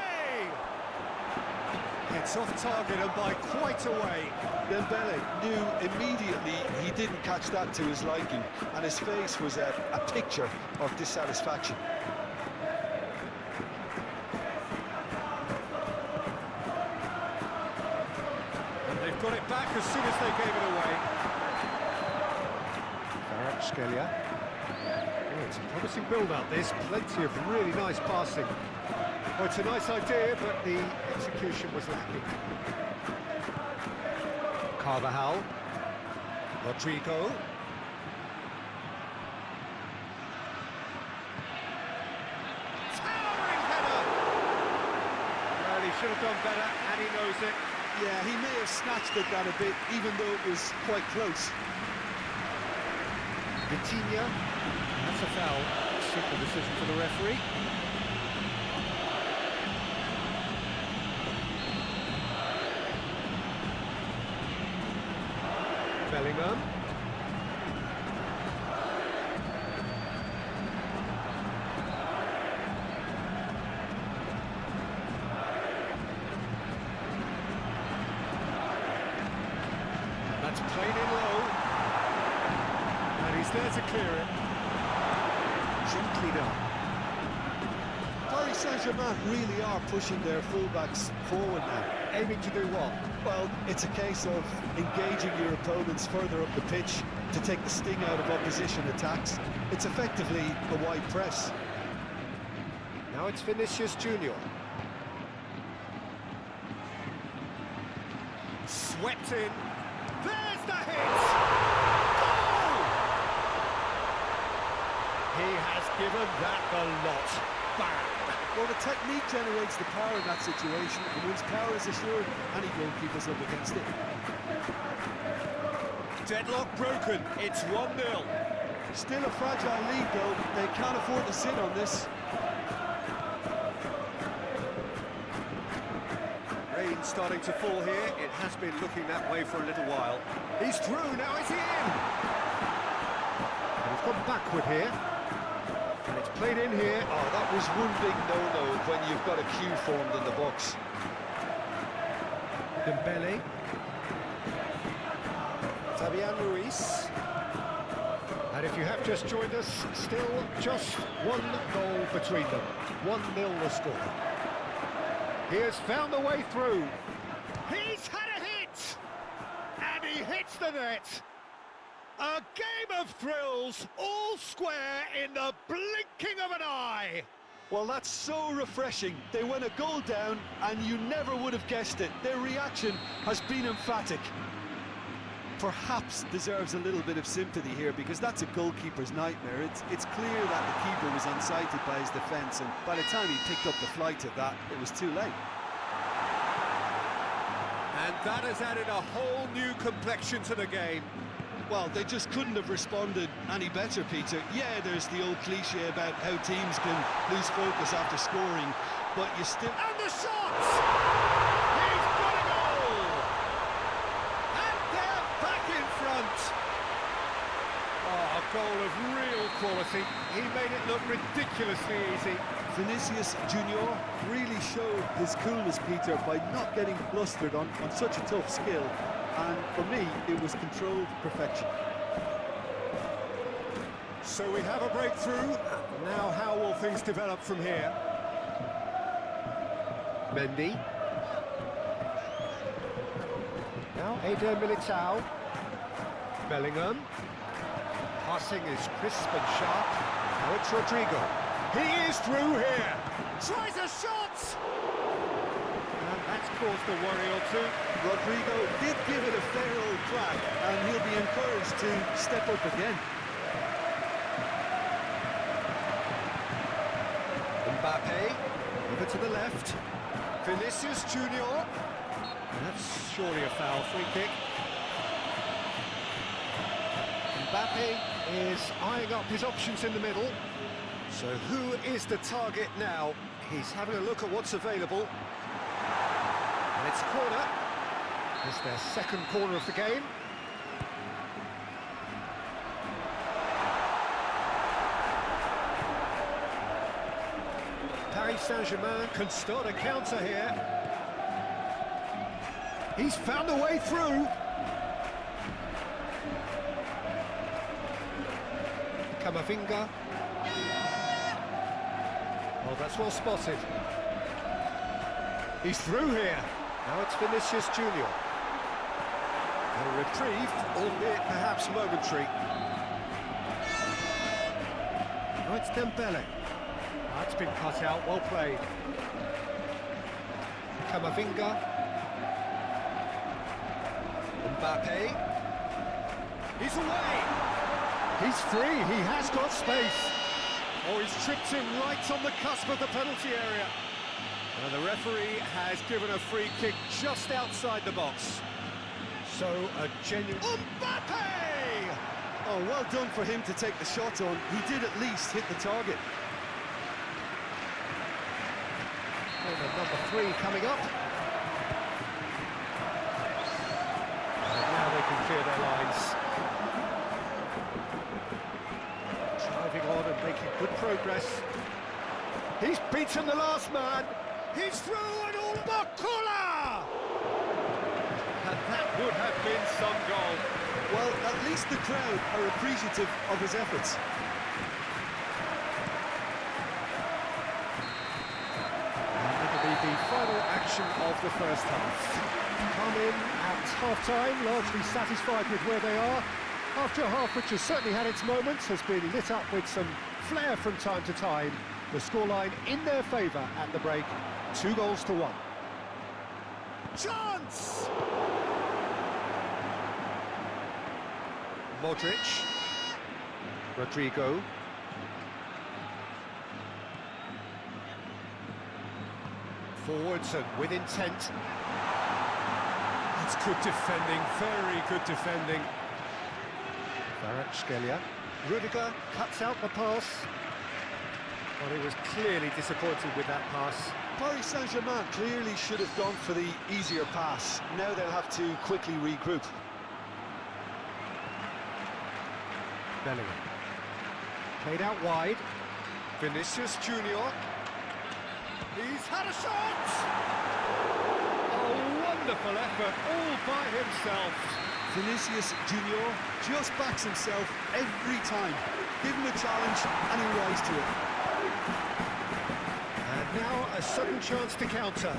It's off target and by quite a way. Dembele knew immediately he didn't catch that to his liking, and his face was a picture of dissatisfaction. And they've got it back as soon as they gave it away. Skelia. Oh, it's It's a promising build-up, this. Plenty of really nice passing. Well, it's a nice idea, but the execution was lacking. Carvajal. Rodrigo. Towering header! Well, he should have done better, and he knows it. Yeah, he may have snatched at that a bit, even though it was quite close. Vitinha. That's a foul. Simple decision for the referee. Bellingham. That's played in low. And he's there to clear it. Gently done. Paris Saint-Germain really are pushing their fullbacks forward now. Aiming to do what? Well, it's a case of engaging your opponents further up the pitch to take the sting out of opposition attacks. It's effectively a wide press. Now it's Vinicius Junior. Swept in. There's the hit! Goal! He has given that the lot. Bang! Well, the technique generates the power in that situation, and once power is assured, any goalkeeper's up against it. Deadlock broken. It's 1-0. Still a fragile lead, though. They can't afford to sit on this. Rain starting to fall here. It has been looking that way for a little while. He's through. Now is he in? And he's gone backward here. And it's played in here. Oh, that was one big no-no when you've got a queue formed in the box. Dembele. Fabian Ruiz. And if you have just joined us, still just one goal between them. 1-0 the score. He has found the way through. He's had a hit! And he hits the net. A game of thrills, all square in the blinking of an eye. Well, that's so refreshing. They went a goal down, and you never would have guessed it. Their reaction has been emphatic. Perhaps deserves a little bit of sympathy here, because that's a goalkeeper's nightmare. It's clear that the keeper was unsighted by his defence, and by the time he picked up the flight of that, it was too late. And that has added a whole new complexion to the game. Well, they just couldn't have responded any better, Peter. Yeah, there's the old cliche about how teams can lose focus after scoring, but you still... And the shot! He's got a goal! And they're back in front! Oh, a goal of real quality. He made it look ridiculously easy. Vinicius Junior really showed his coolness, Peter, by not getting flustered on such a tough skill. And for me, it was controlled perfection. So we have a breakthrough. Now how will things develop from here? Mendy. Now Eder Militao. Bellingham. Passing is crisp and sharp. Now it's Rodrigo. He is through here. Tries a shot! And that's caused a worry or two. Rodrigo did give it a fair old crack, and he'll be encouraged to step up again. Mbappe, over to the left. Vinicius Junior. That's surely a foul, free kick. Mbappe is eyeing up his options in the middle. So who is the target now? He's having a look at what's available. And it's a corner. It's their second corner of the game. Paris Saint-Germain can start a counter here. He's found a way through. Camavinga. Oh, that's well spotted. He's through here. Now it's Vinicius Junior. A reprieve, albeit perhaps momentary. Now it's Dembele. That's been cut out, well played. Camavinga. Mbappe. He's away! He's free, he has got space. Oh, he's tripped him right on the cusp of the penalty area. And the referee has given a free kick just outside the box. So, a genuine... Mbappe! Oh, well done for him to take the shot on. He did at least hit the target. Corner number 3 coming up. And now they can clear their lines. Driving on and making good progress. He's beaten the last man. He's through and all Bakula! And that would have been some goal. Well, at least the crowd are appreciative of his efforts. And it'll be the final action of the first half. Come in at half-time, largely satisfied with where they are. After a half which has certainly had its moments, has been lit up with some flair from time to time. The scoreline in their favour at the break, 2-1. Chance! Modric. Rodrigo. Forwards and with intent. That's good defending, very good defending. Kvaratskhelia. Rudiger cuts out the pass. Well, he was clearly disappointed with that pass. Paris Saint-Germain clearly should have gone for the easier pass. Now they'll have to quickly regroup. Bellingham. Played out wide. Vinicius Junior. He's had a shot! A wonderful effort all by himself. Vinicius Junior just backs himself every time. Give him a challenge and he'll rise to it. And now a sudden chance to counter.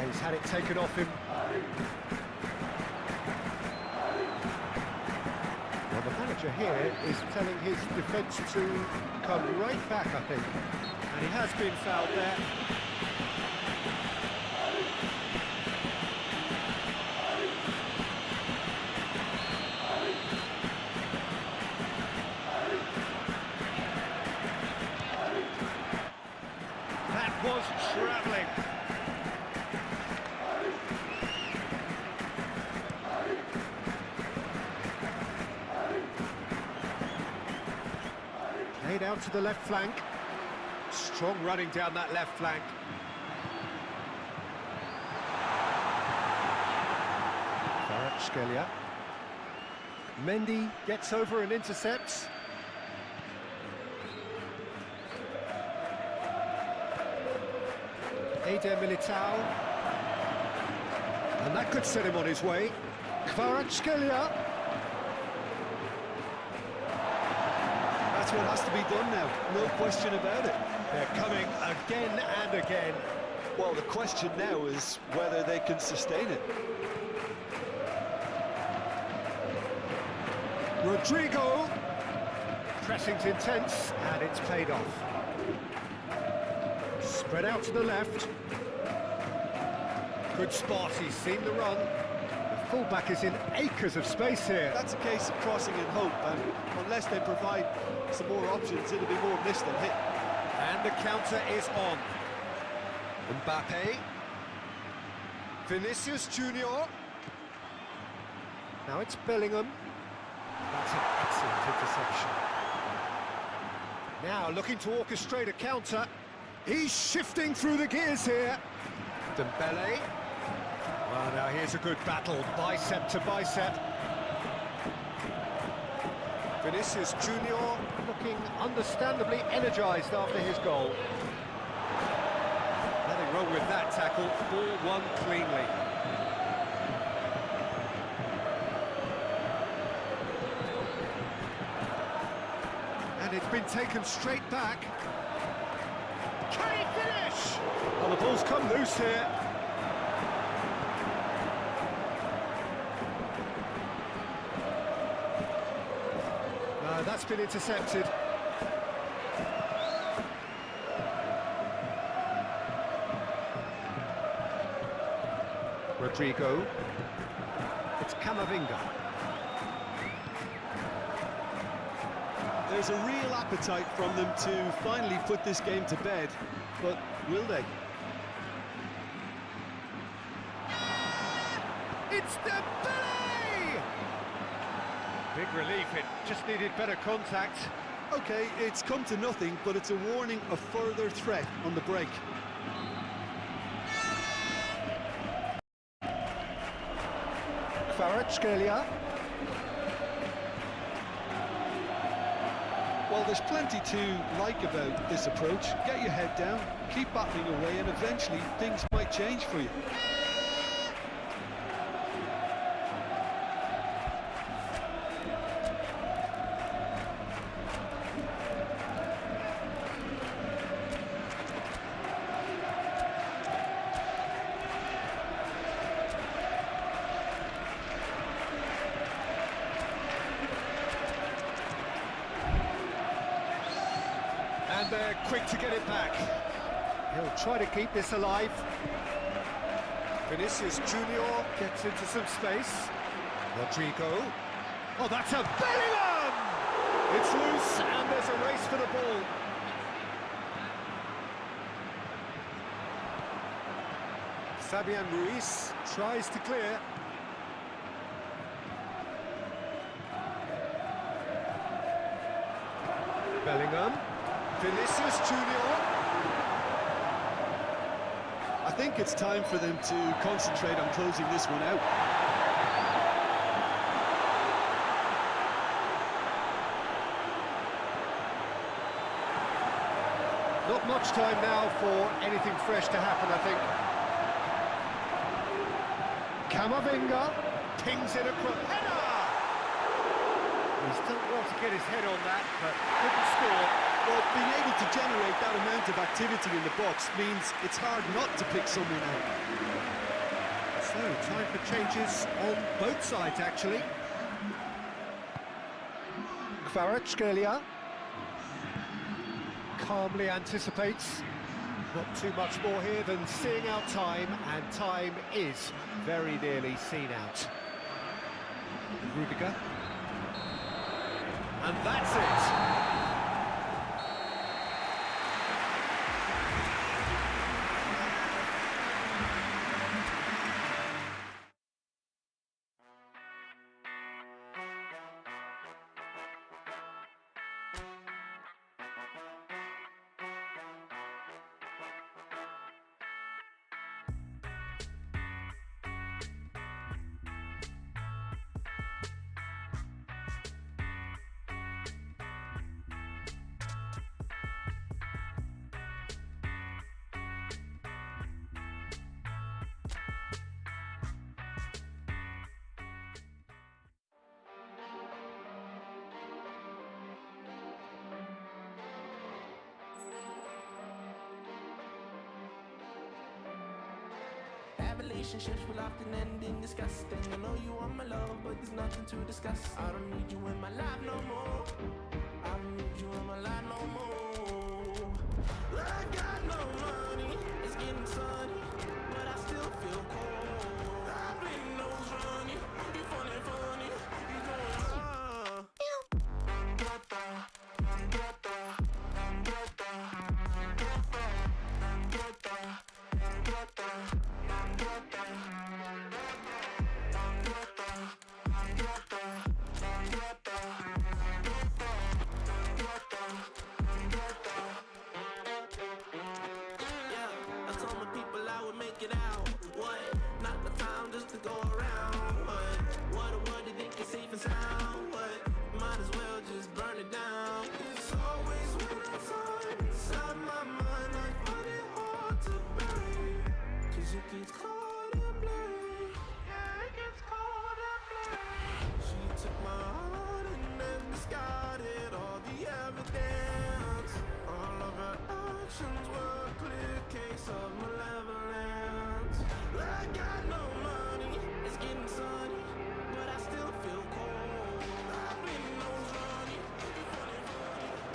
He's had it taken off him. Well, the manager here is telling his defence to come right back, I think. And he has been fouled there. That was travelling. Played out to the left flank. Strong running down that left flank. Kvaratskhelia. Mendy gets over and intercepts. Eder Militao. And that could set him on his way. Kvaratskhelia. That's what has to be done now, no question about it. They're coming again and again. Well, the question now is whether they can sustain it. Rodrigo. Pressing's intense, and it's paid off. Spread out to the left. Good spot, he's seen the run. The fullback is in acres of space here. That's a case of crossing in hope, and unless they provide some more options, it'll be more missed than hit. And the counter is on. Mbappe. Vinicius Junior. Now it's Bellingham. That's an excellent interception. Now looking to orchestrate a counter. He's shifting through the gears here. Dembele. Well, now here's a good battle, bicep to bicep. Vinicius Junior looking understandably energised after his goal. Nothing wrong with that tackle, ball won cleanly. And it's been taken straight back. Can he finish? Well, the ball's come loose here. And that's been intercepted. Rodrigo. It's Camavinga. There's a real appetite from them to finally put this game to bed, but will they? It's Dembele! Big relief, it just needed better contact. Okay, it's come to nothing, but it's a warning of further threat on the break. Kvaratskhelia. Well, there's plenty to like about this approach. Get your head down, keep battling away, and eventually things might change for you. And they're quick to get it back. He'll try to keep this alive. Vinicius Junior gets into some space. Rodrigo. Oh, that's a Bellingham! It's loose and there's a race for the ball. Fabian Ruiz tries to clear. Bellingham. Vinicius Junior. I think it's time for them to concentrate on closing this one out. Not much time now for anything fresh to happen, I think. Camavinga pings it across. Header! He still wants to get his head on that, but couldn't score. Well, being able to generate that amount of activity in the box means it's hard not to pick someone out. So, time for changes on both sides, actually. Kvaratskhelia calmly anticipates. Not too much more here than seeing out time, and time is very nearly seen out. Rudiger. And that's it. Relationships will often end in disgusting. I know you want my love, but there's nothing to discuss. I don't need you in my life no more. I don't need you in my life no more. I got no money, it's getting sunny, but I still feel cold. I've been nose running, you funny, you going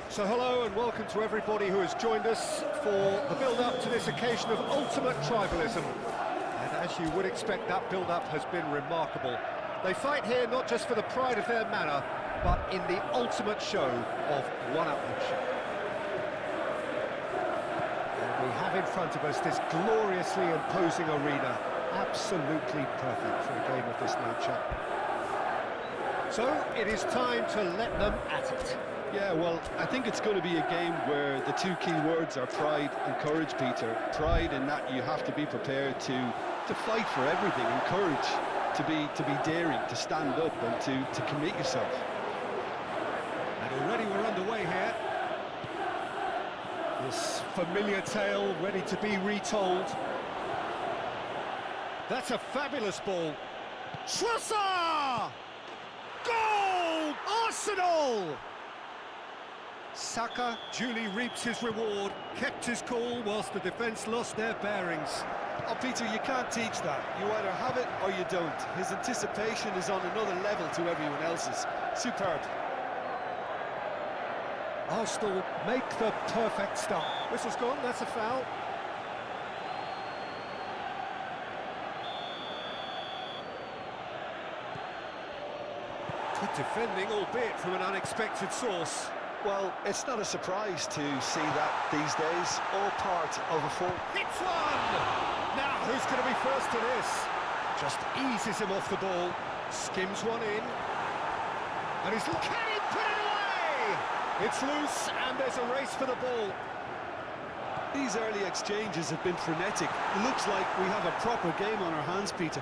So hello and welcome to everybody who has joined us for the build-up to this occasion of ultimate tribalism. And as you would expect, that build-up has been remarkable. They fight here not just for the pride of their manor, but in the ultimate show of one-upmanship. And we have in front of us this gloriously imposing arena, absolutely perfect for a game of this nature. So it is time to let them at it. Yeah, well, I think it's going to be a game where the two key words are pride and courage, Peter. Pride in that you have to be prepared to fight for everything, and courage to be daring, to stand up and to commit yourself. And already we're underway here. This familiar tale ready to be retold. That's a fabulous ball. Schlosser! Goal! Arsenal! Saka duly reaps his reward, kept his cool whilst the defence lost their bearings. Oh, Peter, you can't teach that. You either have it or you don't. His anticipation is on another level to everyone else's. Superb. Arsenal make the perfect start. Whistle's gone, that's a foul. Good defending, albeit from an unexpected source. Well, it's not a surprise to see that these days, all part of a form. Hits one! Now, who's going to be first to this? Just eases him off the ball, skims one in, and he's... Can he put it away? It's loose, and there's a race for the ball. These early exchanges have been frenetic. It looks like we have a proper game on our hands, Peter.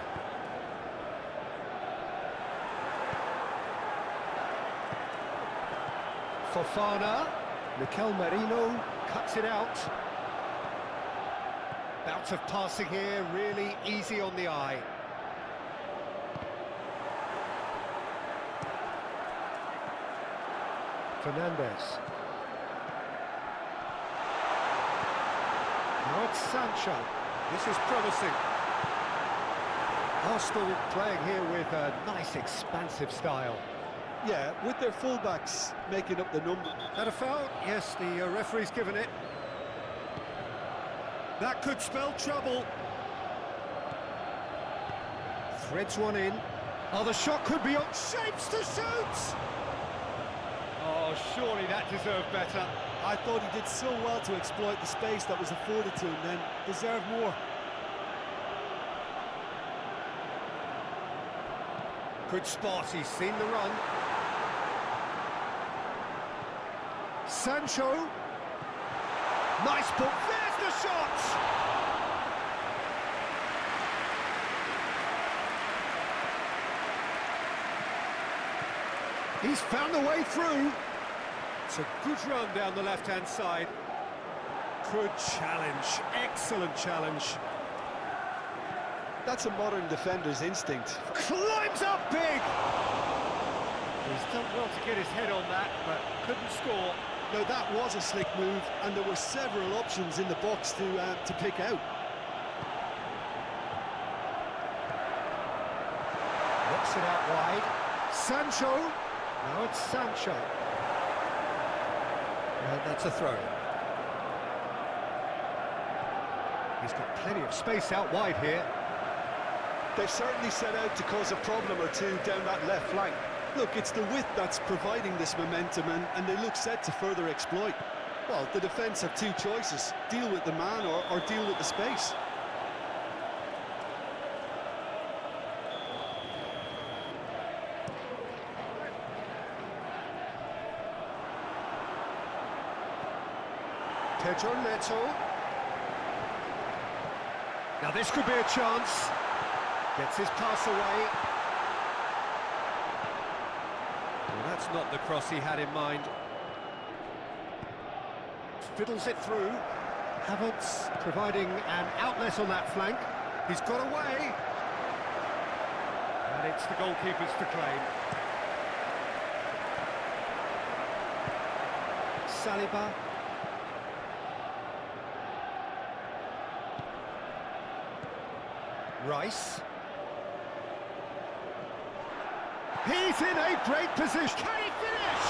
Fofana, Mikel Merino cuts it out. Bout of passing here, really easy on the eye. Fernandez. Now it's Sancho. This is promising. Arsenal playing here with a nice expansive style. Yeah, with their fullbacks making up the number. That a foul? Yes, the referee's given it. That could spell trouble. Threads one in. Oh, the shot could be on. Shapes to shoot! Oh, surely that deserved better. I thought he did so well to exploit the space that was afforded to him then. Deserved more. Good spot, he's seen the run. Sancho. Nice ball. There's the shot! He's found a way through. It's a good run down the left-hand side. Good challenge. Excellent challenge. That's a modern defender's instinct. Climbs up big! He's done well to get his head on that, but couldn't score. No, that was a slick move, and there were several options in the box to pick out. Knocks it out wide. Sancho. Now it's Sancho. And that's a throw. He's got plenty of space out wide here. They've certainly set out to cause a problem or two down that left flank. Look, it's the width that's providing this momentum, and they look set to further exploit. Well, the defence have two choices: deal with the man or deal with the space. Pedro Neto. Now this could be a chance. Gets his pass away. Well, that's not the cross he had in mind. Fiddles it through. Havertz providing an outlet on that flank. He's got away. And it's the goalkeepers to claim. Saliba. Rice. He's in a great position. Can he finish?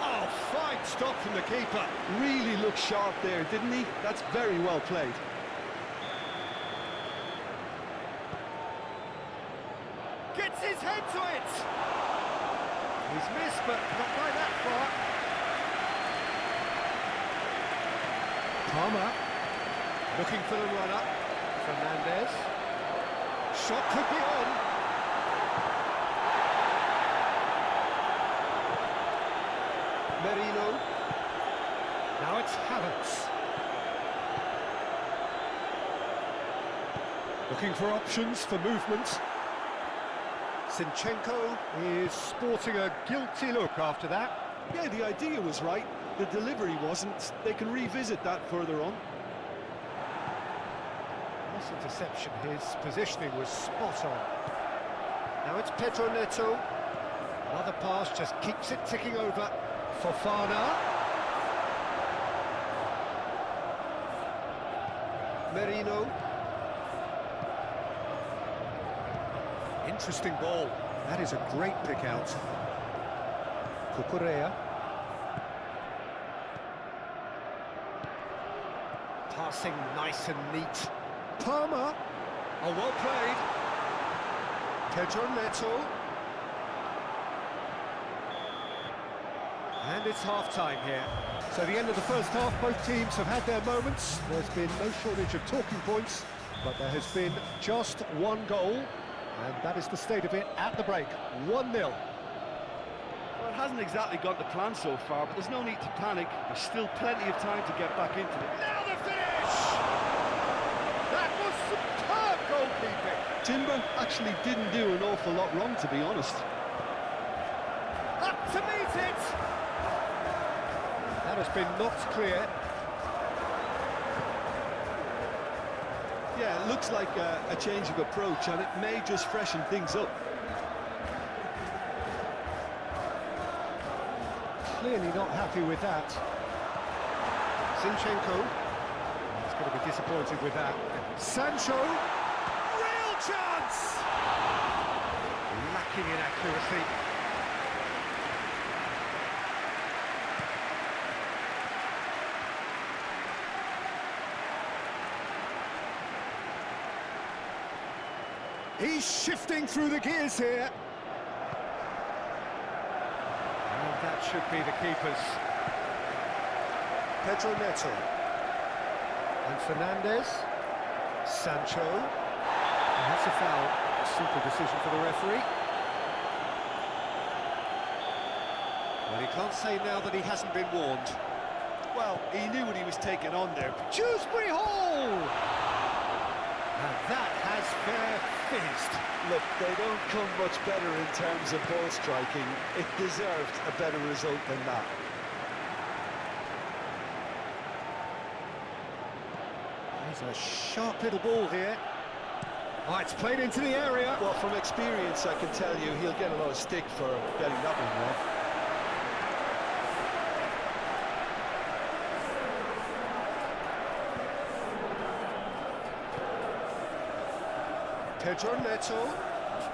Oh, Good stop from the keeper. Really looked sharp there, didn't he? That's very well played. Gets his head to it. He's missed, but not by that far. Palmer looking for the run-up. Fernandez. Shot could be on. Merino. Now it's Havertz. Looking for options for movement. Zinchenko is sporting a guilty look after that. Yeah, the idea was right. The delivery wasn't. They can revisit that further on. This interception, his positioning was spot on. Now it's Pedro Neto. Another pass just keeps it ticking over. Fofana. Merino. Interesting ball. That is a great pick out. Cucurella. Passing nice and neat. Palmer. Oh, well played. Pedro Neto. And it's half-time here. So the end of the first half, both teams have had their moments. There's been no shortage of talking points, but there has been just one goal, and that is the state of it at the break. 1-0. Well, it hasn't exactly gone to plan so far, but there's no need to panic. There's still plenty of time to get back into it. Now the finish! That was superb goalkeeping. Timber actually didn't do an awful lot wrong, to be honest. Up to meet it! That has been knocked clear. Yeah, it looks like a change of approach, and it may just freshen things up. Clearly not happy with that. Zinchenko. He's going to be disappointed with that. Sancho. Real chance! Lacking in accuracy. He's shifting through the gears here. And that should be the keepers. Pedro Neto. And Fernandez. Sancho. And that's a foul. A simple decision for the referee. Well, he can't say now that he hasn't been warned. Well, he knew what he was taking on there. Dewsbury Hall! And that has fair fizzed. Look, they don't come much better in terms of ball striking. It deserved a better result than that. There's a sharp little ball here. Oh, it's played into the area. Well, from experience, I can tell you he'll get a lot of stick for getting that one wrong. Pedro Neto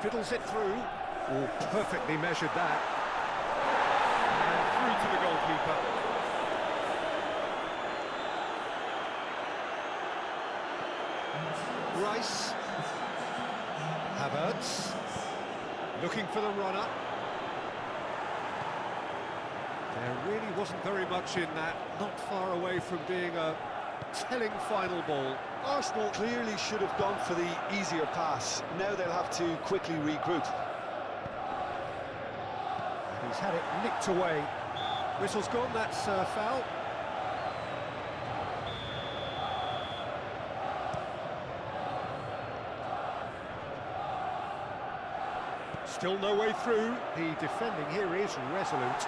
fiddles it through. Oh, perfectly measured that. And through to the goalkeeper. Rice. Havertz. Looking for the runner. There really wasn't very much in that. Not far away from being a telling final ball. Arsenal clearly should have gone for the easier pass. Now they'll have to quickly regroup. He's had it nicked away. Whistle's gone, that's a foul. Still no way through. The defending here is resolute.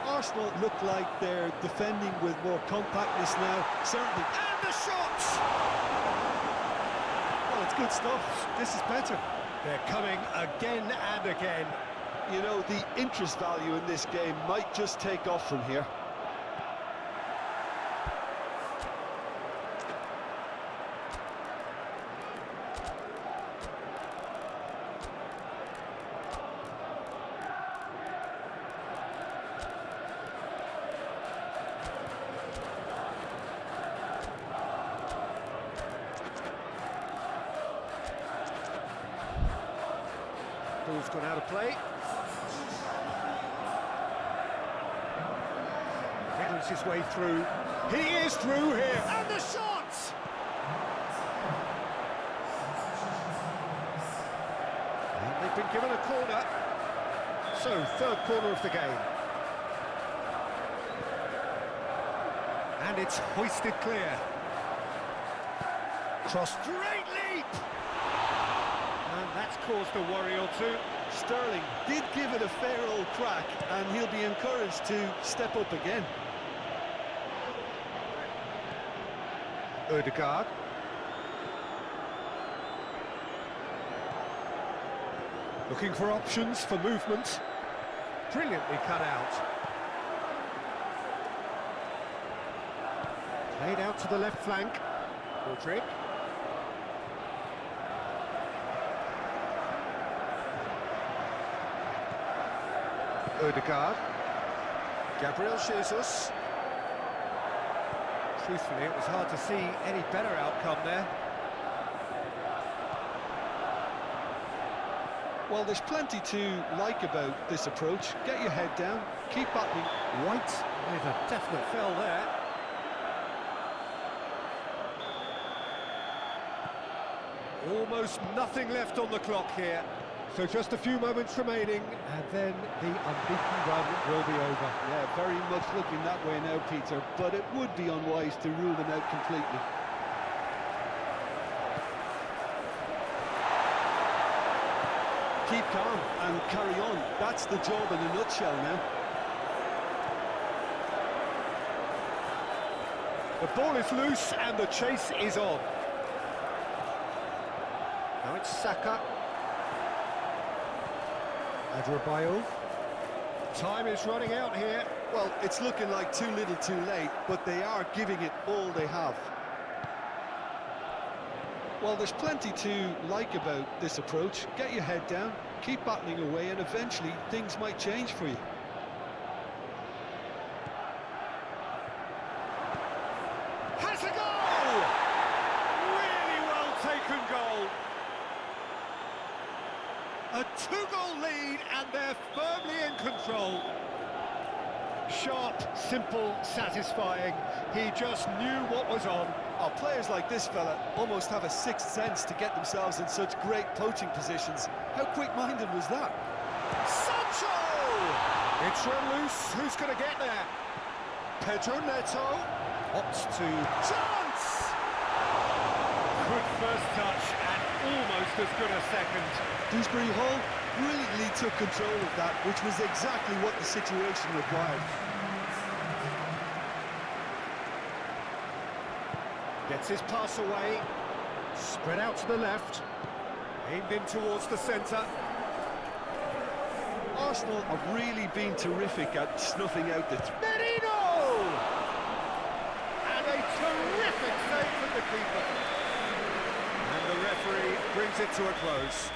Arsenal look like they're defending with more compactness now, certainly. And the shot! Well, it's good stuff. This is better. They're coming again and again. You know, the interest value in this game might just take off from here. Ball's gone out of play. Fiddles his way through. He is through here, and the shot! And they've been given a corner. So, third corner of the game. And it's hoisted clear. Cross, great leap! And that's caused a worry or two. Sterling did give it a fair old crack, and he'll be encouraged to step up again. Ødegaard. Looking for options for movement. Brilliantly cut out. Played out to the left flank. Rodrigue. Ødegaard. Gabriel Jesus. Truthfully, it was hard to see any better outcome there. Well, there's plenty to like about this approach. Get your head down, keep battling. White with a definite foul there. Almost nothing left on the clock here. So just a few moments remaining, and then the unbeaten run will be over. Yeah, very much looking that way now, Peter, but it would be unwise to rule them out completely. Keep calm and carry on. That's the job in a nutshell now. The ball is loose and the chase is on. Now it's Saka. Adrabayo. Time is running out here. Well, it's looking like too little too late, but they are giving it all they have. Well, there's plenty to like about this approach. Get your head down, keep battling away, and eventually things might change for you. Has a goal! Really well taken goal. A two-goal lead, and they're firmly in control. Sharp, simple, satisfying. He just knew what was on. Oh, players like this fella almost have a sixth sense to get themselves in such great poaching positions. How quick-minded was that? Sancho! It's run loose. Who's going to get there? Pedro Neto opts to chance! Good first touch and almost as good a second. Dewsbury Hall brilliantly took control of that, which was exactly what the situation required. Gets his pass away. Spread out to the left. Aimed in towards the centre. Arsenal have really been terrific at snuffing out the Merino! And a terrific save from the keeper. And the referee brings it to a close.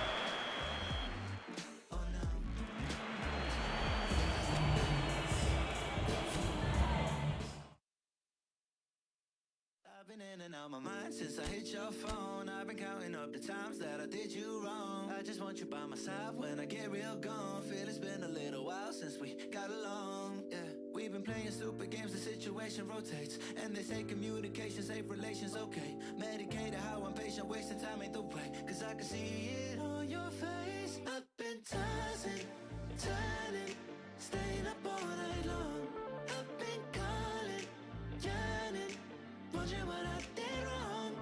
I've been in and out my mind since I hit your phone. I've been counting up the times that I did you wrong. I just want you by my side when I get real gone. Feel it's been a little while since we got along. Yeah, we've been playing stupid games, the situation rotates. And they say communication, safe relations, okay. Medicated how I'm patient, wasting time ain't the way. Cause I can see it on your face. I've been tossing, turning, staying up all night long. I've been calling, yearning, wondering what I did wrong.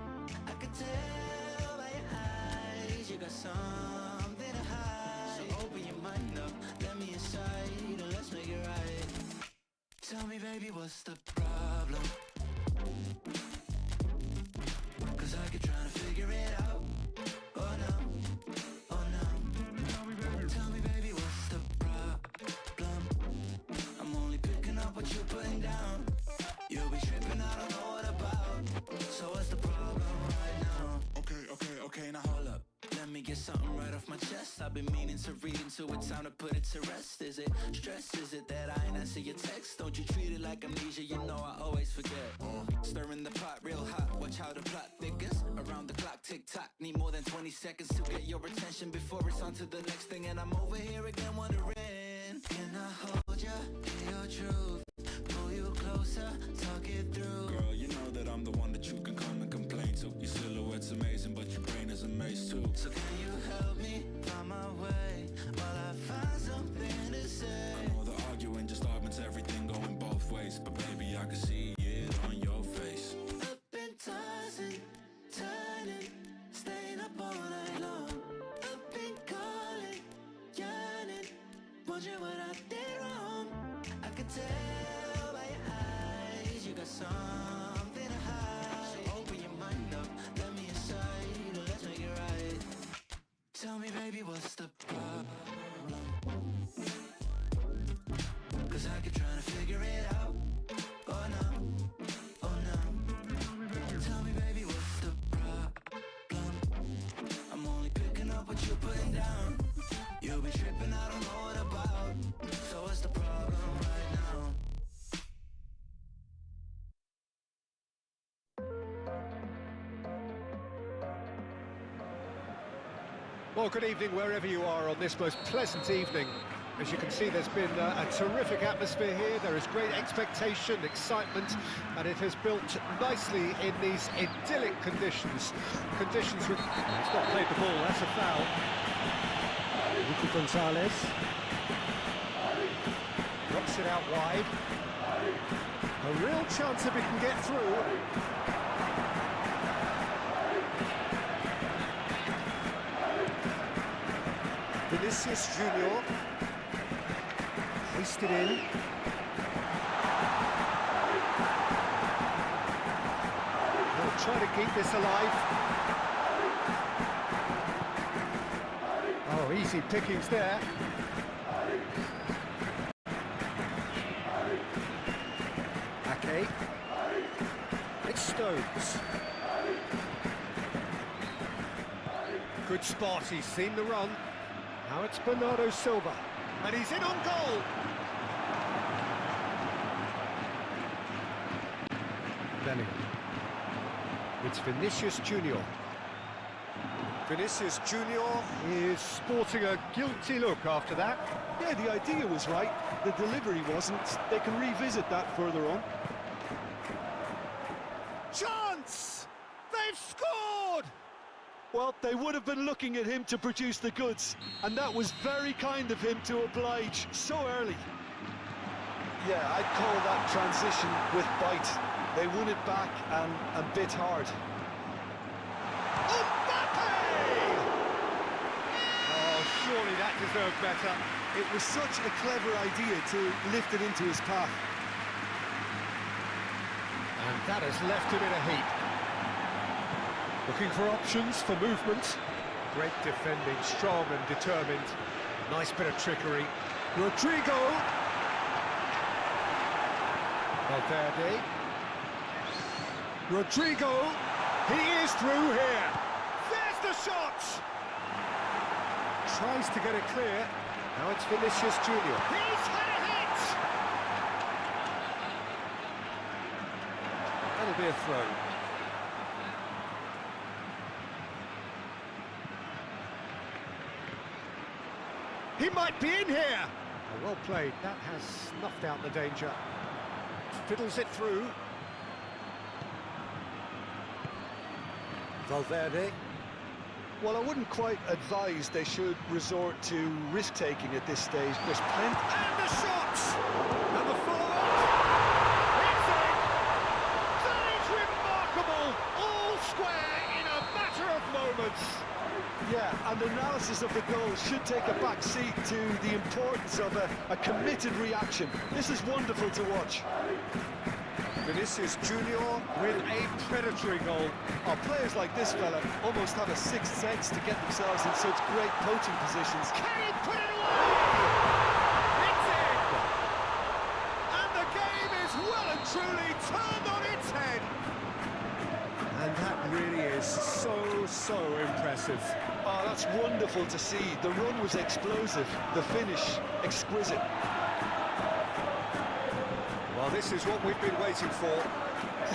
I could tell by your eyes you got something to hide. So open your mind up, let me inside, and let's make it right. Tell me, baby, what's the problem? Cause I keep trying to figure it out. Oh no, oh no. Tell me, baby, what's the problem? I'm only picking up what you're putting down. You'll be tripping, I don't know what about. So what's the problem right now? Okay, now hold up. Let me get something right off my chest. I've been meaning to read into it, time to put it to rest. Is it stress? Is it that I ain't answer your text? Don't you treat it like amnesia? You know I always forget. Stirring the pot real hot, watch how the plot thickens. Around the clock, tick tock, need more than 20 seconds to get your attention before it's on to the next thing. And I'm over here again wondering, can I hold ya, hear your truth, pull you closer, talk it through? Girl, you know that I'm the one that you can come and complain to. Your silhouette's amazing, but your brain is a maze too. So can you help me find my way while I find something to say? I know the arguing just augments everything going both ways, but baby, I can see it on your face. Up and tossing, turning, staying up all night long. Up and calling, yearning, wondering what I did wrong. I could tell by your eyes you got something to hide. So open your mind up, let me inside, let's make it right. Tell me, baby, what's the problem? 'Cause I keep trying to figure it out. Oh no, oh no. Tell me, baby, what's the problem? I'm only picking up what you're putting down. You've been tripping, I don't know what about. So what's the problem right now? Well, good evening wherever you are on this most pleasant evening. As you can see, there's been a terrific atmosphere here. There is great expectation, excitement, and it has built nicely in these idyllic conditions. Conditions with... He's not played the ball, that's a foul. Nico Gonzalez. Drops it out wide. A real chance if he can get through. Vinicius Junior. Hoisted in. They'll try to keep this alive. Oh, easy pickings there. Ake. It's Stones. Good spot, he's seen the run. Now it's Bernardo Silva, and he's in on goal. Bellingham. It's Vinicius Junior. Vinicius Junior is sporting a guilty look after that. Yeah, the idea was right, the delivery wasn't. They can revisit that further on. Chance! They've scored! Well, they would have been looking at him to produce the goods, and that was very kind of him to oblige so early. Yeah, I'd call that transition with bite. They won it back and bit hard. Oh, surely that deserved better. It was such a clever idea to lift it into his path. And that has left him in a heap. Looking for options for movement. Great defending, strong and determined. Nice bit of trickery. Rodrigo. Valverde. Rodrigo. He is through here. There's the shot. Tries to get it clear. Now it's Vinicius Junior. He's had a hit. That'll be a throw. He might be in here! Oh, well played. That has snuffed out the danger. Fiddles it through. Valverde. Well, I wouldn't quite advise they should resort to risk-taking at this stage. There's plenty... And the shot! And the follow-up! Iseng! That is remarkable! All square in a matter of moments! Yeah, and analysis of the goal should take a back seat to the importance of a committed reaction. This is wonderful to watch. Vinicius Junior with a predatory goal. Our players like this fella almost have a sixth sense to get themselves in such great poaching positions. Can he put it away? It's in! And the game is well and truly turned on its head. And that really is so impressive. Oh, that's wonderful to see. The run was explosive, the finish exquisite. this is what we've been waiting for.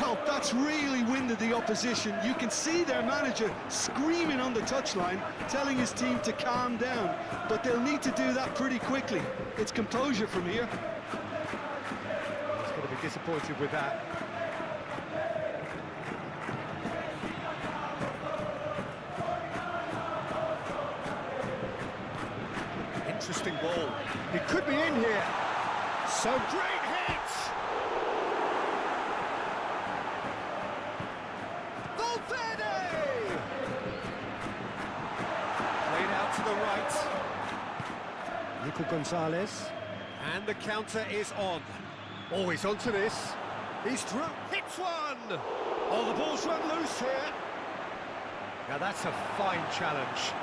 Well, that's really winded the opposition. You can see their manager screaming on the touchline, telling his team to calm down. But they'll need to do that pretty quickly. It's composure from here. He's going to be disappointed with that. Interesting ball. He could be in here. So great hit! Valverde! Played out to the right. Nico Gonzalez. And the counter is on. Oh, he's onto this. He's through. Hits one! Oh, the ball's run loose here. Now that's a fine challenge.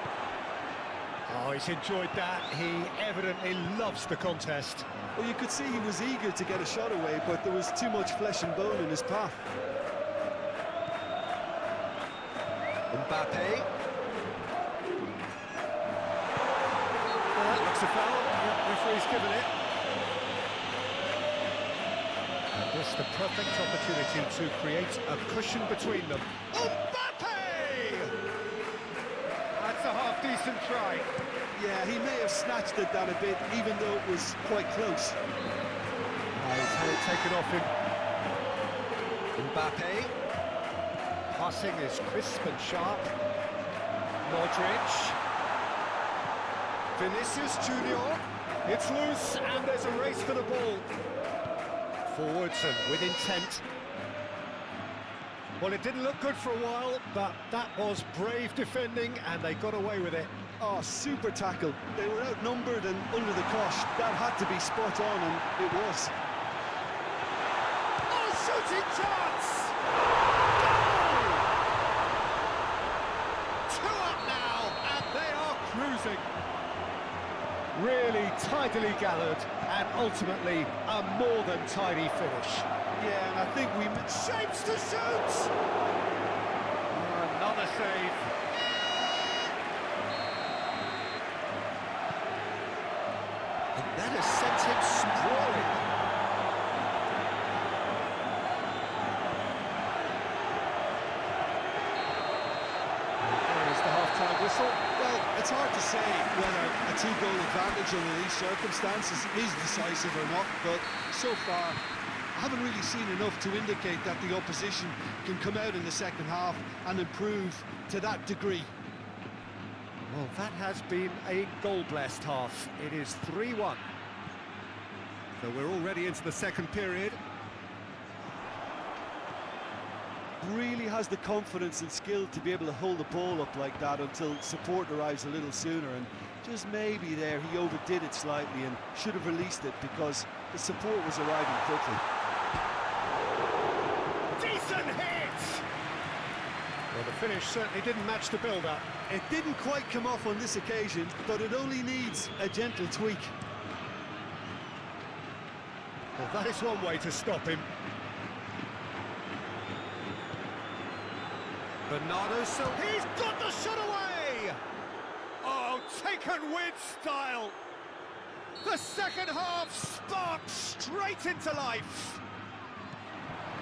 Oh, he's enjoyed that. He evidently loves the contest. Well, you could see he was eager to get a shot away, but there was too much flesh and bone in his path. Mbappe. That looks a foul. Yeah, referee's given it. And this the perfect opportunity to create a cushion between them. Mbappe! That's a half-decent try. Yeah, he may have snatched at that a bit, even though it was quite close. He's had it taken off him. Mbappe. Passing is crisp and sharp. Modric. Vinicius Junior. It's loose and there's a race for the ball. Forwards and with intent. Well, it didn't look good for a while, but that was brave defending and they got away with it. Oh, super tackle. They were outnumbered and under the cosh. That had to be spot on, and it was. Oh, shooting chance! Goal! 2 up now, and they are cruising. Really tidily gathered, and ultimately a more than tidy finish. Yeah, and I think we... Shapes to shoot! Another save. And that has sent him sprawling. There's the half-time whistle. Well, it's hard to say whether a 2-goal advantage under these circumstances is decisive or not, but so far I haven't really seen enough to indicate that the opposition can come out in the second half and improve to that degree. Well, that has been a goal-blessed half. It is 3-1. So we're already into the second period. Really has the confidence and skill to be able to hold the ball up like that until support arrives a little sooner, and just maybe there he overdid it slightly and should have released it because the support was arriving quickly. Decent hit! Well, the finish certainly didn't match the build-up. It didn't quite come off on this occasion, but it only needs a gentle tweak. Well, that is one way to stop him. Bernardo Silva. He's got the shot away! Oh, taken with style. The second half sparked straight into life.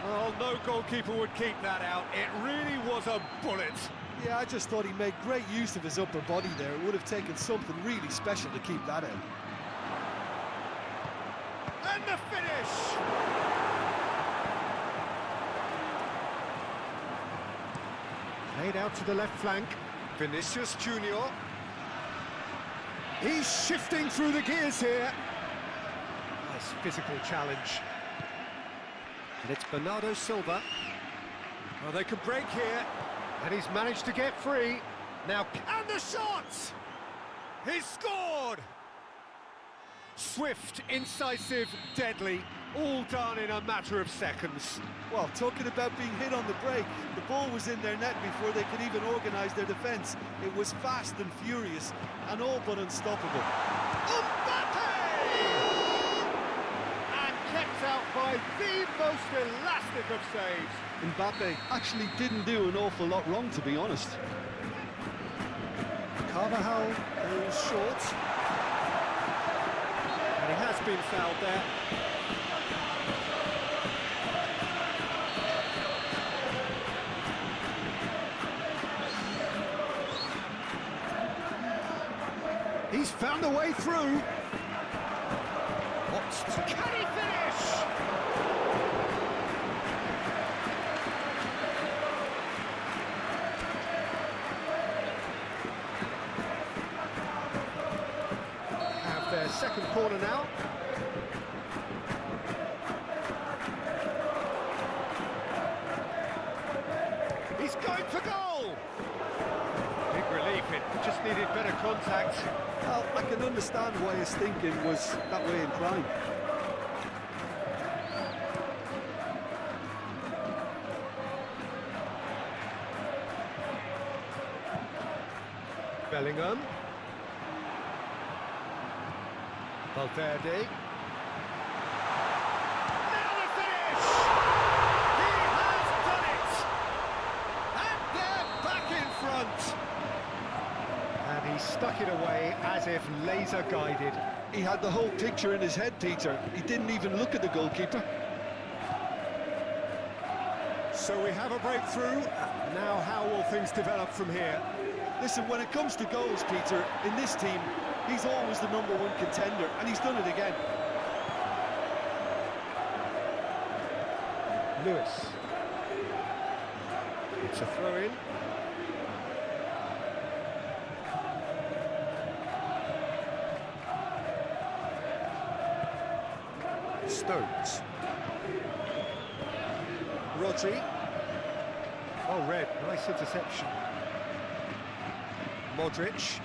Oh, no goalkeeper would keep that out. It really was a bullet. Yeah, I just thought he made great use of his upper body there. It would have taken something really special to keep that out. And the finish! Played out to the left flank. Vinicius Junior. He's shifting through the gears here. Nice physical challenge. And it's Bernardo Silva. Well, they can break here. And he's managed to get free. Now, and the shot! He's scored! Swift, incisive, deadly, all done in a matter of seconds. Well, talking about being hit on the break, the ball was in their net before they could even organise their defence. It was fast and furious, and all but unstoppable. Mbappe! And kept out by the most elastic of saves. Mbappe actually didn't do an awful lot wrong, to be honest. Carvajal goes short. And he has been fouled there. found a way through. Can he finish? Have their second corner now. He's going for goal! Big relief, it just needed better contact. Well, I can understand why his thinking was that way inclined. Bellingham. Valverde. Now the finish! He has done it! And they're back in front! And he stuck it away as if laser guided. He had the whole picture in his head, Peter. He didn't even look at the goalkeeper. So we have a breakthrough. Now how will things develop from here? Listen, when it comes to goals, Peter, in this team, he's always the #1 contender, and he's done it again. Lewis. It's a throw-in. Stones. Rodri. Oh, red. Nice interception. Modric.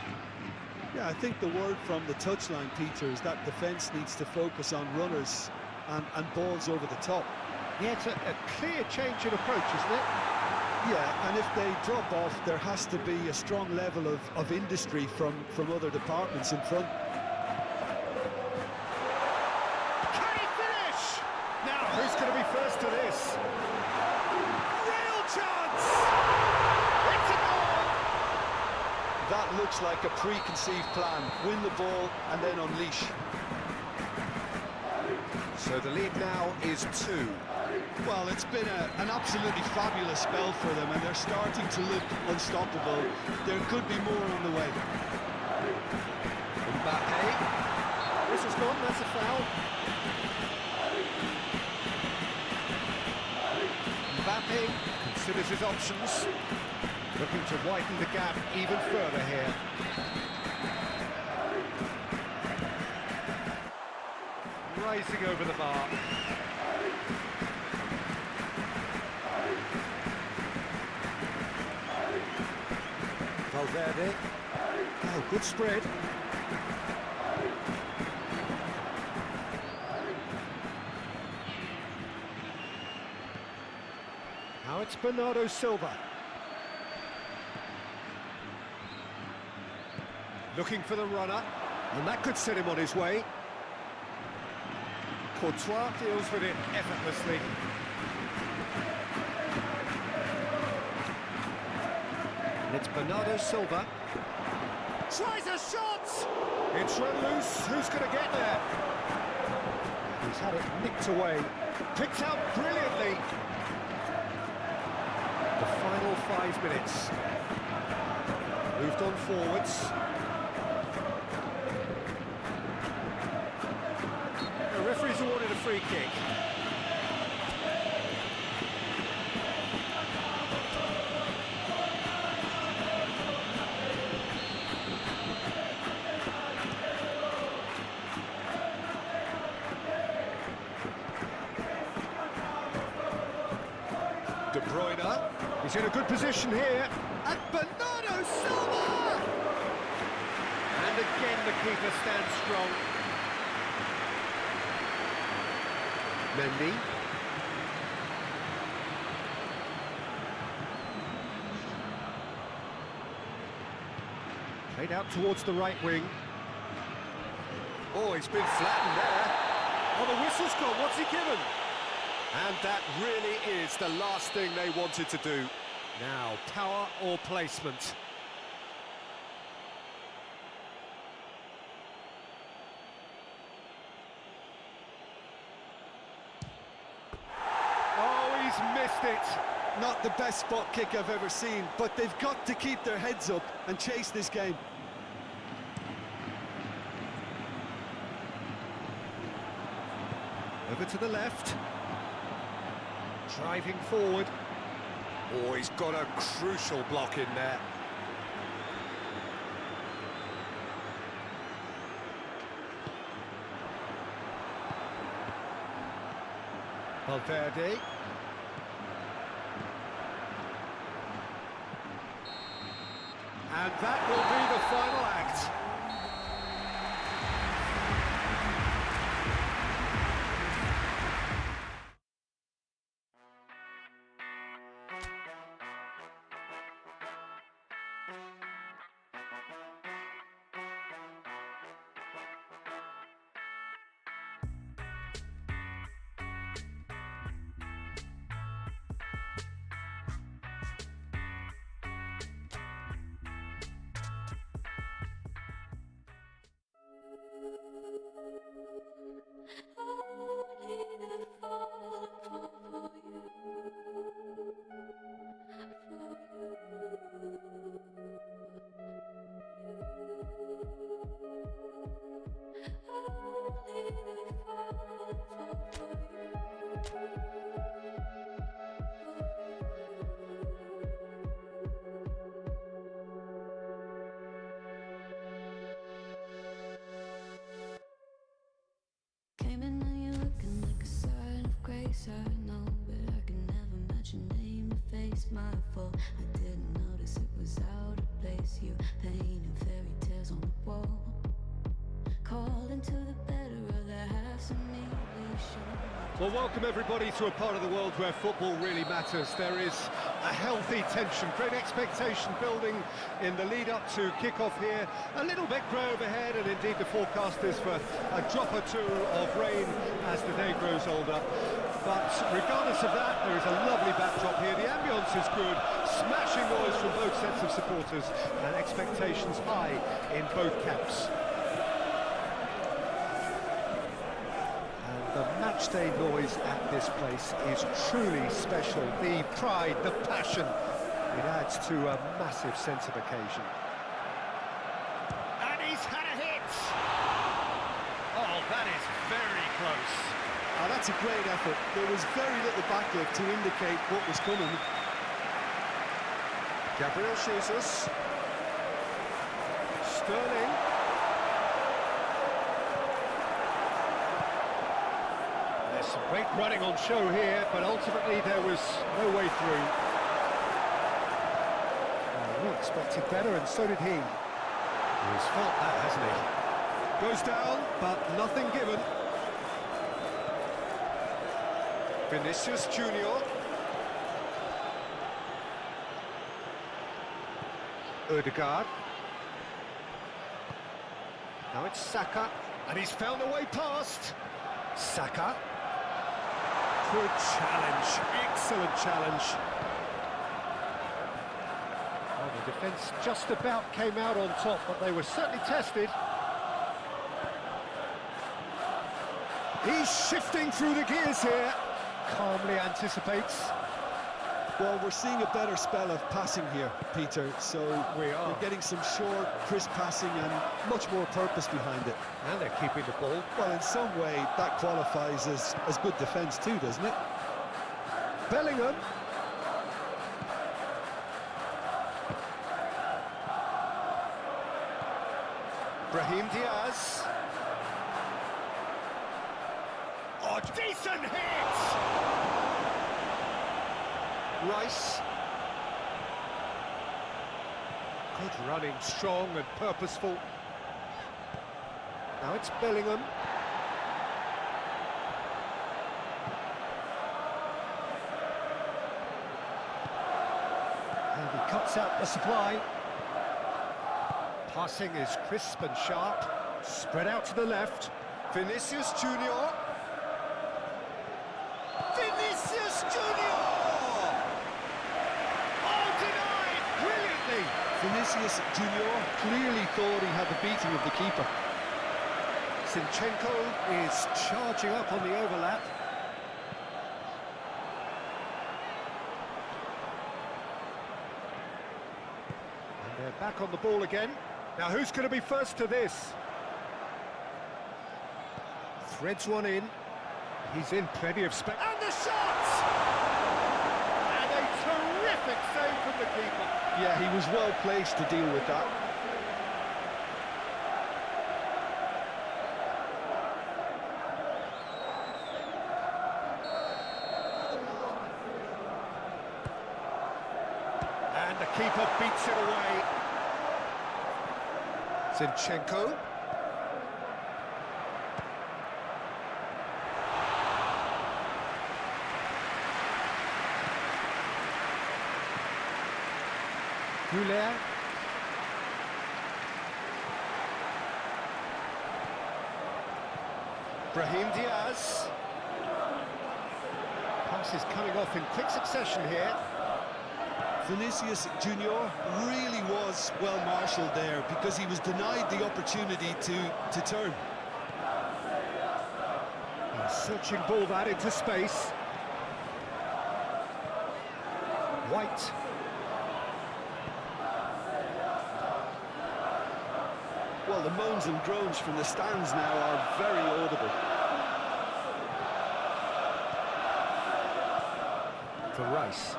Yeah, I think the word from the touchline, Peter, is that defence needs to focus on runners and balls over the top. Yeah, it's a clear change in approach, isn't it? Yeah, and if they drop off, there has to be a strong level of industry from other departments in front. Can he finish? Now, who's going to be first to this? Real chance! It's a goal! That looks like a preconceived plan. Win the ball and then unleash. So the lead now is 2. Well, it's been an absolutely fabulous spell for them, and they're starting to look unstoppable. There could be more on the way. Mbappe. This is gone, that's a foul. Mbappe considers his options, looking to widen the gap even further here. Rising over the bar. Valverde. Oh, good spread. Now it's Bernardo Silva. Looking for the runner, and that could set him on his way. Courtois deals with it effortlessly. And it's Bernardo Silva. Tries a shot! It's run loose. Who's going to get there? He's had it nicked away. Picked out brilliantly. The final 5 minutes. Moved on forwards. The referee's awarded a free kick. De Bruyne, he's in a good position here, and Bernardo Silva! And again the keeper stands strong. Mendy. Played out towards the right wing. Oh, he's been flattened there. Oh, the whistle's gone, what's he given? And that really is the last thing they wanted to do. Now, power or placement? Oh, he's missed it. Not the best spot kick I've ever seen, but they've got to keep their heads up and chase this game. Over to the left. Driving forward. Oh, he's got a crucial block in there. Valverde. And that will be the final act. Came in and you're looking like a sign of grace. I know, but I can never match your name or face. My fault, I didn't notice it was out of place. You painting fairy tales on the wall, calling to the better of the halves of me. Well, welcome everybody to a part of the world where football really matters. There is a healthy tension, great expectation building in the lead-up to kick-off here. A little bit grey overhead, and indeed the forecast is for a drop or two of rain as the day grows older. But regardless of that, there is a lovely backdrop here. The ambience is good, smashing noise from both sets of supporters, and expectations high in both camps. The matchday noise at this place is truly special. The pride, the passion, it adds to a massive sense of occasion. And he's had a hit! Oh, that is very close. Oh, that's a great effort. There was very little backlift to indicate what was coming. Gabriel Jesus. Sterling. There's some great running on show here, but ultimately there was no way through. Well, we expected better, and so did he. He's felt that, hasn't he? Goes down, but nothing given. Vinicius Junior. Ødegaard. Now it's Saka, and he's found a way past. Saka. Good challenge, excellent challenge. Well, the defence just about came out on top, but they were certainly tested. He's shifting through the gears here. Calmly anticipates. Well, we're seeing a better spell of passing here, Peter, so We are. we're getting some short, crisp passing and much more purpose behind it. And they're keeping the ball. Well, in some way, that qualifies as good defence too, doesn't it? Bellingham. Brahim Diaz. Oh, decent hit! Rice. Good running, strong and purposeful. Now it's Bellingham. And he cuts out the supply. Passing is crisp and sharp. Spread out to the left. Vinicius Junior. Vinicius Junior! Oh, denied! Brilliantly! Vinicius Junior clearly thought he had the beating of the keeper. Zinchenko is charging up on the overlap. And they're back on the ball again. Now who's going to be first to this? Threads one in. He's in plenty of space. And the shot! And a terrific save from the keeper. Yeah, he was well placed to deal with that. And the keeper beats it away. Zinchenko. Goulet. Brahim Diaz. Passes coming off in quick succession here. Vinicius Junior really was well marshalled there because he was denied the opportunity to turn. A searching ball that into space. White. Well, the moans and groans from the stands now are very audible. For Rice.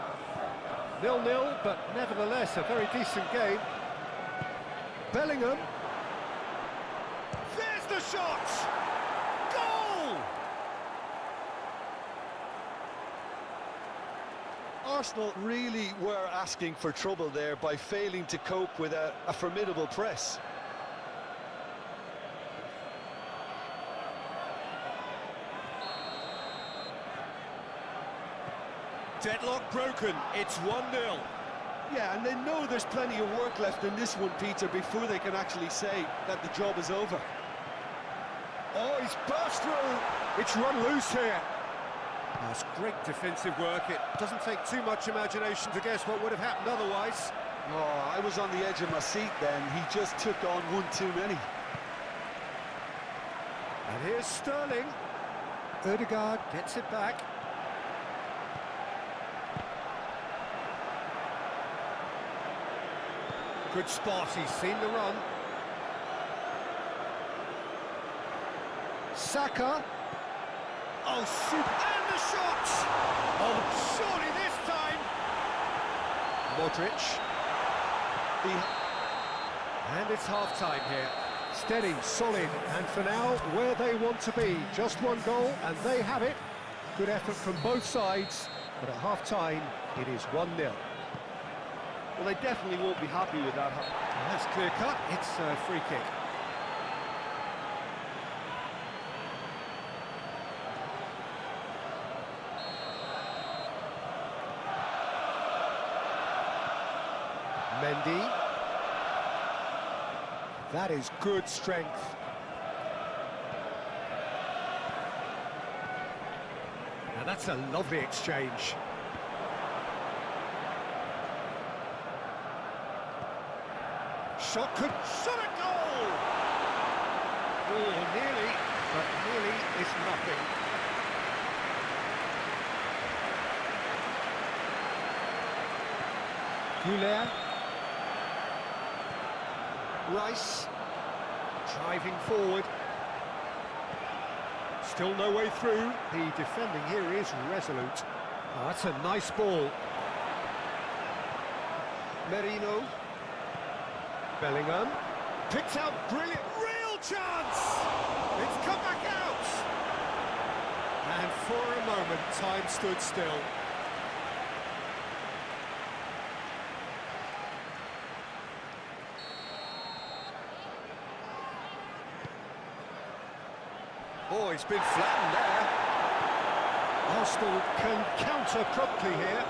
0-0, but nevertheless a very decent game. Bellingham. There's the shot! Goal! Arsenal really were asking for trouble there by failing to cope with a formidable press. Deadlock broken, it's 1-0. Yeah, and they know there's plenty of work left in this one, Peter, before they can actually say that the job is over. Oh, he's burst through. It's run loose here. That's great defensive work. It doesn't take too much imagination to guess what would have happened otherwise. Oh, I was on the edge of my seat then. He just took on one too many. And here's Sterling. Ødegaard gets it back. Good spot, he's seen the run. Saka. Oh, super. And the shot! Oh, surely this time! Modric. And it's half-time here. Steady, solid, and for now, where they want to be. Just one goal, and they have it. Good effort from both sides, but at half-time, it is 1-0. Well, they definitely won't be happy with that. That's clear-cut. It's a free kick. Mendy. That is good strength. Now that's a lovely exchange. Shot could... Shot a goal! Oh, nearly, but nearly is nothing. Goulet. Rice. Driving forward. Still no way through. The defending here is resolute. Oh, that's a nice ball. Merino. Bellingham. Picked out brilliant. Real chance! It's come back out! And for a moment, time stood still. Oh, he's been flattened there. Arsenal can counter promptly here.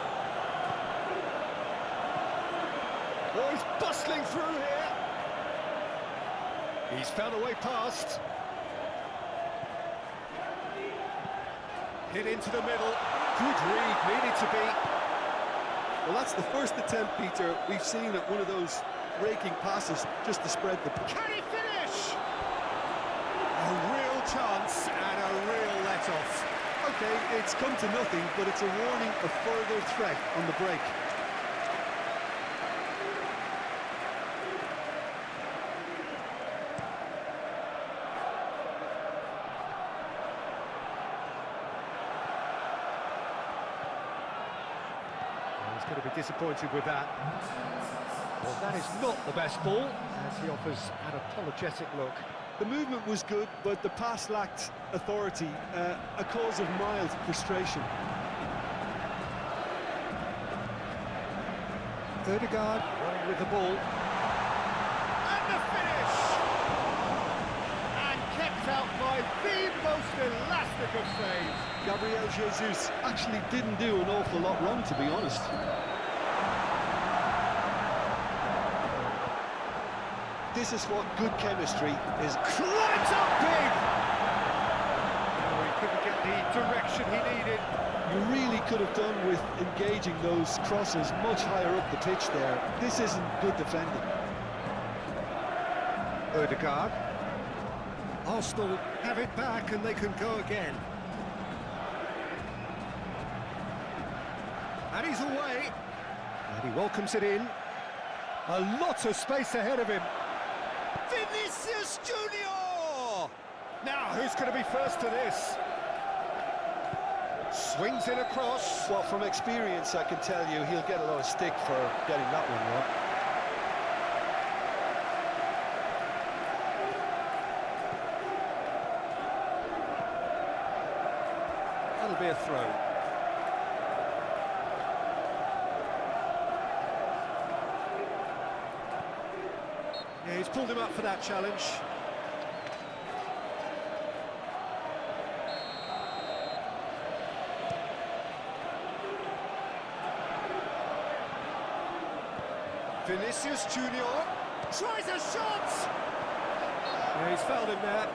Oh, he's bustling through here. He's found a way past. Hit into the middle. Good read, needed to be. Well, that's the first attempt, Peter, we've seen at one of those raking passes just to spread the... Can he finish? A real chance and a real let-off. Okay, it's come to nothing, but it's a warning of further threat on the break. going to be disappointed with that. Well, that is not the best ball, as he offers an apologetic look. The movement was good, but the pass lacked authority, a cause of mild frustration. Ødegaard running with the ball. And the finish! And kept out by the most elastic of saves. Gabriel Jesus actually didn't do an awful lot wrong, to be honest. This is what good chemistry is. Climbs up big! Oh, he couldn't get the direction he needed. You really could have done with engaging those crosses much higher up the pitch there. This isn't good defending. Ødegaard. Arsenal have it back and they can go again. And he's away. And he welcomes it in. A lot of space ahead of him. Vinicius Junior! Now, who's going to be first to this? Swings in across. Well, from experience, I can tell you he'll get a lot of stick for getting that one wrong. That'll be a throw. Yeah, he's pulled him up for that challenge. Vinicius Junior tries a shot! Yeah, he's fouled him there.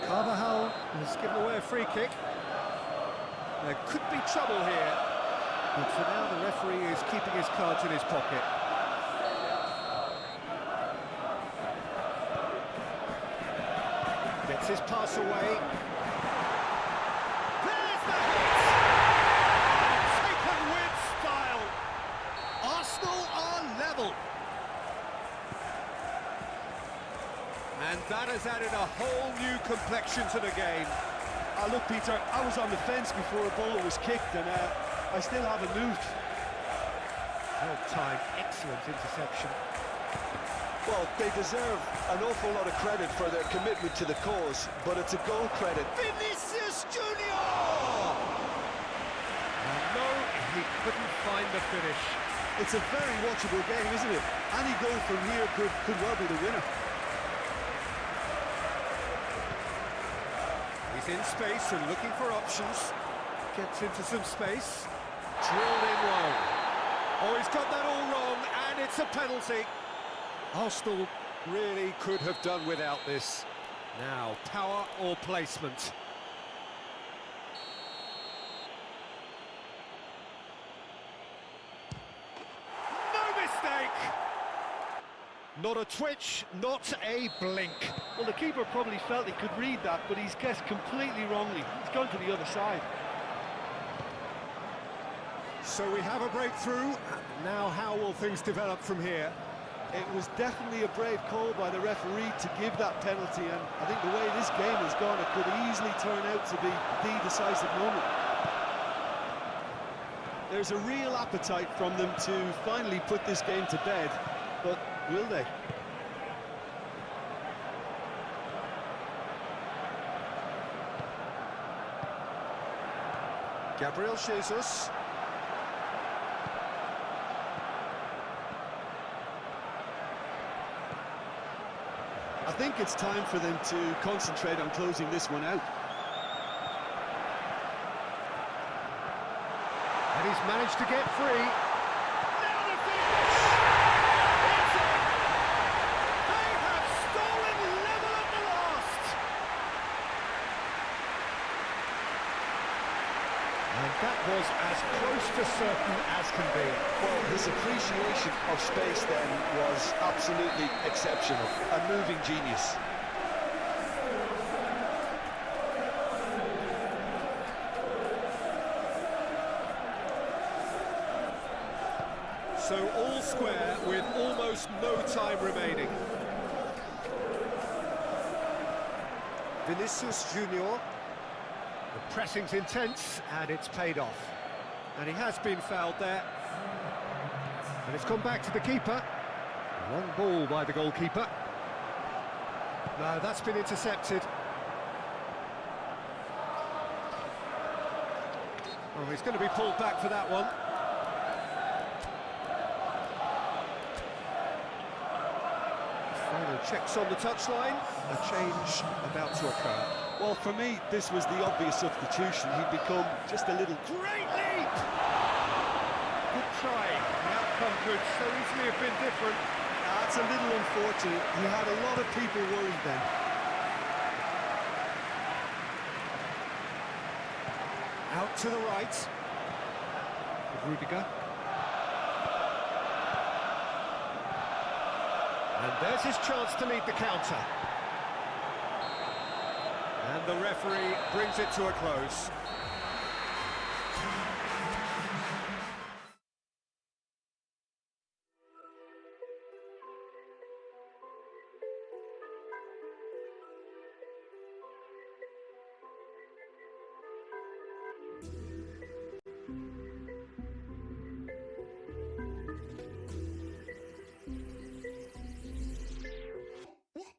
Carvajal has given away a free kick. There could be trouble here, but for now the referee is keeping his cards in his pocket. Gets his pass away. There's the hit! Taken with style. Arsenal are level. And that has added a whole new complexion to the game. Look, Peter, I was on the fence before a ball was kicked, and I still haven't moved. Well-timed, excellent interception. Well, they deserve an awful lot of credit for their commitment to the cause, but it's a goal credit. Vinicius Junior! No, he couldn't find the finish. It's a very watchable game, isn't it? Any goal from here could well be the winner. He's in space and looking for options. Gets into some space. Drilled in wrong. Oh, he's got that all wrong, and it's a penalty. Arsenal really could have done without this. Now, power or placement? No mistake! Not a twitch, not a blink. Well, the keeper probably felt he could read that, but he's guessed completely wrongly. He's gone to the other side. So we have a breakthrough. Now, how will things develop from here? It was definitely a brave call by the referee to give that penalty, and I think the way this game has gone, it could easily turn out to be the decisive moment. There's a real appetite from them to finally put this game to bed, but will they? Gabriel Jesus. I think it's time for them to concentrate on closing this one out. And he's managed to get free. Now the finish! Iseng! They have stolen level at the last! And that was as close to certain as can be. Well, his appreciation of space then was absolutely exceptional. A moving genius. So all square with almost no time remaining. Vinicius Junior. The pressing's intense and it's paid off. And he has been fouled there. And it's gone back to the keeper. Long ball by the goalkeeper. No, that's been intercepted. Oh, he's going to be pulled back for that one. Final checks on the touchline. A change about to occur. Well, for me, this was the obvious substitution. He'd become just a little... Great leap! Good try. The outcome could so easily have been different. That's a little unfortunate. He had a lot of people worried then. Out to the right. Rudiger. And there's his chance to lead the counter. And the referee brings it to a close.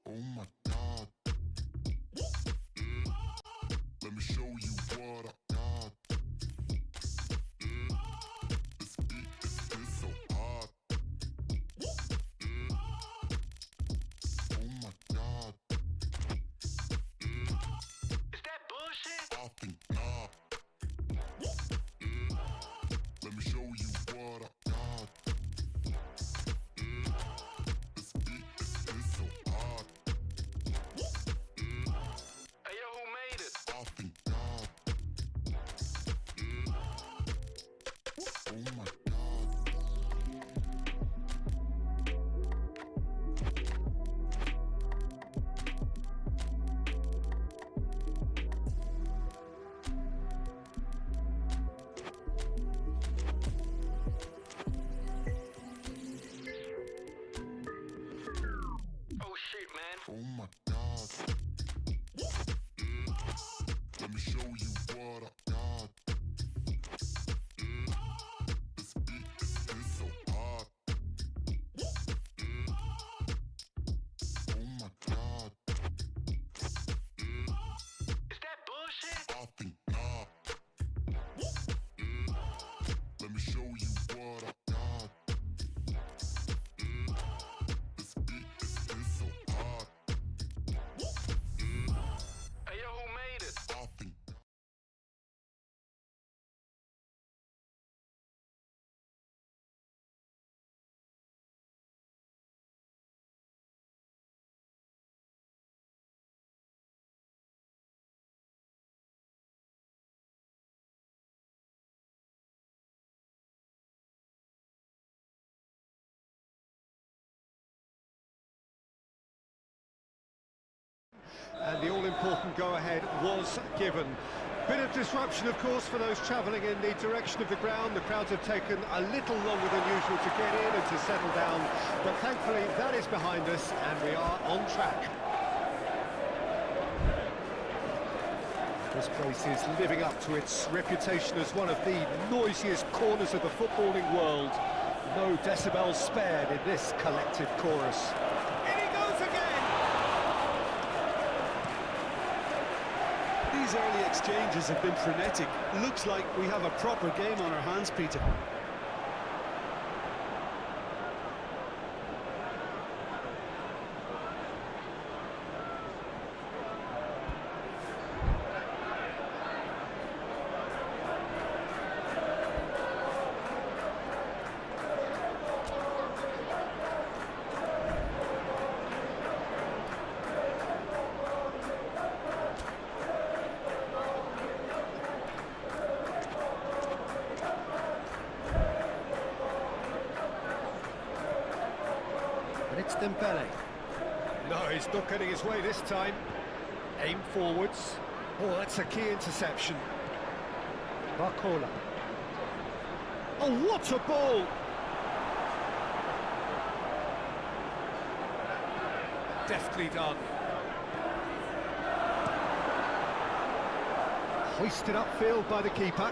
Oh my God. Let me show you what I got. This beat is so hot. Oh my God. Is that bullshit? I think not. Let me show you what I got. This beat is so hot. Hey, yo, who made it? I think not. Oh my God. Oh, shit, man. Oh my God. Let me show you what I got. This beat is so hot. Oh my God. Is that bullshit? I think not. Let me show you what I got. This beat is so hot. Hey, yo, who made it? I think And the all-important go-ahead was given. Bit of disruption, of course, for those travelling in the direction of the ground. The crowds have taken a little longer than usual to get in and to settle down. But thankfully, that is behind us, and we are on track. This place is living up to its reputation as one of the noisiest corners of the footballing world. No decibels spared in this collective chorus. In he goes again! These early exchanges have been frenetic. Looks like we have a proper game on our hands, Peter. And it's Dembele. No, he's not getting his way this time. Aim forwards. Oh, that's a key interception. Barcola. Oh, what a ball! Deftly done. Hoisted upfield by the keeper.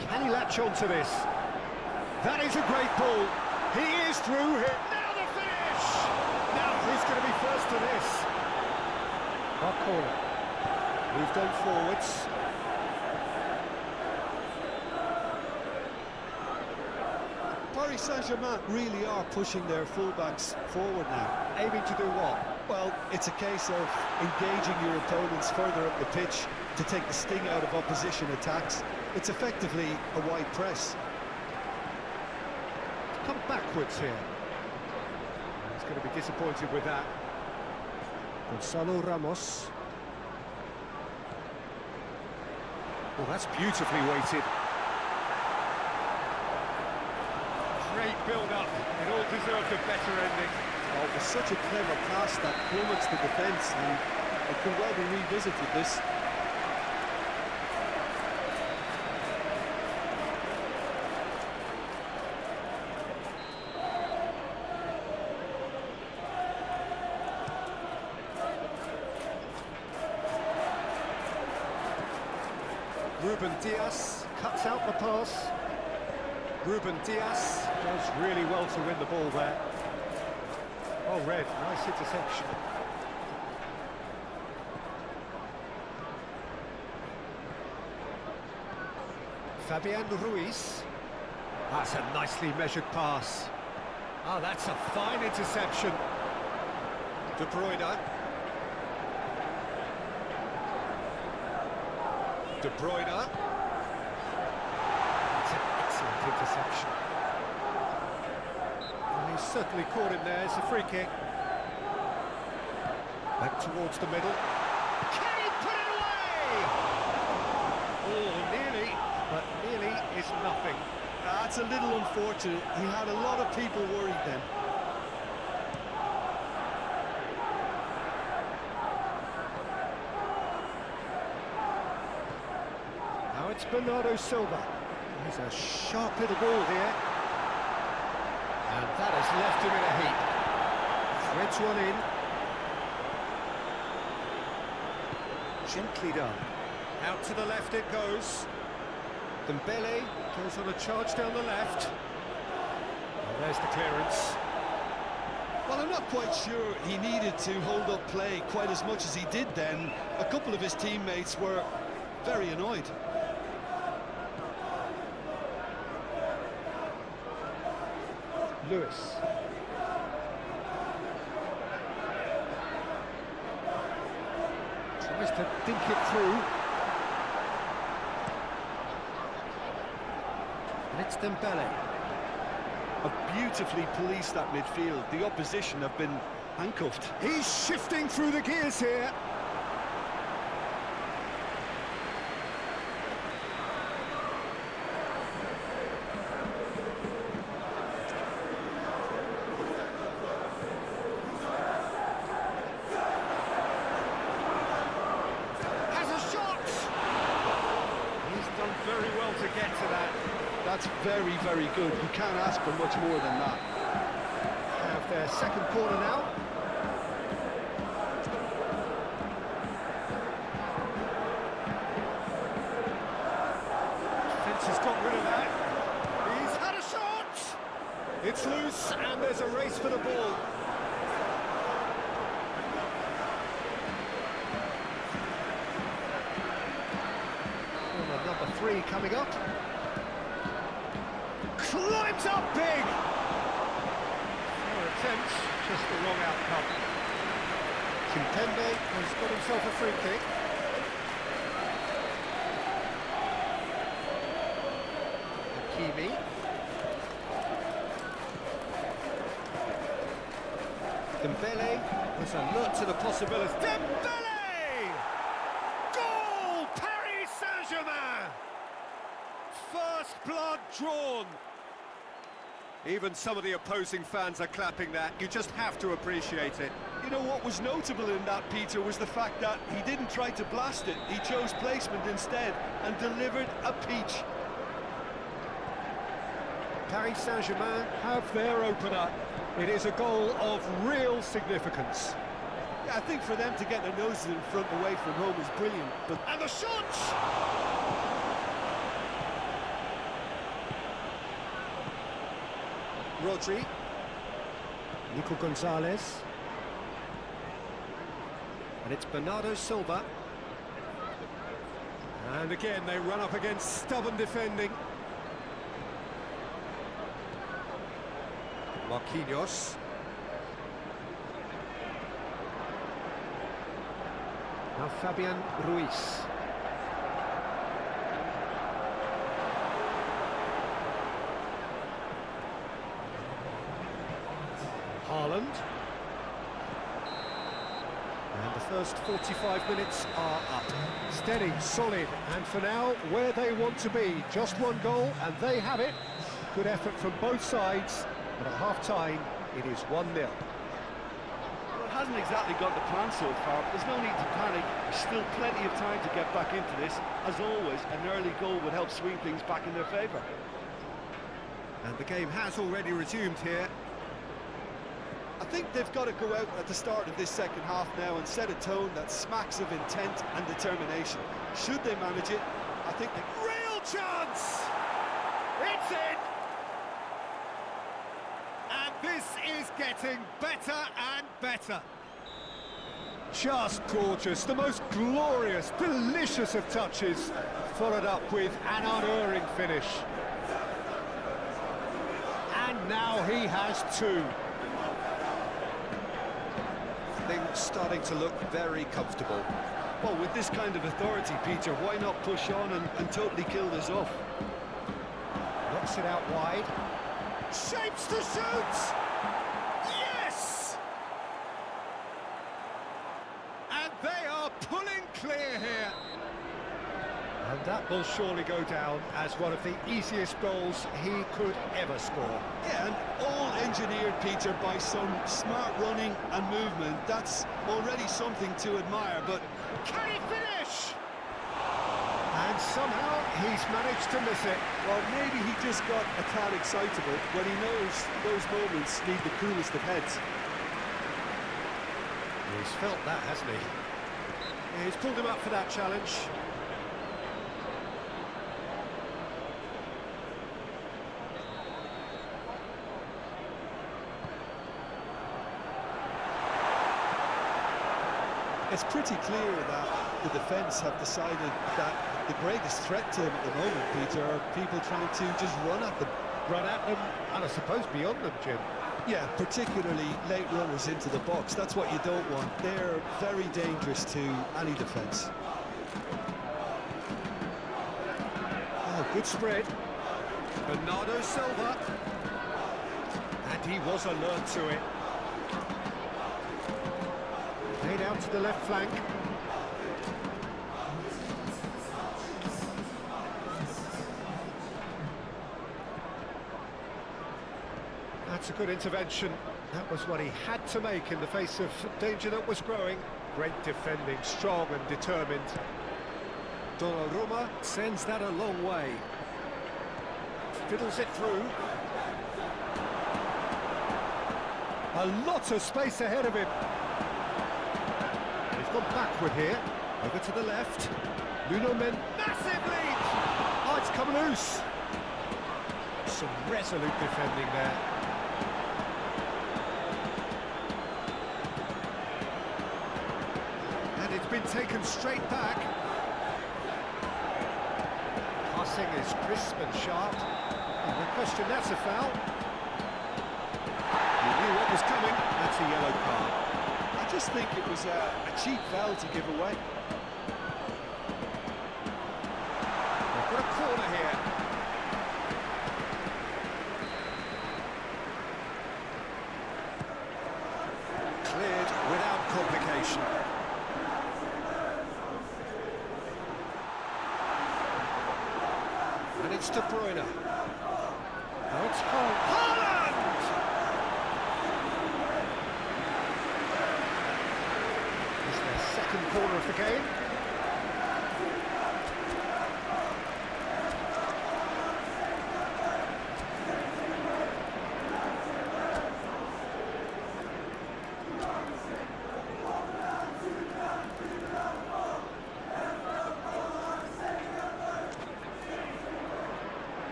Can he latch on to this? That is a great ball. He is through here. Now the finish! Now who's going to be first to this? Our corner. Moved on forwards. Paris Saint-Germain really are pushing their fullbacks forward now. Aiming to do what? Well, it's a case of engaging your opponents further up the pitch to take the sting out of opposition attacks. It's effectively a wide press. Come backwards here. He's going to be disappointed with that. Gonzalo Ramos. Well, that's beautifully weighted. Great build-up. It all deserved a better ending. Oh, it was such a clever pass that plummets the defence, and it could well be revisited, this. Ruben Diaz cuts out the pass. Ruben Diaz does really well to win the ball there. Oh, Red, nice interception. Fabian Ruiz. That's a nicely measured pass. Ah, that's a fine interception. De Bruyne. De Bruyne. That's an excellent interception. And he's certainly caught him there. It's a free kick. Back towards the middle. Can he put it away? Oh, nearly, but nearly is nothing. That's a little unfortunate. He had a lot of people worried then. Now it's Bernardo Silva. He's a sharp little ball here. And that has left him in a heap. Threads one in. Gently done. Out to the left it goes. Dembele goes on a charge down the left. And there's the clearance. Well, I'm not quite sure he needed to hold up play quite as much as he did then. A couple of his teammates were very annoyed. Lewis. Tries to dink it through. And it's Dembele. Have beautifully policed that midfield. The opposition have been handcuffed. He's shifting through the gears here. Has a shot. He's done very well to get to that. That's very, very good. You can't ask for much more than that. Have their second corner now. Defence has got rid of that. He's had a shot! It's loose and there's a race for the ball. Corner number 3 coming up. Climbs up big! Fair attempt, just the wrong outcome. Kimpembe has got himself a free kick. Hakimi. Dembele was alert to the possibility. Dembele! Goal! Paris Saint-Germain! First blood drawn. Even some of the opposing fans are clapping that. You just have to appreciate it. You know what was notable in that, Peter, was the fact that he didn't try to blast it. He chose placement instead and delivered a peach. Paris Saint-Germain have their opener. It is a goal of real significance. Yeah, I think for them to get their noses in front away from home is brilliant. But And the shot! Rodri. Nico Gonzalez. And it's Bernardo Silva. And again, they run up against stubborn defending. Marquinhos. Now Fabian Ruiz. Haaland. And the first 45 minutes are up. Steady, solid, and for now, where they want to be. Just one goal, and they have it. Good effort from both sides, but at half-time, it is 1-0. well, it hasn't exactly got the plan so far, but there's no need to panic. There's still plenty of time to get back into this. As always, an early goal would help swing things back in their favour. And the game has already resumed here. I think they've got to go out at the start of this second half now and set a tone that smacks of intent and determination. Should they manage it, I think they... Real chance! It's in! And this is getting better and better. Just gorgeous, the most glorious, delicious of touches, followed up with an unerring finish. And now he has two. Things starting to look very comfortable. Well, with this kind of authority, Peter, why not push on and totally kill this off? Knocks it out wide. Shapes to shoot! Yes! And they are pulling clear here. And that will surely go down as one of the easiest goals he could ever score. Yeah, and all engineered, Peter, by some smart running and movement. That's already something to admire, but... Can he finish? And somehow he's managed to miss it. Well, maybe he just got a tad excitable when he knows those moments need the coolest of heads. He's felt that, hasn't he? He's pulled him up for that challenge. It's pretty clear that the defence have decided that the greatest threat to them at the moment, Peter, are people trying to just run at them. Run at them, and I suppose beyond them, Jim. Yeah, particularly late runners into the box. That's what you don't want. They're very dangerous to any defence. Oh, good spread. Bernardo Silva. And he was alert to it. Laid out to the left flank. That's a good intervention. That was what he had to make in the face of danger that was growing. Great defending, strong and determined. Donnarumma sends that a long way. Fiddles it through. A lot of space ahead of him. He's gone backward here. Over to the left. Nuno Mendes. Massive lead! Oh, it's come loose. Some resolute defending there. And it's been taken straight back. Passing is crisp and sharp. And the question, that's a foul. He knew what was coming. That's a yellow card. I just think it was a cheap foul to give away. They've got a corner here. Cleared without complication. And it's De Bruyne. Now it's Haaland! It's their second corner of the game.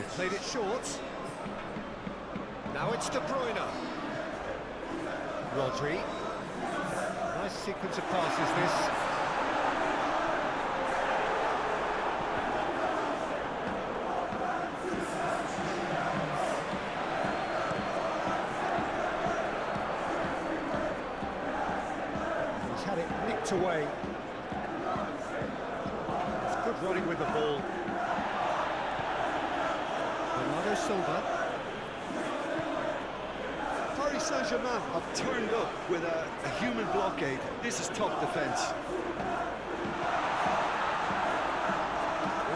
They've played it short. Now it's De Bruyne. Rodri. Nice sequence of passes this. He's had it nicked away. It's good running with the ball. Bernardo Silva. Paris Saint-Germain have turned up with a human blockade. This is top defence.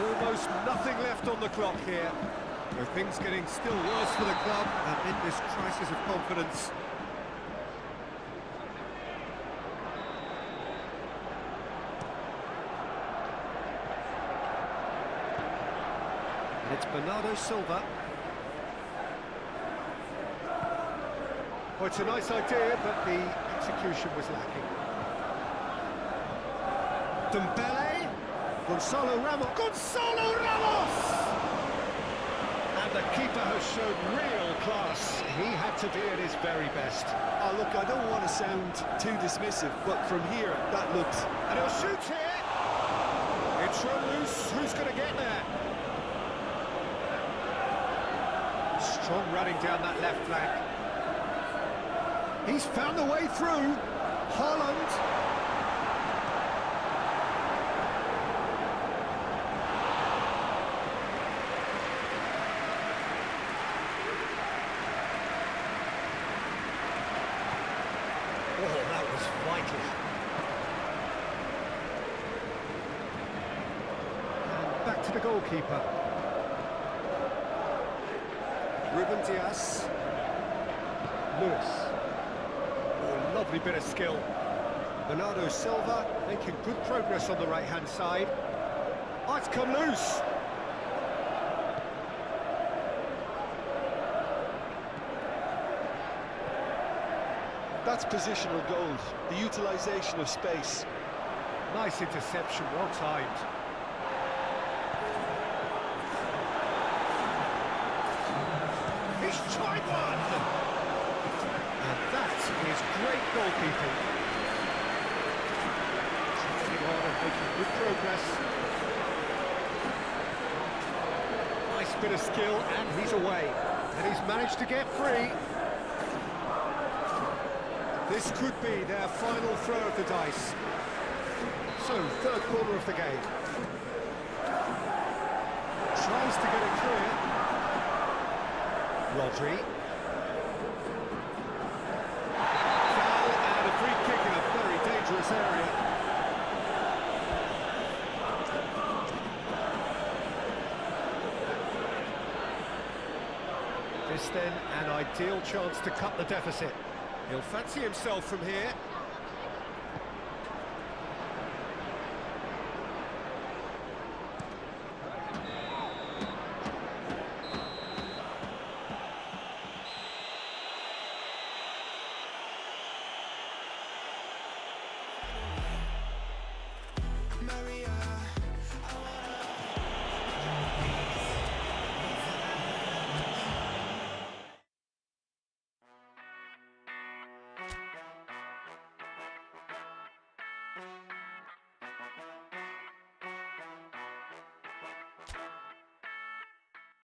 Almost nothing left on the clock here. Are things getting still worse for the club amid this crisis of confidence? And it's Bernardo Silva. Well, it's a nice idea, but the execution was lacking. Dembele, Gonzalo Ramos. Gonzalo Ramos! And the keeper has shown real class. He had to be at his very best. Oh, look, I don't want to sound too dismissive, but from here, that looks... And he'll shoot here. It's run loose. Who's going to get there? Strong running down that left flank. He's found a way through. Holland. Oh, that was vital. And back to the goalkeeper. Ruben Dias. Lewis. Oh, lovely bit of skill. Bernardo Silva making good progress on the right-hand side. Oh, it's come loose. That's positional gold, the utilisation of space. Nice interception, well timed. He's tried one! And that is great goalkeeping. Training on and making good progress. Nice bit of skill, and he's away. And he's managed to get free. This could be their final throw of the dice. So, third corner of the game. Tries to get it clear. Rodri. Foul and a free kick in a very dangerous area. This then an ideal chance to cut the deficit. He'll fancy himself from here.